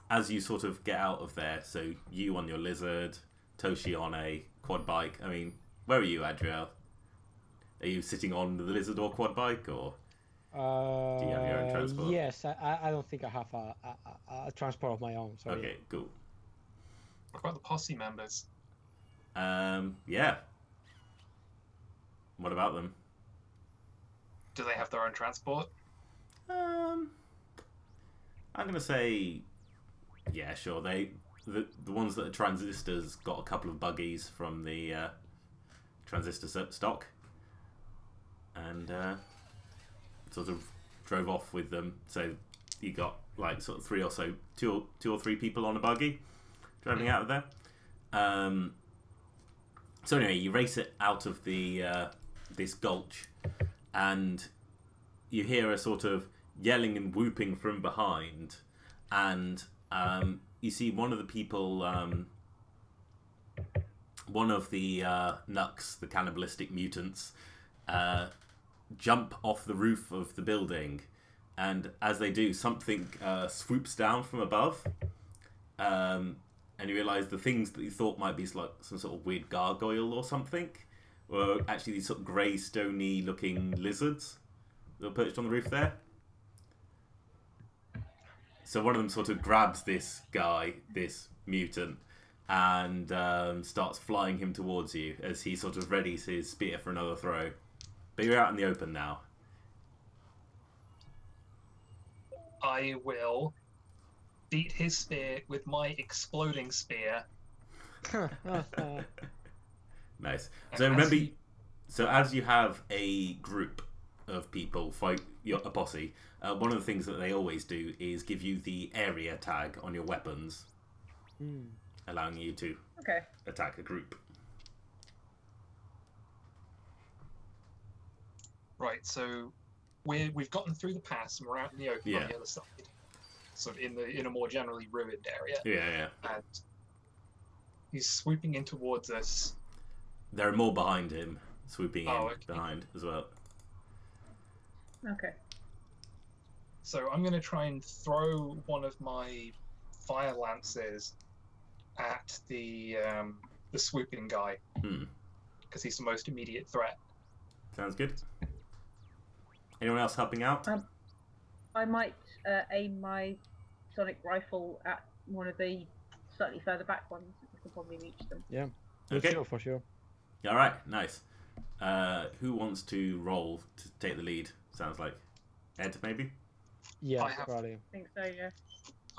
Speaker 3: as you sort of get out of there, so you on your lizard, Toshi on a quad bike. I mean, where are you, Adriel? Are you sitting on the lizard or quad bike, or do you have your own transport?
Speaker 4: Yes, I don't think I have a transport of my own. Sorry.
Speaker 3: Okay, cool.
Speaker 2: What about the posse members?
Speaker 3: Yeah. What about them?
Speaker 2: Do they have their own transport?
Speaker 3: I'm gonna say, yeah, sure. The ones that are transistors got a couple of buggies from the transistor stock, and sort of drove off with them. So you got like sort of two or three people on a buggy driving out of there. So anyway, you race it out of the this gulch, and you hear a sort of yelling and whooping from behind, and you see one of the people, one of the Nux, the cannibalistic mutants, jump off the roof of the building, and as they do, something swoops down from above, and you realise the things that you thought might be like some sort of weird gargoyle or something were actually these sort of grey, stony-looking lizards that are perched on the roof there. So one of them sort of grabs this guy, this mutant, and starts flying him towards you as he sort of readies his spear for another throw. But you're out in the open now.
Speaker 2: I will beat his spear with my exploding spear.
Speaker 3: Nice.
Speaker 2: And
Speaker 3: So
Speaker 2: as
Speaker 3: remember,
Speaker 2: he-
Speaker 3: so as you have a group of people fight a posse, one of the things that they always do is give you the area tag on your weapons, allowing you to
Speaker 5: Okay.
Speaker 3: attack a group.
Speaker 2: Right, so we've gotten through the pass and we're out in the open on
Speaker 3: Yeah.
Speaker 2: the other side, sort of in a more generally ruined area,
Speaker 3: Yeah.
Speaker 2: and he's swooping in towards us.
Speaker 3: There are more behind him, swooping in
Speaker 2: Oh, okay.
Speaker 3: behind as well.
Speaker 5: Okay.
Speaker 2: So I'm going to try and throw one of my fire lances at the swooping guy because he's the most immediate threat.
Speaker 3: Sounds good. Anyone else helping out?
Speaker 5: I might aim my sonic rifle at one of the slightly further back ones. I can probably reach them.
Speaker 4: Yeah.
Speaker 3: Okay.
Speaker 4: Sure, for sure.
Speaker 3: All right, nice. Who wants to roll to take the lead? Sounds like Ed, maybe.
Speaker 4: Yeah,
Speaker 2: I have-
Speaker 4: probably.
Speaker 5: I think so, yeah.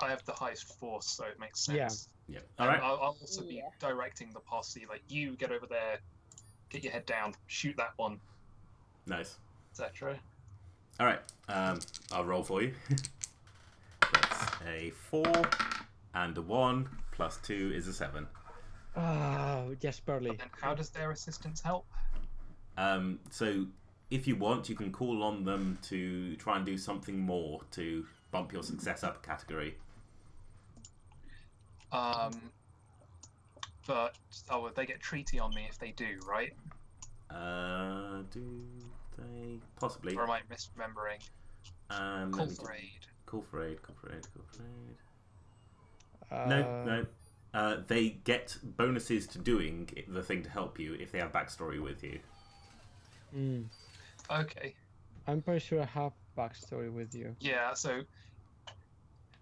Speaker 2: I have the highest force, so it makes
Speaker 4: Yeah.
Speaker 2: sense.
Speaker 3: Yeah. All
Speaker 2: And
Speaker 3: right.
Speaker 2: I'll also be
Speaker 5: Yeah.
Speaker 2: directing the posse. Like, you get over there, get your head down, shoot that one,
Speaker 3: Nice.
Speaker 2: etc.
Speaker 3: All right. I'll roll for you. That's a 4 and a 1 plus 2 is a 7.
Speaker 4: Oh, just barely.
Speaker 2: But then, how does their assistance help?
Speaker 3: So if you want, you can call on them to try and do something more to bump your success up a category.
Speaker 2: But they get treaty on me if they do, right?
Speaker 3: Do they possibly?
Speaker 2: Or am I misremembering?
Speaker 3: Let
Speaker 2: Call
Speaker 3: me
Speaker 2: for aid.
Speaker 3: Call for aid. Call for aid. Call for aid. No. They get bonuses to doing the thing to help you if they have backstory with you.
Speaker 2: Okay.
Speaker 4: I'm pretty sure I have backstory with you.
Speaker 2: Yeah, so...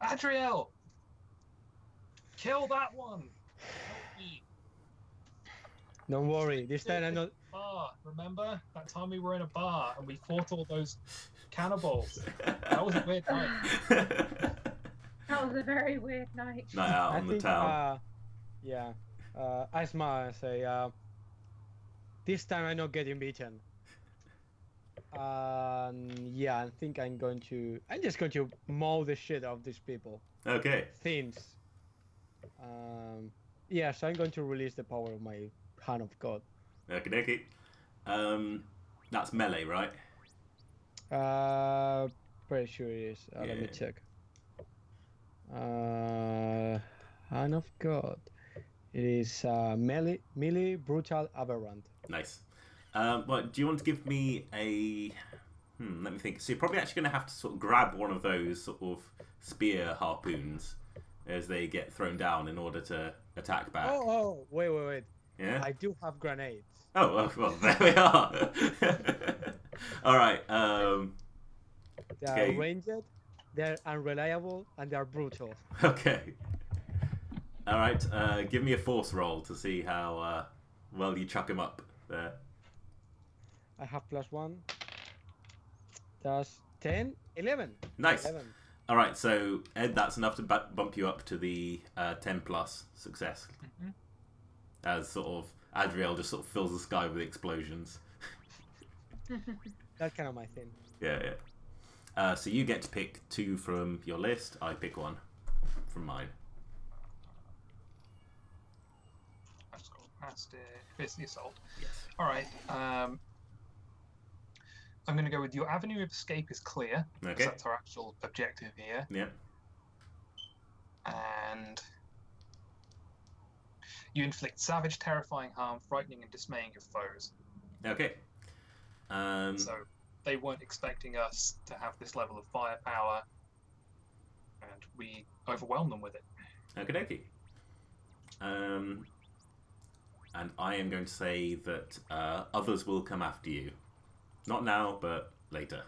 Speaker 2: Adriel! Kill that one! Help me.
Speaker 4: Don't worry, this time I'm not.
Speaker 2: Bar, remember? That time we were in a bar and we fought all those cannibals. That was a weird night.
Speaker 5: That was a very weird night.
Speaker 3: Night out
Speaker 4: I
Speaker 3: on the
Speaker 4: think,
Speaker 3: town.
Speaker 4: yeah. I smile and say, this time I'm not getting beaten. Yeah, I think I'm just going to maul the shit out of these people.
Speaker 3: Okay.
Speaker 4: Things. Yeah, so I'm going to release the power of my Hand of God.
Speaker 3: Okie dokie. That's melee, right?
Speaker 4: Pretty sure it is. Let me
Speaker 3: Yeah.
Speaker 4: check. Hand of God. It is melee, brutal, aberrant.
Speaker 3: Nice. Well, do you want to give me a... let me think. So you're probably actually going to have to sort of grab one of those sort of spear harpoons as they get thrown down in order to attack back.
Speaker 4: Oh, wait.
Speaker 3: Yeah?
Speaker 4: I do have grenades.
Speaker 3: Oh, well, there we are. All right.
Speaker 4: They are
Speaker 3: Okay.
Speaker 4: ranged, they're unreliable, and they're brutal.
Speaker 3: Okay. All right. Give me a force roll to see how well you chuck him up there.
Speaker 4: I have +1. That's 10, 11.
Speaker 3: Nice.
Speaker 4: 11.
Speaker 3: All right. So Ed, that's enough to bump you up to the 10 plus success.
Speaker 2: Mhm.
Speaker 3: As sort of Adriel just sort of fills the sky with explosions.
Speaker 4: That's kind of my thing.
Speaker 3: Yeah. So you get to pick 2 from your list. I pick 1 from mine.
Speaker 2: I've scrolled past it. Here's the assault.
Speaker 3: Yes.
Speaker 2: Alright. I'm going to go with your avenue of escape is clear. 'Cause
Speaker 3: Okay.
Speaker 2: that's our actual objective here.
Speaker 3: Yeah.
Speaker 2: And you inflict savage, terrifying harm, frightening and dismaying your foes.
Speaker 3: Okay.
Speaker 2: So they weren't expecting us to have this level of firepower, and we overwhelm them with it.
Speaker 3: Okie dokie. And I am going to say that others will come after you. Not now, but later.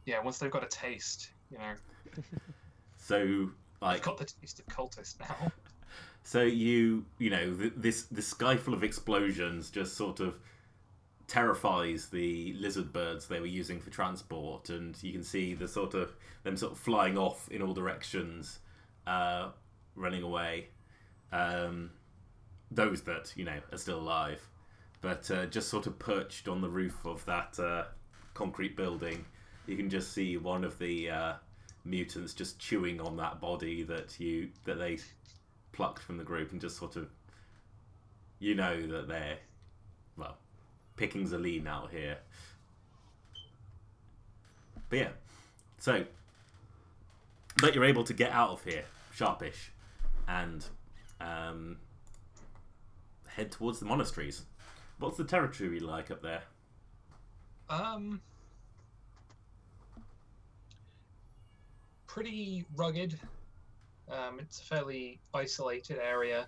Speaker 2: Yeah, once they've got a taste,
Speaker 3: So,
Speaker 2: I've
Speaker 3: like,
Speaker 2: got the taste of cultist now.
Speaker 3: so this sky full of explosions just sort of terrifies the lizard birds they were using for transport, and you can see them sort of flying off in all directions, running away. Those that are still alive, but just sort of perched on the roof of that concrete building, you can just see one of the mutants just chewing on that body that they plucked from the group, and just sort of that they're pickings are lean out here. But yeah, but you're able to get out of here sharpish and head towards the monasteries. What's the territory like up there?
Speaker 2: Pretty rugged. It's a fairly isolated area.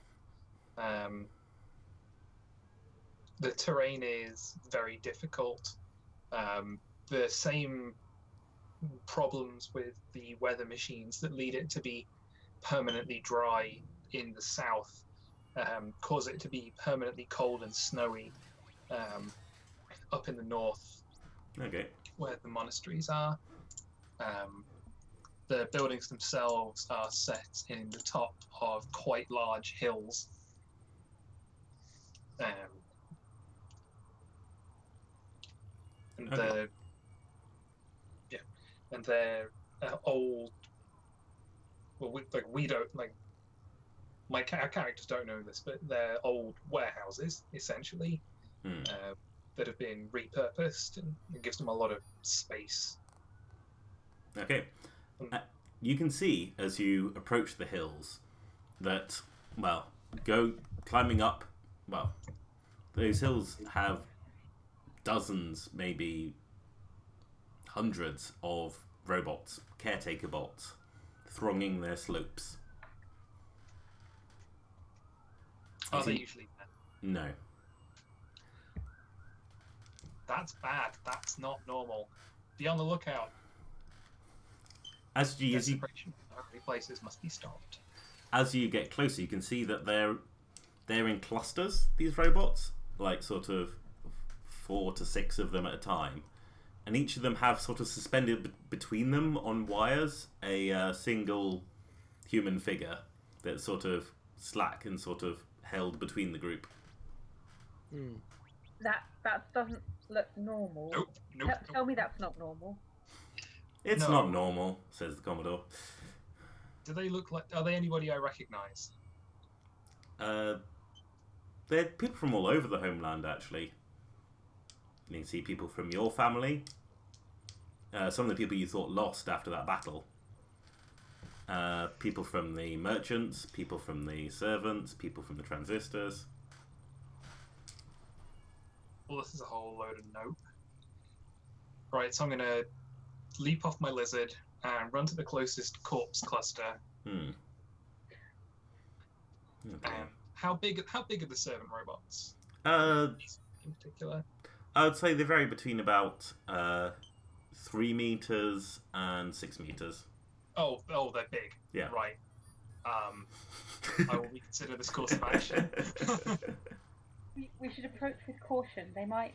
Speaker 2: The terrain is very difficult. The same problems with the weather machines that lead it to be permanently dry in the south cause it to be permanently cold and snowy up in the north,
Speaker 3: Okay.
Speaker 2: where the monasteries are. The buildings themselves are set in the top of quite large hills. And
Speaker 3: Okay.
Speaker 2: they're old. Well, we don't like. Our characters don't know this, but they're old warehouses essentially that have been repurposed, and it gives them a lot of space.
Speaker 3: Okay. You can see as you approach the hills that, go climbing up. Well, those hills have dozens, maybe hundreds of robots, caretaker bots, thronging their slopes.
Speaker 2: Are they usually there?
Speaker 3: No.
Speaker 2: That's bad. That's not normal. Be on the lookout.
Speaker 3: As you
Speaker 2: Desecration of holy places must be stopped.
Speaker 3: as you get closer, you can see that they're in clusters. These robots, like sort of 4 to 6 of them at a time, and each of them have sort of suspended between them on wires a single human figure that's sort of slack and sort of held between the group.
Speaker 5: That doesn't look normal.
Speaker 2: Nope.
Speaker 5: Tell me that's not normal.
Speaker 3: It's
Speaker 2: No.
Speaker 3: not normal, says the Commodore.
Speaker 2: Do they look like? Are they anybody I recognise?
Speaker 3: They're people from all over the homeland, actually. You can see people from your family. Some of the people you thought lost after that battle. People from the merchants, people from the servants, people from the transistors.
Speaker 2: Well, this is a whole load of nope. Right, so I'm gonna leap off my lizard and run to the closest corpse cluster.
Speaker 3: Okay.
Speaker 2: How big are the servant robots?
Speaker 3: These
Speaker 2: in particular?
Speaker 3: I would say they vary between about 3 meters and 6 meters.
Speaker 2: Oh, they're big.
Speaker 3: Yeah.
Speaker 2: Right. I will reconsider this course of action.
Speaker 5: We should approach with caution. They might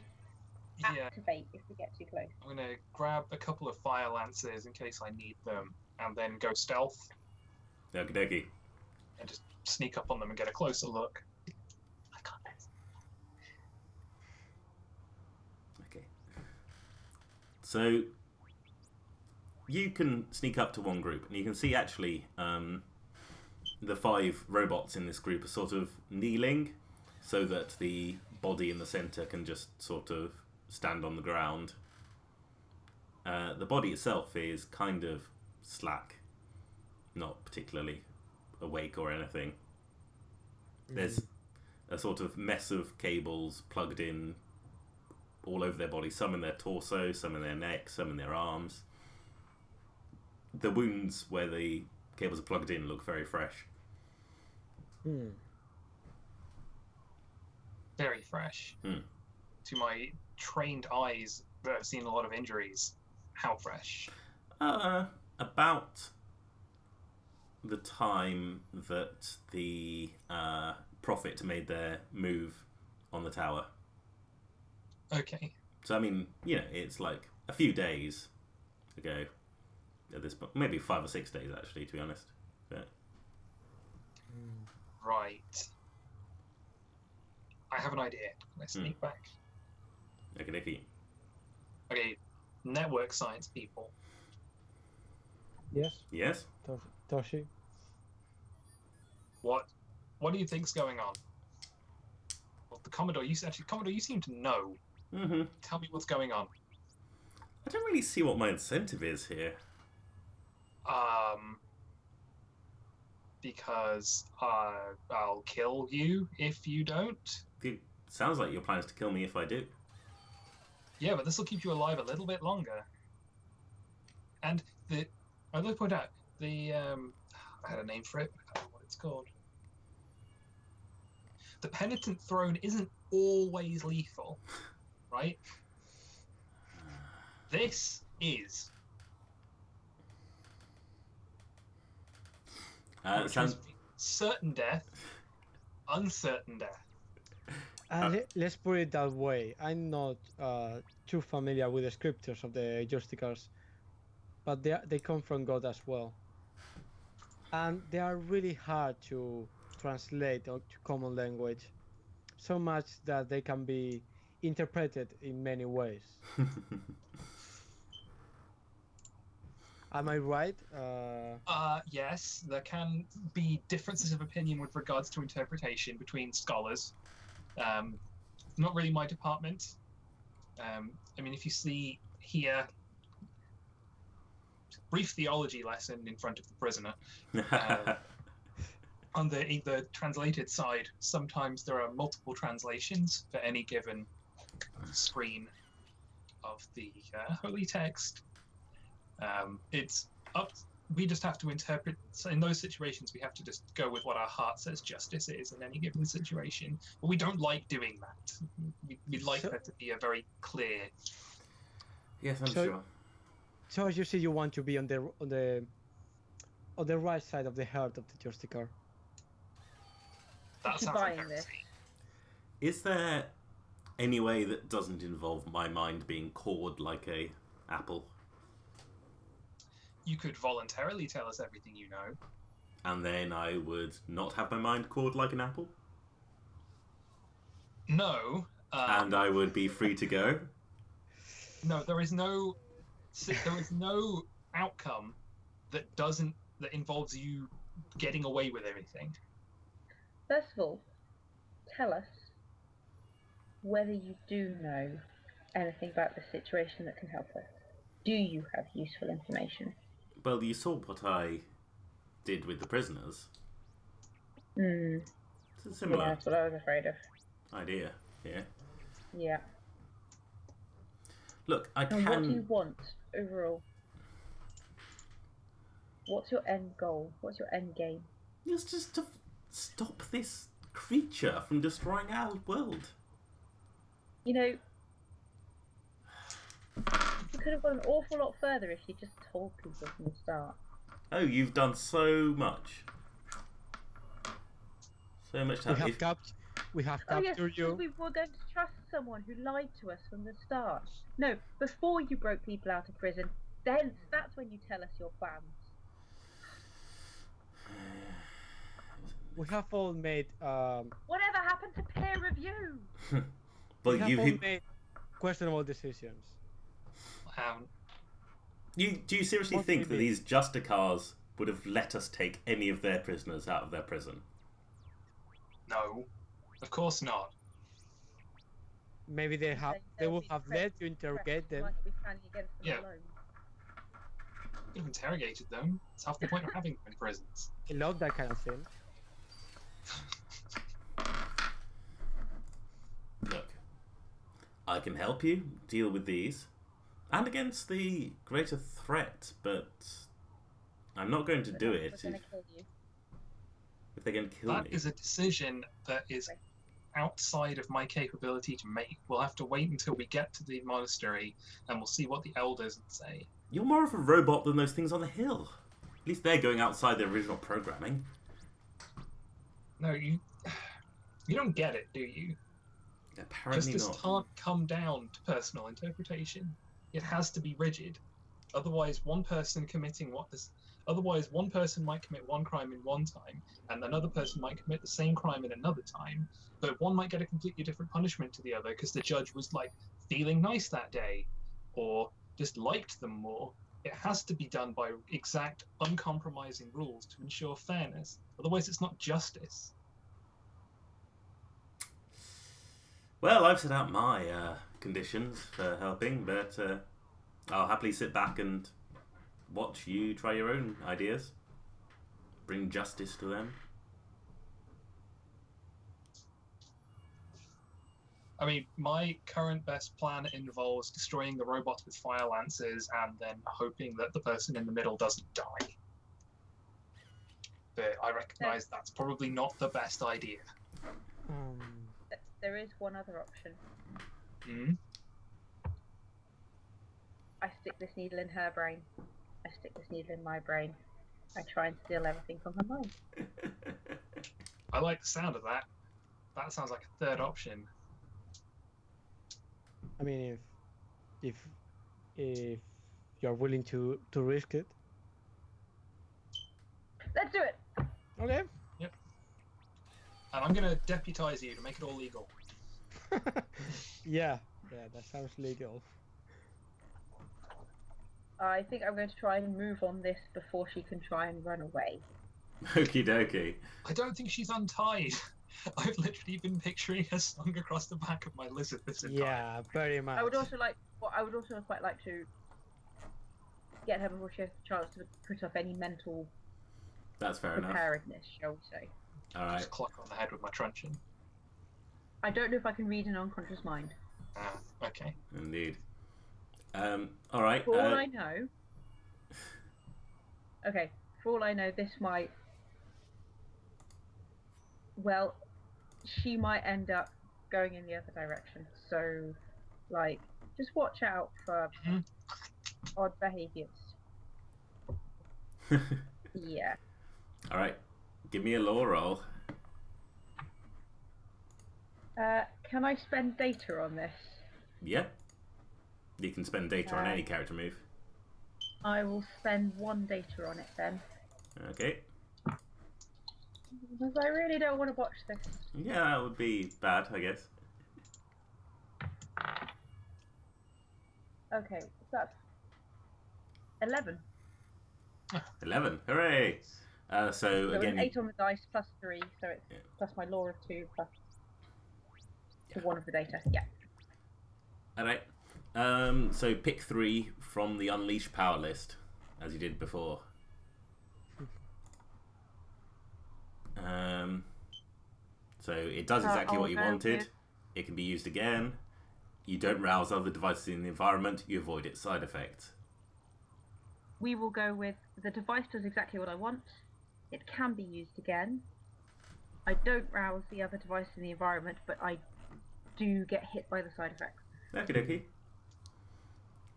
Speaker 2: Yeah,
Speaker 5: activate if we get too close.
Speaker 2: I'm gonna grab a couple of fire lances in case I need them, and then go stealth
Speaker 3: Okie dokie.
Speaker 2: and just sneak up on them and get a closer look. I got this.
Speaker 3: Okay. So you can sneak up to one group, and you can see actually the 5 robots in this group are sort of kneeling, so that the body in the center can just sort of stand on the ground. The body itself is kind of slack, not particularly awake or anything. There's a sort of mess of cables plugged in all over their body, some in their torso, some in their neck, some in their arms. The wounds where the cables are plugged in look very fresh.
Speaker 2: Very fresh. To my trained eyes that have seen a lot of injuries, how fresh?
Speaker 3: About the time that the Prophet made their move on the tower.
Speaker 2: Okay.
Speaker 3: So I mean, it's like a few days ago at this point, maybe 5 or 6 days actually, to be honest. But
Speaker 2: Right. I have an idea. Let's sneak back.
Speaker 3: okay.
Speaker 2: Okay, network science people.
Speaker 4: Yes,
Speaker 3: Yes.
Speaker 4: Toshi.
Speaker 2: What do you think's going on? Well, the Commodore, you seem to know.
Speaker 3: Mm-hmm.
Speaker 2: Tell me what's going on.
Speaker 3: I don't really see what my incentive is here.
Speaker 2: Because I'll kill you if you don't.
Speaker 3: It sounds like your plan is to kill me if I do.
Speaker 2: Yeah, but this will keep you alive a little bit longer. And I'd like to point out I had a name for it. I don't know what it's called. The penitent throne isn't always lethal, right? This is. Which
Speaker 3: Sounds.
Speaker 2: is certain death, uncertain death.
Speaker 4: Let's put it that way. I'm not too familiar with the scriptures of the Justicars, but they come from God as well. And they are really hard to translate to common language, so much that they can be interpreted in many ways. Am I right?
Speaker 2: Yes, there can be differences of opinion with regards to interpretation between scholars. Not really my department. I mean, if you see here, brief theology lesson in front of the prisoner. On the translated side, sometimes there are multiple translations for any given screen of the holy text. It's up. We just have to interpret. So in those situations, we have to just go with what our heart says justice is in any given situation. But we don't like doing that. We'd like there to be a very clear.
Speaker 3: Yes, I'm sure.
Speaker 4: So as you see, you want to be on the right side of the heart of the Justicar.
Speaker 2: That sounds like heresy.
Speaker 3: Is there any way that doesn't involve my mind being cored like a apple?
Speaker 2: You could voluntarily tell us everything you know.
Speaker 3: And then I would not have my mind cored like an apple?
Speaker 2: No.
Speaker 3: And I would be free to go?
Speaker 2: No, there is no outcome that involves you getting away with everything.
Speaker 5: First of all, tell us whether you do know anything about the situation that can help us. Do you have useful information?
Speaker 3: Well, you saw what I did with the prisoners.
Speaker 5: It's
Speaker 3: a similar
Speaker 5: Yeah, that's what I was afraid of.
Speaker 3: idea here.
Speaker 5: Yeah.
Speaker 3: Look, I
Speaker 5: And what do you
Speaker 3: can...
Speaker 5: want overall? What's your end goal? What's your end game?
Speaker 3: It's just to stop this creature from destroying our world.
Speaker 5: You know, you could have gone an awful lot further if you just told people from the start.
Speaker 3: Oh, you've done so much. So much time.
Speaker 4: We have
Speaker 5: Oh yes,
Speaker 4: captured you.
Speaker 5: we were going to trust someone who lied to us from the start. No, before you broke people out of prison, then that's when you tell us your plans.
Speaker 4: We have all made
Speaker 5: Whatever happened to peer review?
Speaker 3: Well,
Speaker 4: we have all
Speaker 3: you
Speaker 4: made questionable decisions.
Speaker 3: do you seriously
Speaker 4: What
Speaker 3: think
Speaker 4: we
Speaker 3: that
Speaker 4: did.
Speaker 3: these Justicars would have let us take any of their prisoners out of their prison?
Speaker 2: No, of course not.
Speaker 4: Maybe they will have let you interrogate them.
Speaker 5: Might be planning against them
Speaker 2: Yeah.
Speaker 5: alone.
Speaker 2: Could have interrogated them. It's half the point of having them in prisons.
Speaker 4: I love that kind of thing.
Speaker 3: Look, I can help you deal with these, and against the greater threat, but I'm not going to do it
Speaker 5: We're gonna kill you.
Speaker 3: if they're going to kill
Speaker 2: That
Speaker 3: me.
Speaker 2: is a decision that is outside of my capability to make. We'll have to wait until we get to the monastery, and we'll see what the elders say.
Speaker 3: You're more of a robot than those things on the hill. At least they're going outside their original programming.
Speaker 2: No, you don't get it, do you?
Speaker 3: Apparently
Speaker 2: Justice
Speaker 3: not.
Speaker 2: can't come down to personal interpretation. It has to be rigid. Otherwise, one person might commit one crime in one time, and another person might commit the same crime in another time, but one might get a completely different punishment to the other because the judge was like feeling nice that day, or just liked them more. It has to be done by exact, uncompromising rules to ensure fairness. Otherwise, it's not justice.
Speaker 3: Well, I've set out my conditions for helping, but I'll happily sit back and watch you try your own ideas. Bring justice to them.
Speaker 2: I mean, my current best plan involves destroying the robots with fire lances and then hoping that the person in the middle doesn't die. But I recognise that's probably not the best idea.
Speaker 5: There is one other option.
Speaker 2: Hmm?
Speaker 5: I stick this needle in her brain. I stick this needle in my brain. I try and steal everything from her mind.
Speaker 2: I like the sound of that. That sounds like a third option.
Speaker 4: I mean, if you're willing to risk it.
Speaker 5: Let's do it!
Speaker 4: Okay.
Speaker 2: And I'm going to deputise you to make it all legal.
Speaker 4: Yeah, that sounds legal.
Speaker 5: I think I'm going to try and move on this before she can try and run away.
Speaker 3: Okie dokie.
Speaker 2: I don't think she's untied. I've literally been picturing her slung across the back of my lizard this entire time.
Speaker 4: Yeah, very much.
Speaker 5: I would also quite like to get her before she has a chance to put off any mental
Speaker 3: That's fair enough.
Speaker 5: preparedness, shall we say.
Speaker 3: Alright.
Speaker 2: Just clock her on the head with my truncheon.
Speaker 5: I don't know if I can read an unconscious mind.
Speaker 2: Ah, okay.
Speaker 3: Indeed. Alright.
Speaker 5: For all I know... Okay, for all I know, this might... Well, she might end up going in the other direction. So, like, just watch out for odd behaviours. Yeah.
Speaker 3: Alright. Give me a law roll.
Speaker 5: Can I spend data on this?
Speaker 3: Yep. You can spend data on any character move.
Speaker 5: I will spend 1 data on it then.
Speaker 3: Okay.
Speaker 5: Because I really don't want to watch this.
Speaker 3: Yeah, that would be bad, I guess.
Speaker 5: Okay, so that's 11.
Speaker 3: 11. Hooray! So
Speaker 5: So
Speaker 3: again,
Speaker 5: an 8 on the dice plus 3, so it's plus my law of 2 plus to 1 of the data. Yeah.
Speaker 3: alright. So pick 3 from the Unleash power list, as you did before. So it does exactly what you wanted. It can be used again. You don't rouse other devices in the environment. You avoid its side effects.
Speaker 5: We will go with the device does exactly what I want. It can be used again. I don't rouse the other device in the environment, but I do get hit by the side effects.
Speaker 3: Okie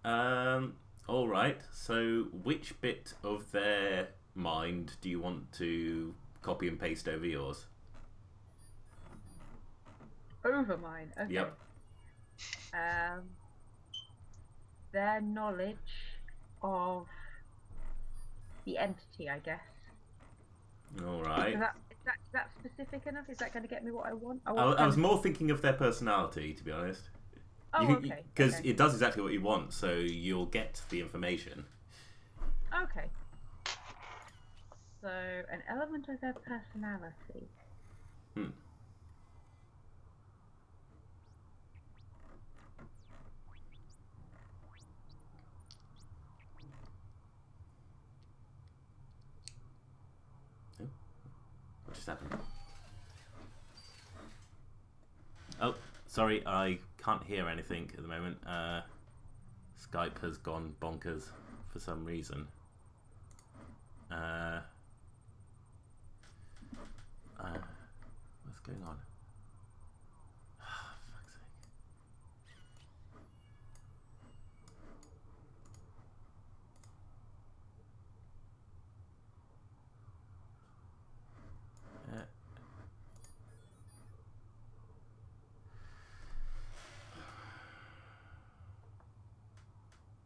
Speaker 3: dokie. Alright, so which bit of their mind do you want to copy and paste over yours?
Speaker 5: Over mine, okay.
Speaker 3: Yep.
Speaker 5: Their knowledge of the entity, I guess.
Speaker 3: Alright.
Speaker 5: Is that specific enough? Is that going to get me what I want?
Speaker 3: I was more thinking of their personality, to be honest.
Speaker 5: Oh, okay.
Speaker 3: Because
Speaker 5: okay.
Speaker 3: it does exactly what you want, so you'll get the information.
Speaker 5: Okay. So, an element of their personality.
Speaker 3: What just happened? Oh, sorry, I can't hear anything at the moment. Skype has gone bonkers for some reason. What's going on?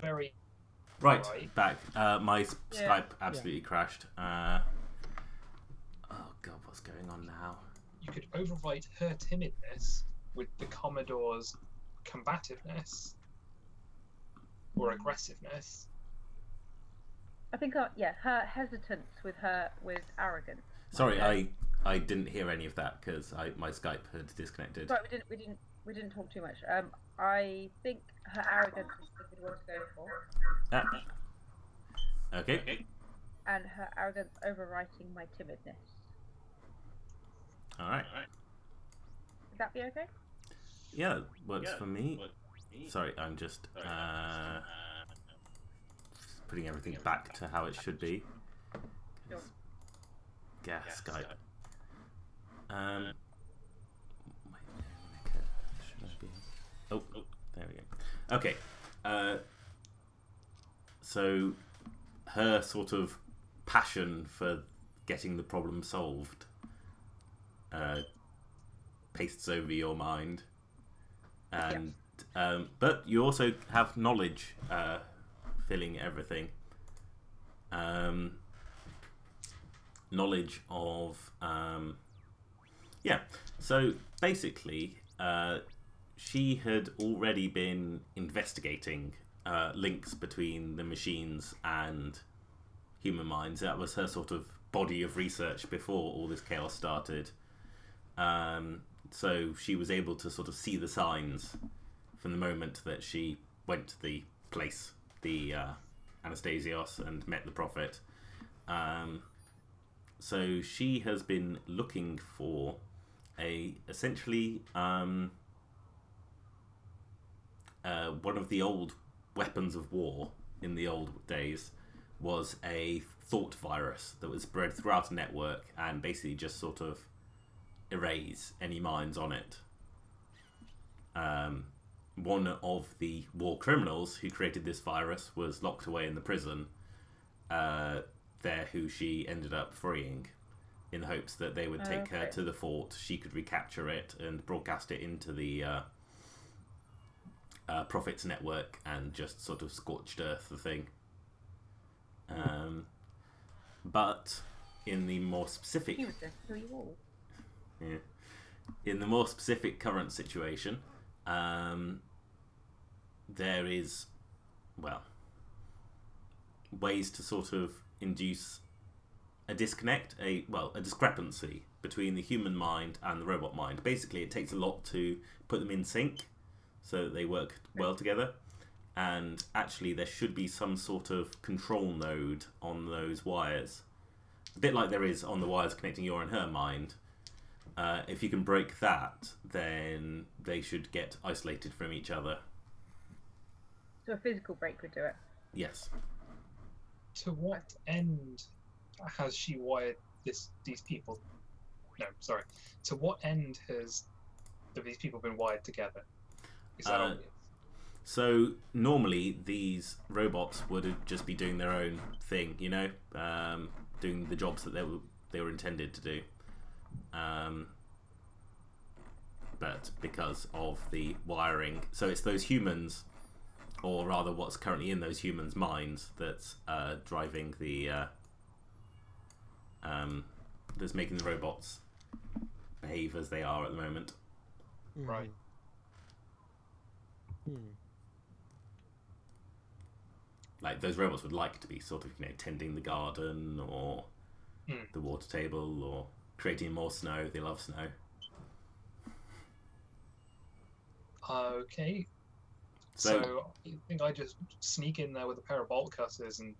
Speaker 2: very
Speaker 3: Right,
Speaker 2: Right.
Speaker 3: back. My
Speaker 5: Yeah.
Speaker 3: Skype absolutely crashed. Oh god, what's going on now?
Speaker 2: you could overwrite her timidness with the Commodore's combativeness or aggressiveness.
Speaker 5: I think, her hesitance with arrogance.
Speaker 3: Sorry,
Speaker 5: Okay.
Speaker 3: I didn't hear any of that because my Skype had disconnected.
Speaker 5: Sorry, we didn't talk too much. I think her arrogance is a good one to go for,
Speaker 3: Ah. Okay.
Speaker 5: and her arrogance overwriting my timidness.
Speaker 3: All right.
Speaker 5: Would that be okay?
Speaker 3: Yeah, works for me. Sorry, I'm just putting everything back to how it should be.
Speaker 5: Sure.
Speaker 3: Gas Skype. Wait, should I be? Oh, there we go. Okay. So her sort of passion for getting the problem solved pastes over your mind, and but you also have knowledge filling everything. Knowledge of so basically she had already been investigating links between the machines and human minds. That was her sort of body of research before all this chaos started. So she was able to sort of see the signs from the moment that she went to the place, the Anastasios, and met the Prophet. So she has been looking for essentially one of the old weapons of war in the old days was a thought virus that was spread throughout a network and basically just sort of erase any minds on it. One of the war criminals who created this virus was locked away in the prison there, who she ended up freeing in the hopes that they would take her to the fort, she could recapture it and broadcast it into the Prophet's network and just sort of scorched earth the thing. But in the more specific...
Speaker 5: He was going to kill you all.
Speaker 3: Yeah. In the more specific current situation, there is, ways to sort of induce a disconnect, a discrepancy between the human mind and the robot mind. Basically, it takes a lot to put them in sync so that they work well together. And actually, there should be some sort of control node on those wires, a bit like there is on the wires connecting your and her mind. If you can break that, then they should get isolated from each other.
Speaker 5: So a physical break would do it.
Speaker 3: Yes.
Speaker 2: To what end has she wired these people? No, sorry. To what end have these people been wired together? Is that obvious?
Speaker 3: So normally these robots would just be doing their own thing, doing the jobs that they were intended to do. But because of the wiring, so it's those humans, or rather what's currently in those humans' minds, that's driving that's making the robots behave as they are at the moment.
Speaker 2: Right.
Speaker 3: Like those robots would like to be sort of, tending the garden or the water table or creating more snow. They love snow.
Speaker 2: Okay. So you think I just sneak in there with a pair of bolt cutters and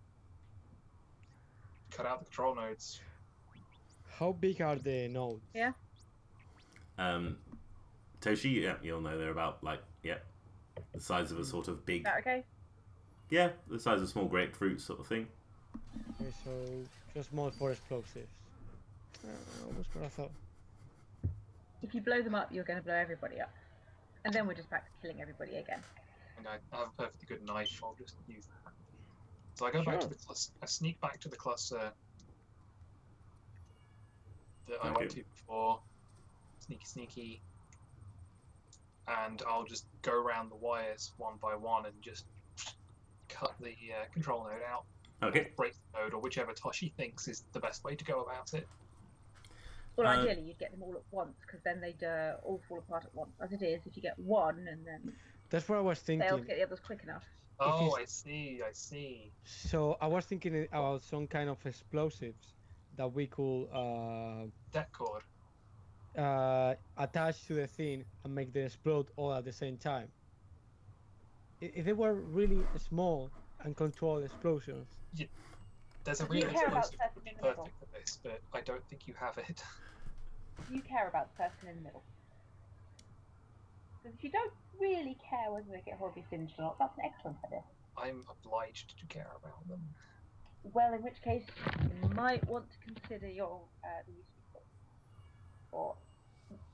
Speaker 2: cut out the control nodes?
Speaker 4: How big are the nodes?
Speaker 5: Yeah.
Speaker 3: Toshi, you'll know they're about the size of a sort of big.
Speaker 5: Is that okay?
Speaker 3: Yeah, the size of a small grapefruit sort of thing.
Speaker 4: Okay, so just more for explosives. Almost what I thought.
Speaker 5: If you blow them up, you're going to blow everybody up. And then we're just back to killing everybody again.
Speaker 2: And I have a perfectly good knife. I'll just use that. So I go back to the cluster. I sneak back to the cluster that I went to before. Sneaky. And I'll just go around the wires one by one and just cut the control node out.
Speaker 3: Okay.
Speaker 2: Break the node, or whichever Toshi thinks is the best way to go about it.
Speaker 5: Well, ideally, you'd get them all at once, because then they'd all fall apart at once. As it is, if you get one, and then
Speaker 4: That's what I was
Speaker 5: fail to
Speaker 4: thinking.
Speaker 5: get the others quick enough.
Speaker 2: Oh, I see.
Speaker 4: So I was thinking about some kind of explosives that we could
Speaker 2: Det cord.
Speaker 4: attach to the thing and make them explode all at the same time. If they were really small and controlled explosions.
Speaker 2: There's a
Speaker 5: Do you
Speaker 2: real
Speaker 5: care about
Speaker 2: explosive
Speaker 5: the person in the middle?
Speaker 2: perfect for this, but I don't think you have it.
Speaker 5: You care about the person in the middle. Because if you don't really care whether they get horribly singed or not, that's an excellent idea.
Speaker 2: I'm obliged to care about them.
Speaker 5: Well, in which case, you might want to consider your the use of force. Or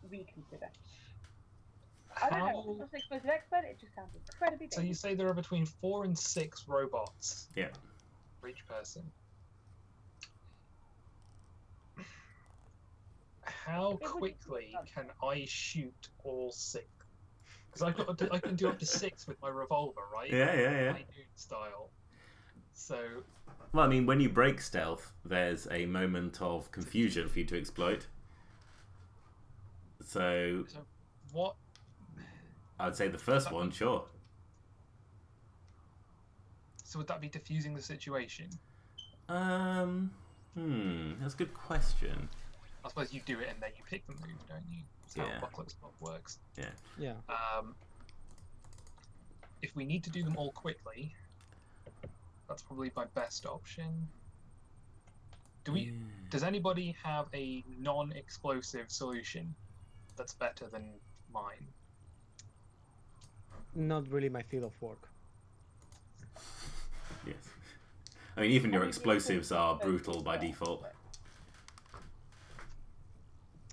Speaker 5: reconsider. I don't know. I'm not an explosive expert, it just sounds incredibly
Speaker 2: So you
Speaker 5: dangerous.
Speaker 2: say there are between 4 and 6 robots
Speaker 3: Yeah.
Speaker 2: for each person. How
Speaker 5: It would be
Speaker 2: quickly
Speaker 5: fun.
Speaker 2: can I shoot all 6? Because I can do up to 6 with my revolver, right?
Speaker 3: Yeah.
Speaker 2: My new style. So
Speaker 3: Well, I mean, when you break stealth, there's a moment of confusion for you to exploit. So
Speaker 2: what?
Speaker 3: I'd say the first one, sure.
Speaker 2: So would that be diffusing the situation?
Speaker 3: That's a good question.
Speaker 2: I suppose you do it and then you pick the move, don't you? That's how
Speaker 3: Yeah.
Speaker 2: Apocalypse Bob works.
Speaker 4: Yeah.
Speaker 2: If we need to do them all quickly, that's probably my best option. Does anybody have a non-explosive solution that's better than mine?
Speaker 4: Not really my field of work.
Speaker 3: Yes. I mean, even your
Speaker 5: Probably
Speaker 3: explosives are
Speaker 5: explosive
Speaker 3: brutal by
Speaker 5: first.
Speaker 3: default.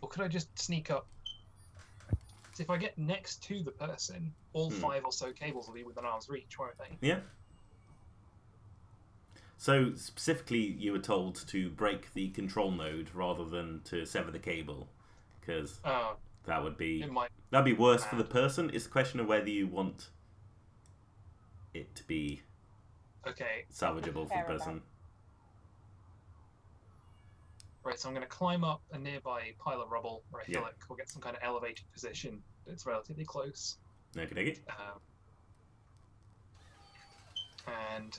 Speaker 2: Or could I just sneak up? So if I get next to the person, all 5 or so cables will be within arm's reach, won't they?
Speaker 3: Yeah. So specifically, you were told to break the control node rather than to sever the cable, because
Speaker 2: Oh,
Speaker 3: that would be
Speaker 2: it might.
Speaker 3: that'd be worse for the person. It's a question of whether you want it to be
Speaker 2: Okay,
Speaker 3: salvageable for the person.
Speaker 2: right. So I'm going to climb up a nearby pile of rubble where I feel
Speaker 3: Yeah.
Speaker 2: like we'll get some kind of elevated position that's relatively close.
Speaker 3: Okay.
Speaker 2: And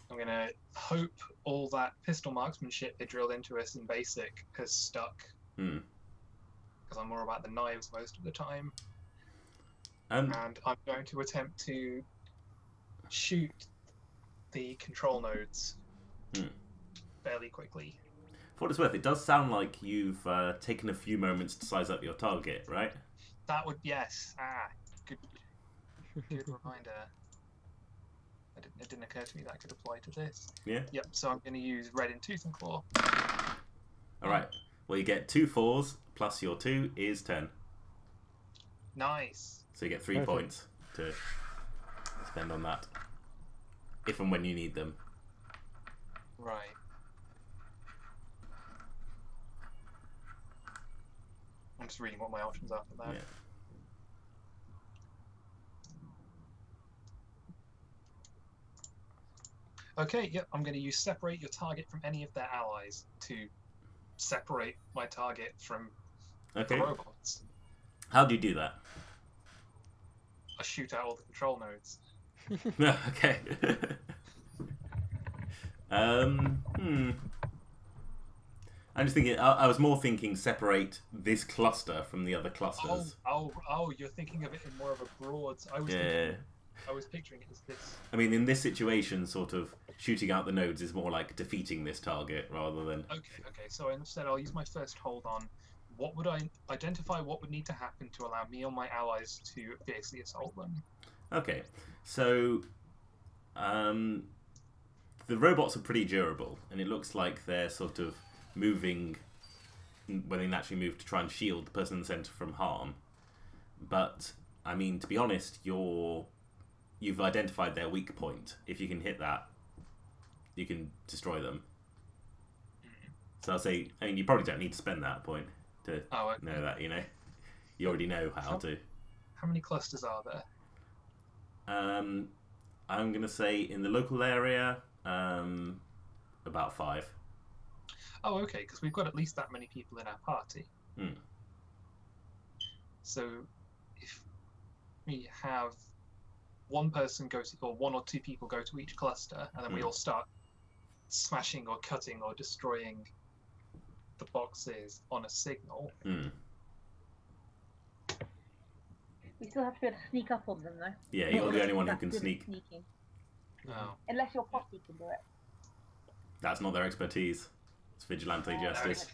Speaker 2: I'm going to hope all that pistol marksmanship they drilled into us in basic has stuck.
Speaker 3: Hmm.
Speaker 2: Because I'm more about the knives most of the time.
Speaker 3: And
Speaker 2: And I'm going to attempt to shoot the control nodes fairly quickly.
Speaker 3: for what it's worth, it does sound like you've taken a few moments to size up your target, right?
Speaker 2: That would, yes. Good reminder. It didn't occur to me that could apply to this.
Speaker 3: Yeah.
Speaker 2: Yep, so I'm going to use red in tooth and claw.
Speaker 3: All right. Well, you get 2 4s plus your 2 is 10.
Speaker 2: Nice.
Speaker 3: So you get 3
Speaker 4: Perfect.
Speaker 3: points to spend on that, if and when you need them.
Speaker 2: Right. I'm just reading what my options are for that.
Speaker 3: Yeah.
Speaker 2: Okay, yep, I'm going to use separate your target from any of their allies to separate my target from
Speaker 3: Okay.
Speaker 2: the robots.
Speaker 3: How do you do that?
Speaker 2: I shoot out all the control nodes.
Speaker 3: Okay. I'm just thinking. I was more thinking separate this cluster from the other clusters.
Speaker 2: Oh! You're thinking of it in more of a broad. I was picturing it as this.
Speaker 3: I mean, in this situation, sort of shooting out the nodes is more like defeating this target rather than.
Speaker 2: Okay. So instead, I'll use my first hold on. What would I identify? What would need to happen to allow me or my allies to fiercely assault them?
Speaker 3: Okay, so the robots are pretty durable, and it looks like they're sort of moving when they naturally move to try and shield the person in the center from harm. But I mean, to be honest, you've identified their weak point. If you can hit that, you can destroy them. So I'll say, I mean, you probably don't need to spend that point to know that. You already know how to.
Speaker 2: How many clusters are there?
Speaker 3: I'm going to say in the local area, about 5.
Speaker 2: Oh, okay, because we've got at least that many people in our party.
Speaker 3: Hmm.
Speaker 2: So if we have one person go to, or 1 or 2 people go to each cluster, and then we all start smashing or cutting or destroying the boxes on a signal.
Speaker 5: We still have to be able to sneak up on them, though.
Speaker 3: Yeah, you're the only one who
Speaker 5: That's
Speaker 3: can
Speaker 5: good at
Speaker 3: sneak.
Speaker 5: sneaking.
Speaker 2: Oh.
Speaker 5: Unless your posse can do it.
Speaker 3: That's not their expertise. It's vigilante
Speaker 5: Oh,
Speaker 3: justice.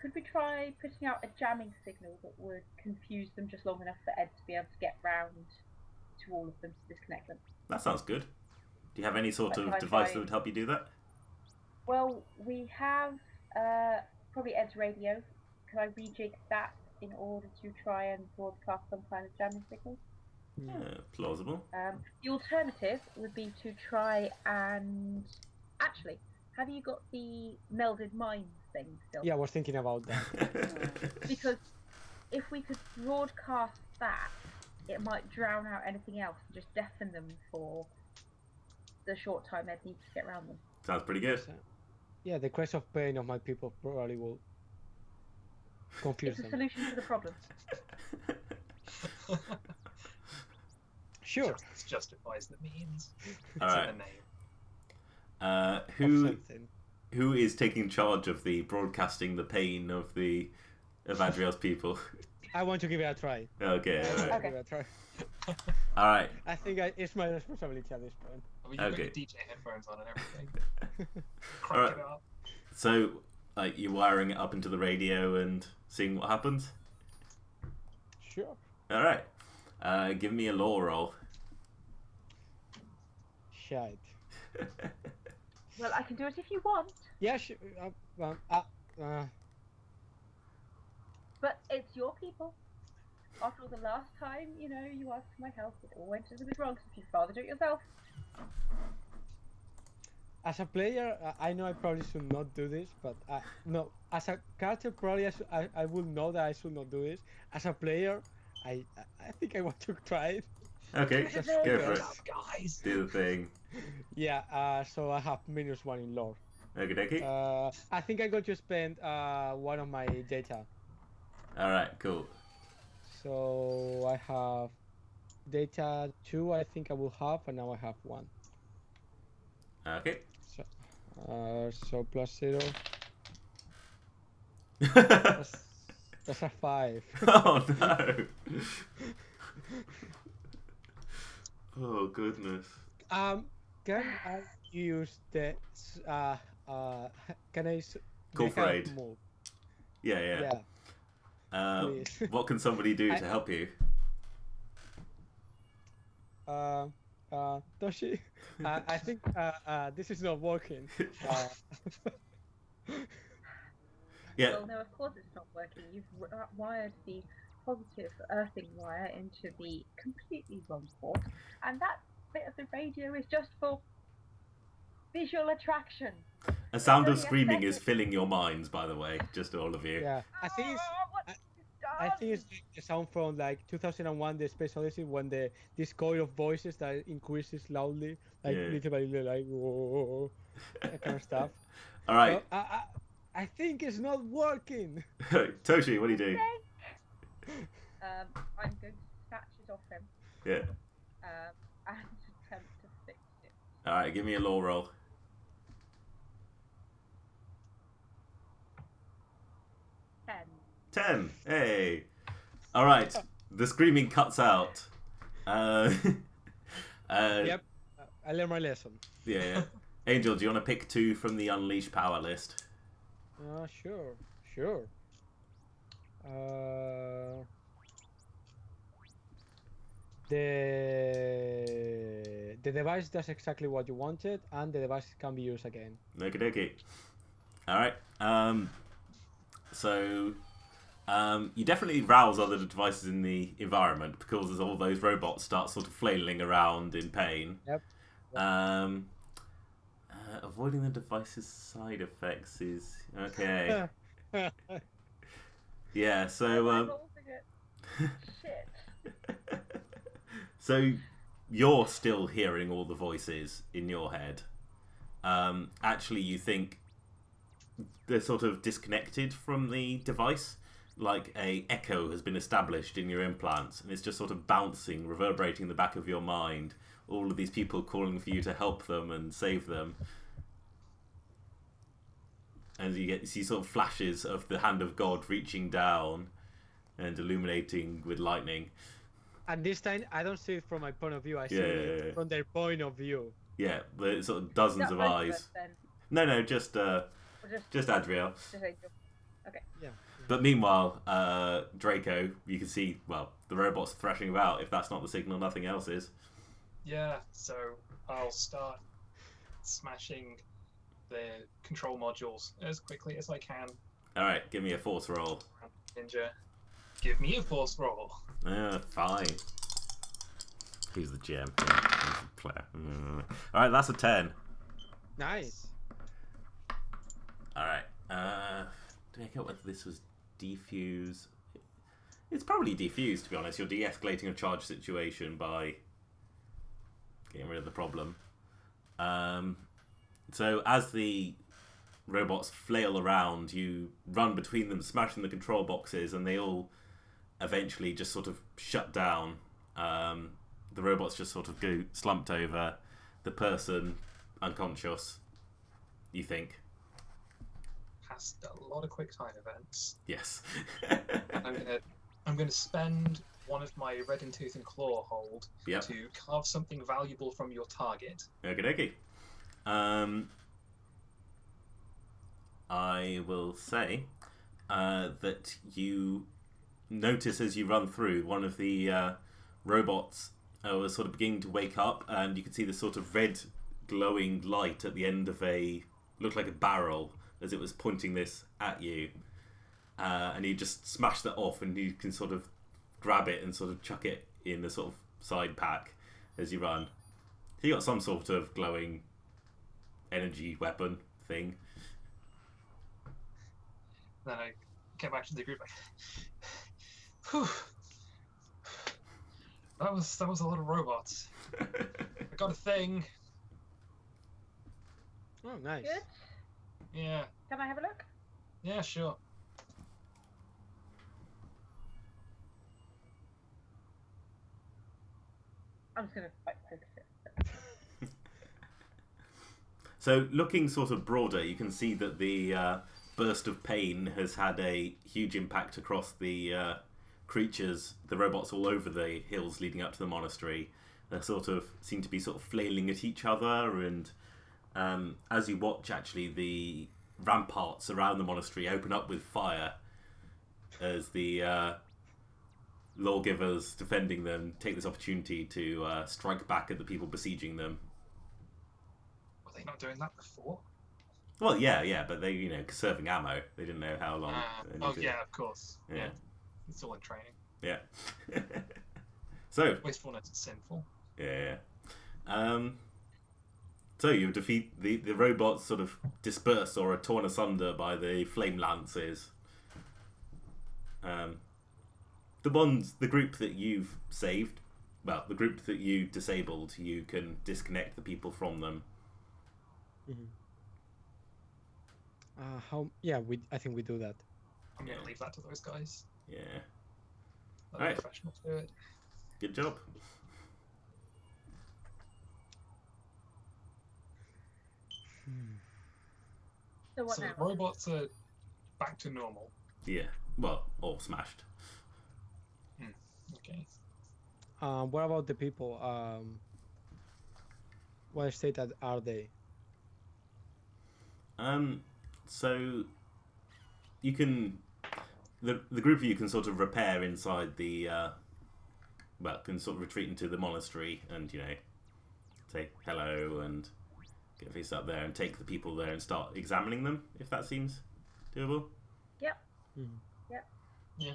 Speaker 5: Could we try putting out a jamming signal that would confuse them just long enough for Ed to be able to get round to all of them to disconnect them?
Speaker 3: That sounds good. Do you have any sort
Speaker 5: Like,
Speaker 3: of
Speaker 5: can I
Speaker 3: device
Speaker 5: try-
Speaker 3: that would help you do that?
Speaker 5: Well, we have probably Ed's radio. Could I rejig that in order to try and broadcast some kind of jamming signal?
Speaker 3: Yeah, plausible.
Speaker 5: The alternative would be to try and... Actually, have you got the melded minds thing still?
Speaker 4: Yeah, I was thinking about that.
Speaker 5: Because if we could broadcast that, it might drown out anything else and just deafen them for the short time Ed needs to get around them.
Speaker 3: Sounds pretty good.
Speaker 4: Yeah, the cries of pain of my people probably will confuse
Speaker 5: It's a
Speaker 4: them.
Speaker 5: solution to the problem.
Speaker 4: Sure.
Speaker 2: Justice justifies the means.
Speaker 3: All
Speaker 2: It's
Speaker 3: right.
Speaker 2: in the name.
Speaker 4: Of
Speaker 3: Who
Speaker 4: something.
Speaker 3: who is taking charge of the broadcasting the pain of Adriel's people?
Speaker 4: I want to give it a try.
Speaker 3: Okay, all right.
Speaker 5: Okay.
Speaker 4: Give it a try.
Speaker 3: All right.
Speaker 4: I think it's my responsibility at this point.
Speaker 2: I mean, you've got
Speaker 3: Okay.
Speaker 2: your DJ headphones on and everything. Crank
Speaker 3: Alright.
Speaker 2: it up.
Speaker 3: So, like, you're wiring it up into the radio and seeing what happens?
Speaker 4: Sure.
Speaker 3: All right. Give me a law roll.
Speaker 4: Shite.
Speaker 5: Well, I can do it if you want,
Speaker 4: Yeah, sure.
Speaker 5: but it's your people. After all, the last time, you asked for my help, it all went a little bit wrong, so if you'd rather do it yourself.
Speaker 4: As a player, I know I probably should not do this, but no. As a character, probably I would know that I should not do this. As a player, I think I want to try it.
Speaker 3: Okay,
Speaker 4: Just
Speaker 3: go for
Speaker 4: because.
Speaker 3: it.
Speaker 2: Guys.
Speaker 3: Do the thing.
Speaker 4: Yeah. So I have -1 in lore.
Speaker 3: Okie dokie.
Speaker 4: I think I'm going to spend one of my data.
Speaker 3: All right, cool.
Speaker 4: So I have data 2. I think I will have, and now I have 1.
Speaker 3: Okay.
Speaker 4: So +0. That's a 5.
Speaker 3: Oh no. Oh goodness.
Speaker 4: Can I use the can I
Speaker 3: Call
Speaker 4: the
Speaker 3: for
Speaker 4: help
Speaker 3: aid.
Speaker 4: move?
Speaker 3: Yeah.
Speaker 4: Yeah. Please.
Speaker 3: What can somebody do to help you?
Speaker 4: Toshi, I think this is not working.
Speaker 3: Yeah.
Speaker 5: Well, no, of course it's not working. You've wired the positive earthing wire into the completely wrong port, and that bit of the radio is just for visual attraction.
Speaker 3: A sound of
Speaker 5: Very
Speaker 3: screaming is
Speaker 5: aesthetic.
Speaker 3: filling your minds, by the way, just all of you.
Speaker 4: Yeah, I think it's. I think it's the sound from like 2001, the Space Odyssey, when this coil of voices that increases loudly, like
Speaker 3: Yeah.
Speaker 4: little by little, like whoa, that kind of stuff.
Speaker 3: All right,
Speaker 4: So, I think it's not working.
Speaker 3: Toshi, what do you do?
Speaker 5: I'm going to snatch it off him
Speaker 3: Yeah.
Speaker 5: and attempt to fix it.
Speaker 3: All right, give me a law roll. 10. Hey. All right. The screaming cuts out.
Speaker 4: Yep, I learned my lesson.
Speaker 3: Yeah. Angel, do you want to pick 2 from the Unleash power list?
Speaker 4: Sure. The device does exactly what you wanted, and the device can be used again.
Speaker 3: Okie dokie. All right. So, you definitely rouse other devices in the environment because as all those robots start sort of flailing around in pain.
Speaker 4: Yep.
Speaker 3: Avoiding the device's side effects is okay. Yeah. So
Speaker 5: Shit.
Speaker 3: so you're still hearing all the voices in your head. Actually, you think they're sort of disconnected from the device. Like a echo has been established in your implants, and it's just sort of bouncing, reverberating in the back of your mind. All of these people calling for you to help them and save them. And you see sort of flashes of the hand of God reaching down and illuminating with lightning.
Speaker 4: And this time, I don't see it from my point of view. I see
Speaker 3: Yeah.
Speaker 4: it from their point of view.
Speaker 3: Yeah, the sort of dozens of
Speaker 5: Not both
Speaker 3: eyes.
Speaker 5: us, then.
Speaker 3: No, just
Speaker 5: Or
Speaker 3: Adriel.
Speaker 5: just Adriel. Okay.
Speaker 4: Yeah.
Speaker 3: But meanwhile, Draco, you can see, well, the robot's thrashing about. If that's not the signal, nothing else is.
Speaker 2: Yeah, so I'll start smashing the control modules as quickly as I can.
Speaker 3: Alright, give me a force roll.
Speaker 2: Ninja, give me a force roll.
Speaker 3: Fine. Who's the GM? Who's the player? Alright, that's a 10.
Speaker 4: Nice.
Speaker 3: Alright. Did I get whether this was defuse? It's probably defuse, to be honest. You're de-escalating a charge situation by getting rid of the problem. So as the robots flail around, you run between them, smashing the control boxes, and they all eventually just sort of shut down. The robots just sort of go slumped over. The person unconscious, you think.
Speaker 2: Past a lot of quick time events.
Speaker 3: Yes.
Speaker 2: I'm gonna spend one of my red and tooth and claw hold
Speaker 3: Yep.
Speaker 2: to carve something valuable from your target.
Speaker 3: Okie dokie. I will say that you notice as you run through, one of the robots was sort of beginning to wake up, and you can see this sort of red glowing light at the end of looked like a barrel as it was pointing this at you. And you just smash that off, and you can sort of grab it and sort of chuck it in the sort of side pack as you run. So you got some sort of glowing energy weapon thing.
Speaker 2: Then I get back to the group like, whew. That was a lot of robots. I got a thing.
Speaker 4: Oh, nice.
Speaker 5: Good.
Speaker 2: Yeah.
Speaker 5: Can I have a look?
Speaker 2: Yeah, sure.
Speaker 5: I'm just gonna focus it.
Speaker 3: So looking sort of broader, you can see that the burst of pain has had a huge impact across the creatures, the robots all over the hills leading up to the monastery. They sort of seem to be sort of flailing at each other, and as you watch, actually, the ramparts around the monastery open up with fire as the lawgivers defending them take this opportunity to strike back at the people besieging them.
Speaker 2: Were they not doing that before?
Speaker 3: Well, yeah, but they, conserving ammo. They didn't know how long. they
Speaker 2: Oh
Speaker 3: needed.
Speaker 2: yeah, of course.
Speaker 3: Yeah.
Speaker 2: It's all in training.
Speaker 3: Yeah. So,
Speaker 2: Wastefulness is sinful.
Speaker 3: yeah. So you defeat the robots, sort of disperse or are torn asunder by the flame lances. The group that you've saved, well, the group that you disabled, you can disconnect the people from them.
Speaker 4: I think we do that.
Speaker 2: I'm
Speaker 3: Yeah.
Speaker 2: gonna leave that to those guys.
Speaker 3: Yeah.
Speaker 2: Let
Speaker 3: Right.
Speaker 2: the professionals do it.
Speaker 3: Good job.
Speaker 5: So what
Speaker 2: So
Speaker 5: now?
Speaker 2: the robots are back to normal.
Speaker 3: Yeah. Well, all smashed.
Speaker 2: Okay.
Speaker 4: What about the people? What state are they?
Speaker 3: So you can the group of you can sort of repair inside the can sort of retreat into the monastery and say hello and get things up there and take the people there and start examining them if that seems doable.
Speaker 5: Yep.
Speaker 2: Yeah.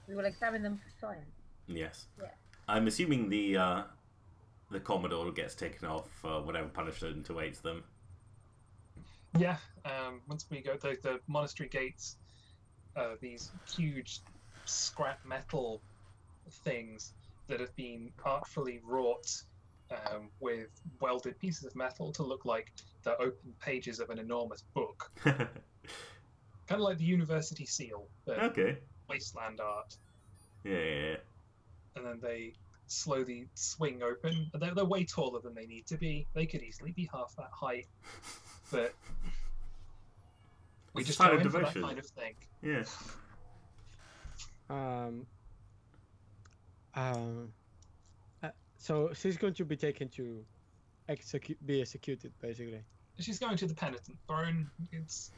Speaker 5: We will examine them for science.
Speaker 3: Yes.
Speaker 5: Yeah.
Speaker 3: I'm assuming the Commodore gets taken off for whatever punishment awaits them.
Speaker 2: Yeah. Once we go, the monastery gates, these huge scrap metal things that have been artfully wrought with welded pieces of metal to look like the open pages of an enormous book. Kind of like the university seal, but
Speaker 3: Okay.
Speaker 2: wasteland art.
Speaker 3: Yeah.
Speaker 2: And then they slowly swing open. They're way taller than they need to be. They could easily be half that height, but we
Speaker 3: It's a
Speaker 2: just
Speaker 3: sign
Speaker 2: go
Speaker 3: of
Speaker 2: in for that
Speaker 3: devotion.
Speaker 2: kind of thing.
Speaker 3: Yeah.
Speaker 4: So she's going to be taken to be executed, basically.
Speaker 2: She's going to the penitent throne. It's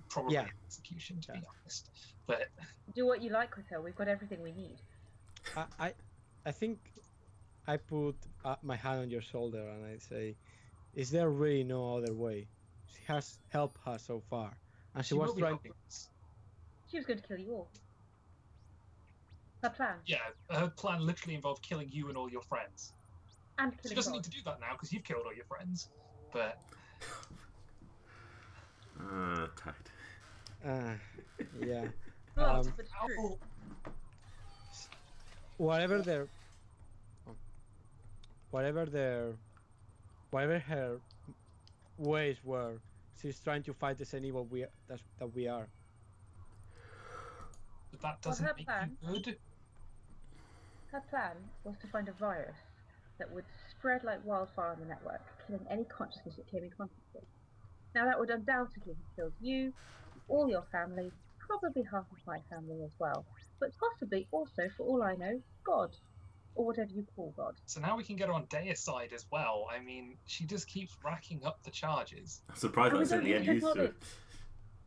Speaker 2: probably
Speaker 4: Yeah.
Speaker 2: an execution, to be honest. But
Speaker 5: Do what you like with her. We've got everything we need.
Speaker 4: I think I put my hand on your shoulder and I say, is there really no other way? She has helped us so far, and she was
Speaker 2: will be
Speaker 4: trying.
Speaker 2: helping us.
Speaker 5: She was going to kill you all. Her plan.
Speaker 2: Yeah, her plan literally involved killing you and all your friends.
Speaker 5: And
Speaker 2: She
Speaker 5: killing
Speaker 2: doesn't
Speaker 5: God.
Speaker 2: need to do that now because you've killed all your friends. But
Speaker 3: Tight.
Speaker 4: Yeah.
Speaker 5: Blood, but
Speaker 2: how,
Speaker 5: true.
Speaker 4: Whatever her ways were, she's trying to fight the same evil that we are.
Speaker 2: but that
Speaker 5: Well,
Speaker 2: doesn't
Speaker 5: her
Speaker 2: make
Speaker 5: plan-
Speaker 2: you good.
Speaker 5: Her plan was to find a virus that would spread like wildfire on the network, killing any consciousness it came in contact with. Now that would undoubtedly have killed you, all your family, probably half of my family as well, but possibly also, for all I know, God, or whatever you call God.
Speaker 2: So now we can get her on deicide as well. I mean, she just keeps racking up the charges.
Speaker 3: I'm surprised
Speaker 5: And we
Speaker 3: that's in
Speaker 5: don't
Speaker 3: the
Speaker 5: need
Speaker 3: end
Speaker 5: her
Speaker 3: used to it.
Speaker 5: knowledge.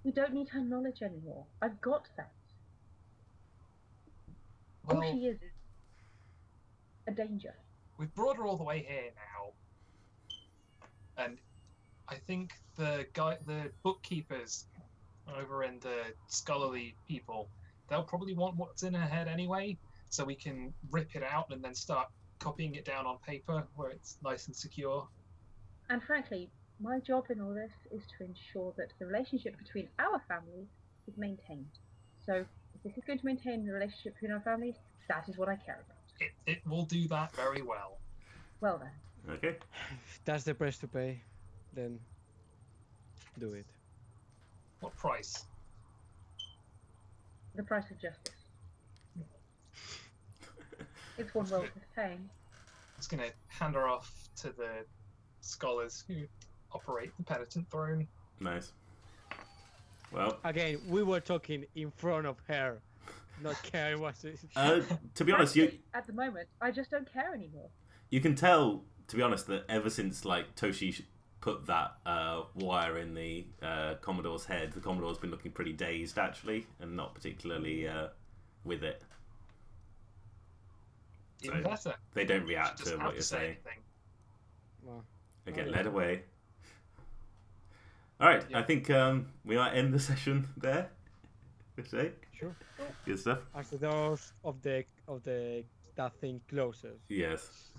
Speaker 5: We don't need her knowledge anymore. I've got that. All
Speaker 2: Well,
Speaker 5: she is a danger.
Speaker 2: we've brought her all the way here now. And I think the bookkeepers over in the scholarly people, they'll probably want what's in her head anyway, so we can rip it out and then start copying it down on paper where it's nice and secure.
Speaker 5: And frankly, my job in all this is to ensure that the relationship between our families is maintained. So, if this is going to maintain the relationship between our families, that is what I care about.
Speaker 2: It will do that very well.
Speaker 5: Well then,
Speaker 3: Okay.
Speaker 4: If that's the price to pay, then do it.
Speaker 2: What price?
Speaker 5: the price of justice. It's one well worth paying.
Speaker 2: It's going to hand her off to the scholars who operate the penitent throne.
Speaker 3: Nice. Well,
Speaker 4: Again, we were talking in front of her, not caring what she...
Speaker 3: to be honest, you
Speaker 5: At the moment, I just don't care anymore.
Speaker 3: you can tell, to be honest, that ever since like Toshi put that wire in the Commodore's head, the Commodore's been looking pretty dazed actually, and not particularly with it.
Speaker 2: Even
Speaker 3: So,
Speaker 2: better.
Speaker 3: They don't
Speaker 2: She
Speaker 3: react to
Speaker 2: doesn't
Speaker 3: what
Speaker 2: have
Speaker 3: you're
Speaker 2: to say
Speaker 3: saying.
Speaker 2: anything.
Speaker 4: Well,
Speaker 3: They get
Speaker 4: Okay.
Speaker 3: led away. All right,
Speaker 2: Yeah.
Speaker 3: I think we might end the session there. For today.
Speaker 4: sure.
Speaker 3: Good stuff.
Speaker 4: As the doors of that thing closes.
Speaker 3: Yes.